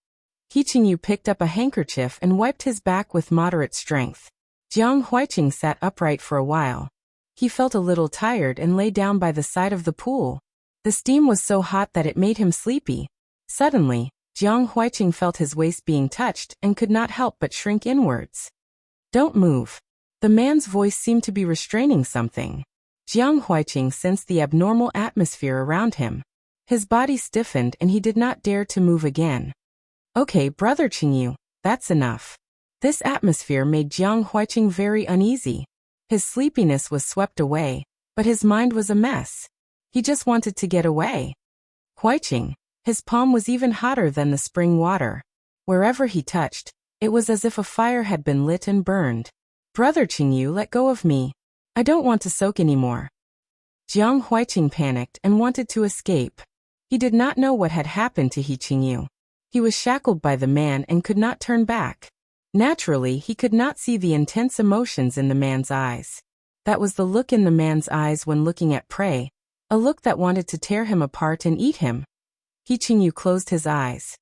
Huiqing picked up a handkerchief and wiped his back with moderate strength. Jiang Huiqing sat upright for a while. He felt a little tired and lay down by the side of the pool. The steam was so hot that it made him sleepy. Suddenly, Jiang Huiqing felt his waist being touched and could not help but shrink inwards. Don't move. The man's voice seemed to be restraining something. Jiang Huiqing sensed the abnormal atmosphere around him. His body stiffened and he did not dare to move again. Okay, Brother Qingyu, that's enough. This atmosphere made Jiang Huiqing very uneasy. His sleepiness was swept away, but his mind was a mess. He just wanted to get away. Huiqing, his palm was even hotter than the spring water. Wherever he touched, it was as if a fire had been lit and burned. Brother Qingyu, let go of me. I don't want to soak anymore. Jiang Huiqing panicked and wanted to escape. He did not know what had happened to Huiqing. He was shackled by the man and could not turn back. Naturally, he could not see the intense emotions in the man's eyes. That was the look in the man's eyes when looking at prey, a look that wanted to tear him apart and eat him. Huiqing closed his eyes.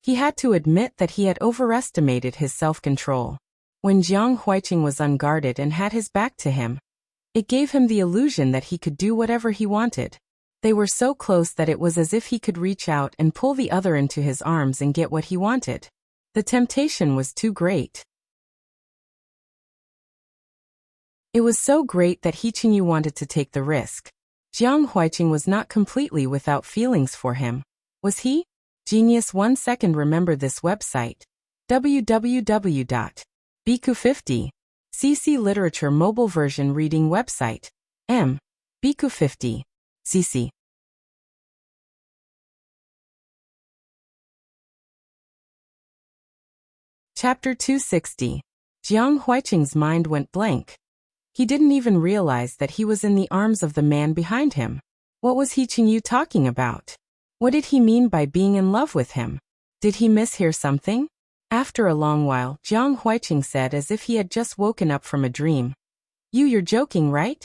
He had to admit that he had overestimated his self-control. When Jiang Huiqing was unguarded and had his back to him, it gave him the illusion that he could do whatever he wanted. They were so close that it was as if he could reach out and pull the other into his arms and get what he wanted. The temptation was too great. It was so great that He Qingyu wanted to take the risk. Jiang Huiqing was not completely without feelings for him. Was he? Genius 1 second. Remember this website. www.biku50cc Literature Mobile Version Reading Website. Biku50cc. Chapter 260. Jiang Huiqing's mind went blank. He didn't even realize that he was in the arms of the man behind him. What was He Qingyu talking about? What did he mean by being in love with him? Did he mishear something? After a long while, Jiang Huiqing said as if he had just woken up from a dream. You're joking, right?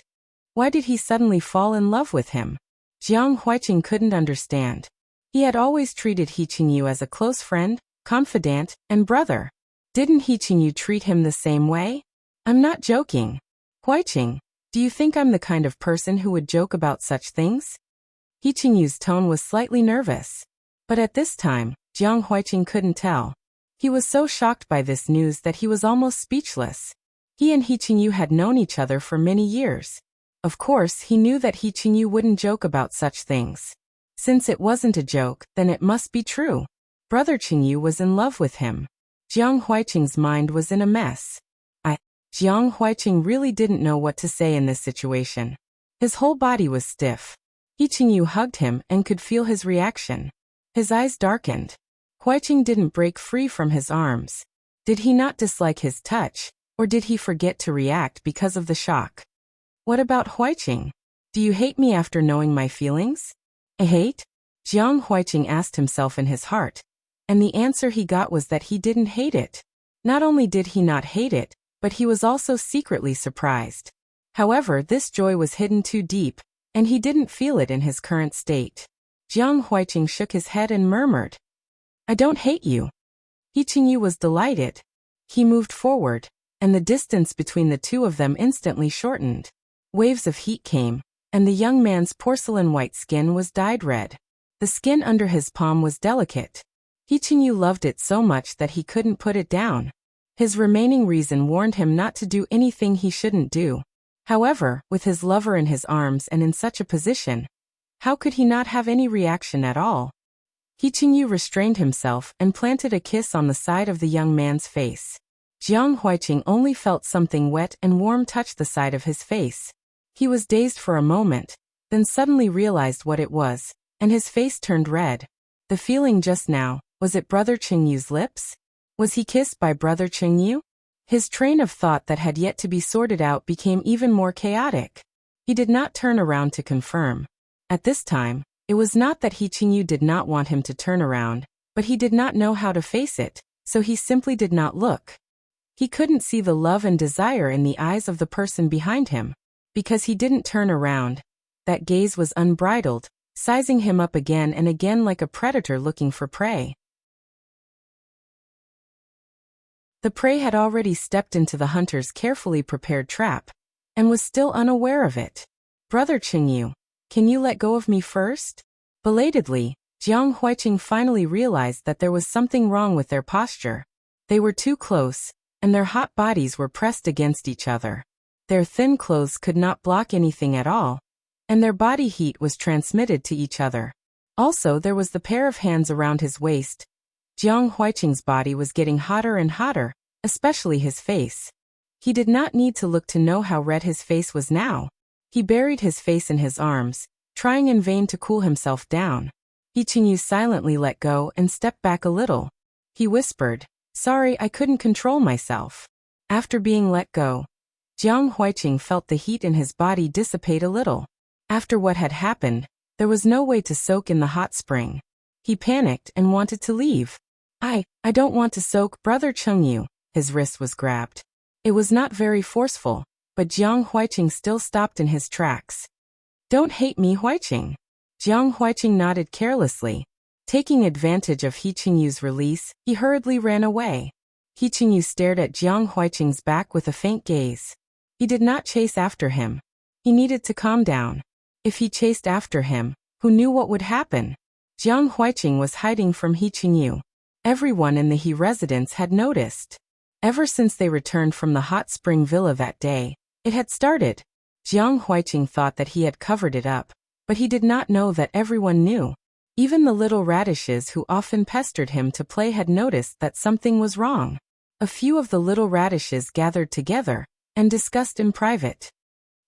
Why did he suddenly fall in love with him? Jiang Huiqing couldn't understand. He had always treated He Qingyu as a close friend, confidant, and brother. Didn't He Qingyu treat him the same way? I'm not joking. Huiqing, do you think I'm the kind of person who would joke about such things? He Qingyu's tone was slightly nervous. But at this time, Jiang Huiqing couldn't tell. He was so shocked by this news that he was almost speechless. He and He Qingyu had known each other for many years. Of course, he knew that He Qingyu wouldn't joke about such things. Since it wasn't a joke, then it must be true. Brother Qingyu was in love with him. Jiang Huiqing's mind was in a mess. Jiang Huiqing really didn't know what to say in this situation. His whole body was stiff. He Qingyu hugged him and could feel his reaction. His eyes darkened. Huiqing didn't break free from his arms. Did he not dislike his touch, or did he forget to react because of the shock? What about Huiqing? Do you hate me after knowing my feelings? I hate? Jiang Huiqing asked himself in his heart. And the answer he got was that he didn't hate it. Not only did he not hate it, but he was also secretly surprised. However, this joy was hidden too deep, and he didn't feel it in his current state. Jiang Huiqing shook his head and murmured, I don't hate you. He Qingyu was delighted. He moved forward, and the distance between the two of them instantly shortened. Waves of heat came, and the young man's porcelain white skin was dyed red. The skin under his palm was delicate. He Qingyu loved it so much that he couldn't put it down. His remaining reason warned him not to do anything he shouldn't do. However, with his lover in his arms and in such a position, how could he not have any reaction at all? He Qingyu restrained himself and planted a kiss on the side of the young man's face. Jiang Huiqing only felt something wet and warm touch the side of his face. He was dazed for a moment, then suddenly realized what it was, and his face turned red. The feeling just now, was it Brother Qingyu's lips? Was he kissed by Brother Qingyu? His train of thought that had yet to be sorted out became even more chaotic. He did not turn around to confirm. At this time, it was not that He Qingyu did not want him to turn around, but he did not know how to face it, so he simply did not look. He couldn't see the love and desire in the eyes of the person behind him. Because he didn't turn around, that gaze was unbridled, sizing him up again and again like a predator looking for prey. The prey had already stepped into the hunter's carefully prepared trap, and was still unaware of it. Brother Qingyu, can you let go of me first? Belatedly, Jiang Huiqing finally realized that there was something wrong with their posture. They were too close, and their hot bodies were pressed against each other. Their thin clothes could not block anything at all, and their body heat was transmitted to each other. Also, there was the pair of hands around his waist. Jiang Huiqing's body was getting hotter and hotter, especially his face. He did not need to look to know how red his face was now. He buried his face in his arms, trying in vain to cool himself down. He Qingyu silently let go and stepped back a little. He whispered, Sorry, I couldn't control myself. After being let go, Jiang Huiqing felt the heat in his body dissipate a little. After what had happened, there was no way to soak in the hot spring. He panicked and wanted to leave. I don't want to soak, Brother Qingyu. His wrist was grabbed. It was not very forceful, but Jiang Huiqing still stopped in his tracks. Don't hate me, Huiqing. Jiang Huiqing nodded carelessly. Taking advantage of He Qingyu's release, he hurriedly ran away. He Qingyu stared at Jiang Huiqing's back with a faint gaze. He did not chase after him. He needed to calm down. If he chased after him, Who knew what would happen? Jiang Huiqing was hiding from He Qingyu. Everyone in the He residence had noticed. Ever since they returned from the hot spring villa that day, it had started. Jiang Huiqing thought that he had covered it up, but he did not know that everyone knew. Even the little radishes who often pestered him to play had noticed that something was wrong. A few of the little radishes gathered together and discussed in private.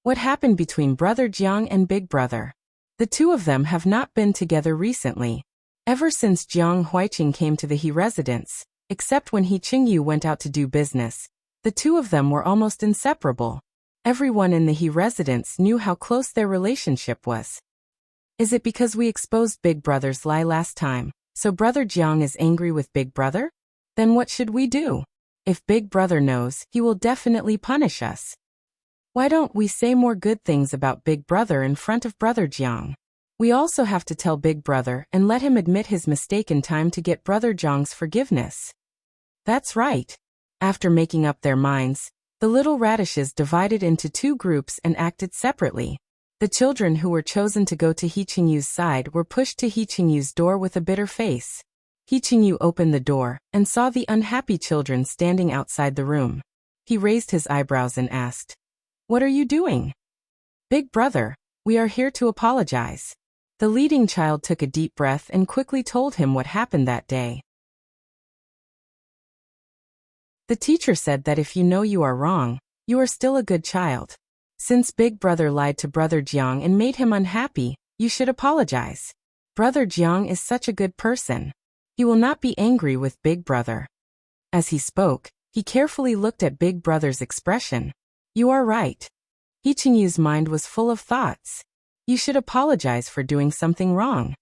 What happened between Brother Jiang and Big Brother? The two of them have not been together recently. Ever since Jiang Huiqing came to the He residence, except when He Qingyu went out to do business, the two of them were almost inseparable. Everyone in the He residence knew how close their relationship was. Is it because we exposed Big Brother's lie last time, so Brother Jiang is angry with Big Brother? Then what should we do? If Big Brother knows, he will definitely punish us. Why don't we say more good things about Big Brother in front of Brother Jiang? We also have to tell Big Brother and let him admit his mistake in time to get Brother Jiang's forgiveness. That's right. After making up their minds, the little radishes divided into two groups and acted separately. The children who were chosen to go to He Qingyu's side were pushed to He Qingyu's door with a bitter face. He Qingyu opened the door and saw the unhappy children standing outside the room. He raised his eyebrows and asked, "What are you doing?" "Big Brother, we are here to apologize." The leading child took a deep breath and quickly told him what happened that day. The teacher said that if you know you are wrong, you are still a good child. Since Big Brother lied to Brother Jiang and made him unhappy, you should apologize. Brother Jiang is such a good person. He will not be angry with Big Brother. As he spoke, he carefully looked at Big Brother's expression. You are right. He Qingyu's mind was full of thoughts. You should apologize for doing something wrong.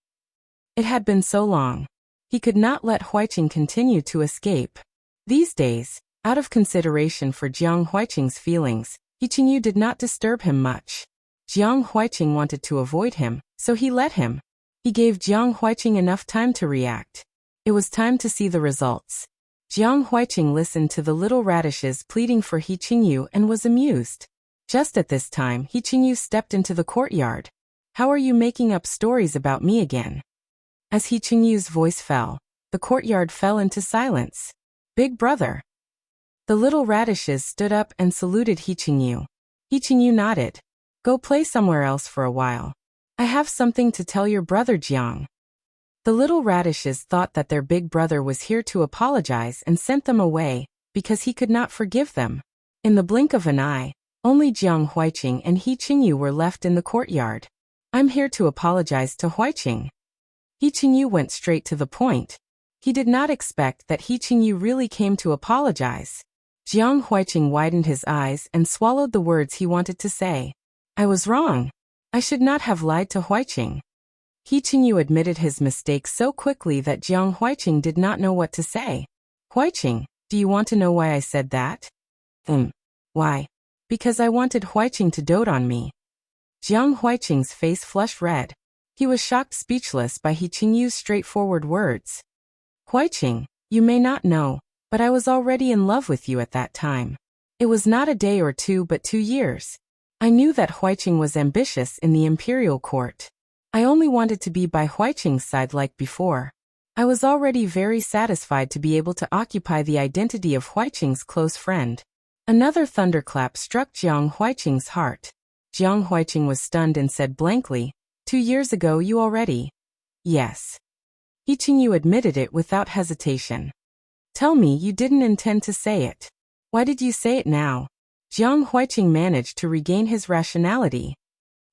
It had been so long. He could not let Huiqing continue to escape. These days, out of consideration for Jiang Huiqing's feelings, He Qingyu did not disturb him much. Jiang Huiqing wanted to avoid him, so he let him. He gave Jiang Huiqing enough time to react. It was time to see the results. Jiang Huiqing listened to the little radishes pleading for He Qingyu and was amused. Just at this time, He Qingyu stepped into the courtyard. How are you making up stories about me again? As He Qingyu's voice fell, the courtyard fell into silence. Big Brother. The little radishes stood up and saluted He Qingyu. He Qingyu nodded. Go play somewhere else for a while. I have something to tell your brother Jiang. The little radishes thought that their big brother was here to apologize and sent them away, because he could not forgive them. In the blink of an eye, only Jiang Huiqing and He Qingyu were left in the courtyard. I'm here to apologize to Huiqing. He Qingyu went straight to the point. He did not expect that He Qingyu really came to apologize. Jiang Huiqing widened his eyes and swallowed the words he wanted to say. I was wrong. I should not have lied to Huiqing. He Qingyu admitted his mistake so quickly that Jiang Huiqing did not know what to say. Huiqing, do you want to know why I said that? Why? Because I wanted Huiqing to dote on me. Jiang Huiqing's face flushed red. He was shocked speechless by He Qingyu's straightforward words. Huiqing, you may not know, but I was already in love with you at that time. It was not a day or two but 2 years. I knew that Huiqing was ambitious in the imperial court. I only wanted to be by Huiqing's side like before. I was already very satisfied to be able to occupy the identity of Huiqing's close friend. Another thunderclap struck Jiang Huiqing's heart. Jiang Huiqing was stunned and said blankly, 2 years ago you already? Yes. He Qingyu admitted it without hesitation. Tell me you didn't intend to say it. Why did you say it now? Jiang Huiqing managed to regain his rationality.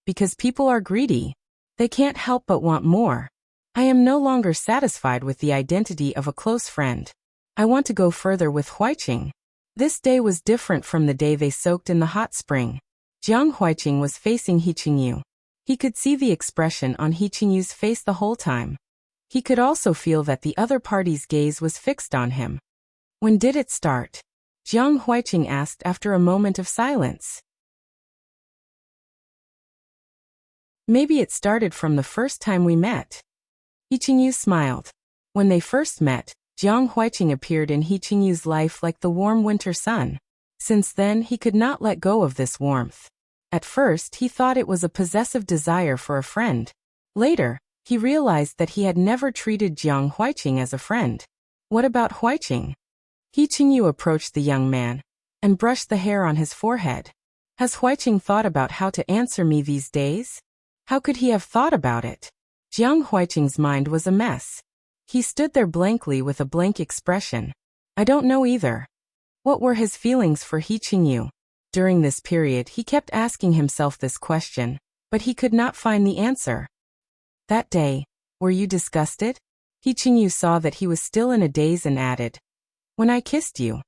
Because people are greedy. They can't help but want more. I am no longer satisfied with the identity of a close friend. I want to go further with Huiqing. This day was different from the day they soaked in the hot spring. Jiang Huiqing was facing He Qingyu. He could see the expression on He Qingyu's face the whole time. He could also feel that the other party's gaze was fixed on him. When did it start? Jiang Huiqing asked after a moment of silence. Maybe it started from the first time we met. He Qingyu smiled. When they first met, Jiang Huiqing appeared in He Qingyu's life like the warm winter sun. Since then he could not let go of this warmth. At first he thought it was a possessive desire for a friend. Later, he realized that he had never treated Jiang Huiqing as a friend. What about Huiqing? He Qingyu approached the young man and brushed the hair on his forehead. Has Huiqing thought about how to answer me these days? How could he have thought about it? Jiang Huiqing's mind was a mess. He stood there blankly with a blank expression. I don't know either. What were his feelings for He Qingyu? During this period he kept asking himself this question, but he could not find the answer. That day, were you disgusted? He Qingyu saw that he was still in a daze and added, when I kissed you.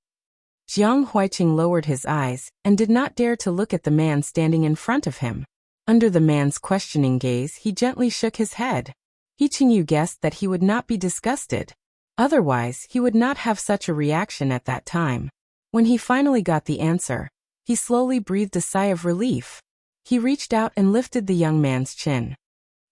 Jiang Huiqing lowered his eyes and did not dare to look at the man standing in front of him. Under the man's questioning gaze he gently shook his head. He Qingyu guessed that he would not be disgusted. Otherwise he would not have such a reaction at that time. When he finally got the answer, he slowly breathed a sigh of relief. He reached out and lifted the young man's chin.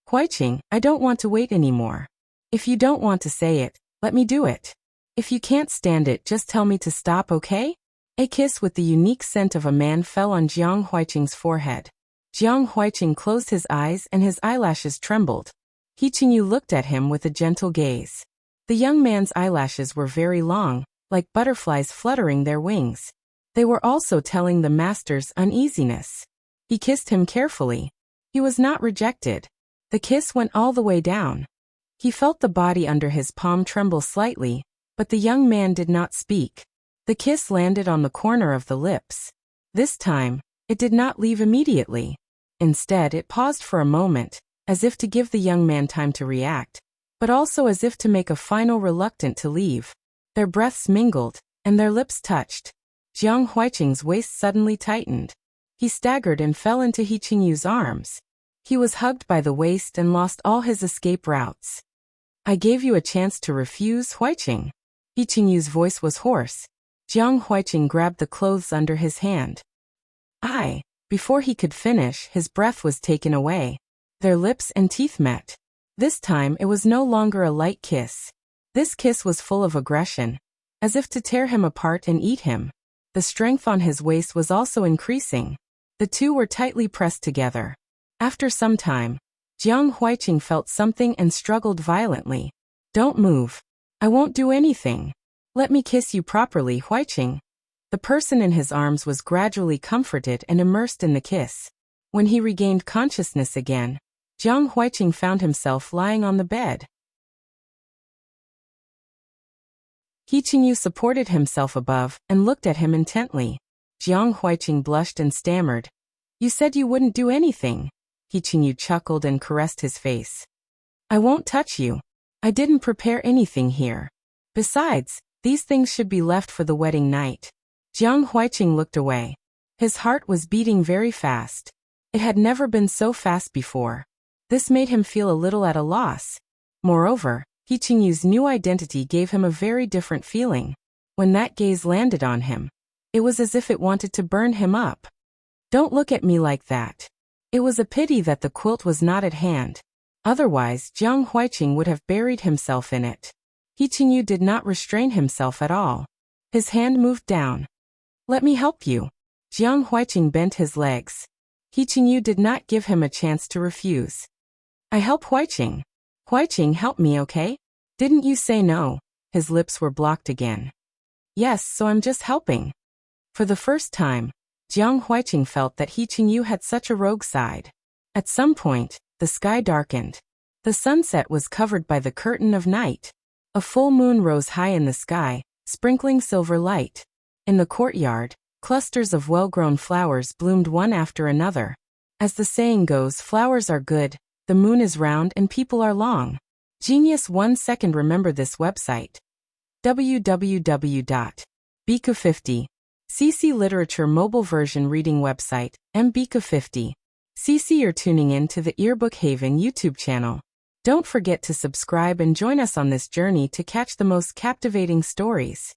Huiqing, I don't want to wait anymore. If you don't want to say it, let me do it. If you can't stand it, just tell me to stop, okay? A kiss with the unique scent of a man fell on Jiang Huiqing's forehead. Jiang Huiqing closed his eyes and his eyelashes trembled. He Qingyu looked at him with a gentle gaze. The young man's eyelashes were very long, like butterflies fluttering their wings. They were also telling the master's uneasiness. He kissed him carefully. He was not rejected. The kiss went all the way down. He felt the body under his palm tremble slightly, but the young man did not speak. The kiss landed on the corner of the lips. This time, it did not leave immediately. Instead, it paused for a moment, as if to give the young man time to react, but also as if to make a final reluctant to leave. Their breaths mingled, and their lips touched. Jiang Huiqing's waist suddenly tightened. He staggered and fell into He Qingyu's arms. He was hugged by the waist and lost all his escape routes. I gave you a chance to refuse, Huiqing. He Qingyu's voice was hoarse. Jiang Huiqing grabbed the clothes under his hand. Before he could finish, his breath was taken away. Their lips and teeth met. This time it was no longer a light kiss. This kiss was full of aggression, as if to tear him apart and eat him. The strength on his waist was also increasing. The two were tightly pressed together. After some time, Jiang Huiqing felt something and struggled violently. Don't move. I won't do anything. Let me kiss you properly, Huiqing. The person in his arms was gradually comforted and immersed in the kiss. When he regained consciousness again, Jiang Huiqing found himself lying on the bed. He Qingyu supported himself above and looked at him intently. Jiang Huiqing blushed and stammered. You said you wouldn't do anything. He Qingyu chuckled and caressed his face. I won't touch you. I didn't prepare anything here. Besides, these things should be left for the wedding night. Jiang Huiqing looked away. His heart was beating very fast. It had never been so fast before. This made him feel a little at a loss. Moreover, He Qingyu's new identity gave him a very different feeling. When that gaze landed on him, it was as if it wanted to burn him up. Don't look at me like that. It was a pity that the quilt was not at hand. Otherwise, Jiang Huiqing would have buried himself in it. He Qingyu did not restrain himself at all. His hand moved down. Let me help you. Jiang Huiqing bent his legs. He Qingyu did not give him a chance to refuse. I help Huiqing. Huiqing, help me, okay? Didn't you say no? His lips were blocked again. Yes, so I'm just helping. For the first time, Jiang Huiqing felt that He Qingyu had such a rogue side. At some point, the sky darkened. The sunset was covered by the curtain of night. A full moon rose high in the sky, sprinkling silver light. In the courtyard, clusters of well-grown flowers bloomed one after another. As the saying goes, flowers are good, the moon is round and people are long. Genius 1 second. Remember this website. www.bika50. CC Literature Mobile Version Reading Website, mbika50. CC. You're tuning in to the Earbook Haven YouTube channel. Don't forget to subscribe and join us on this journey to catch the most captivating stories.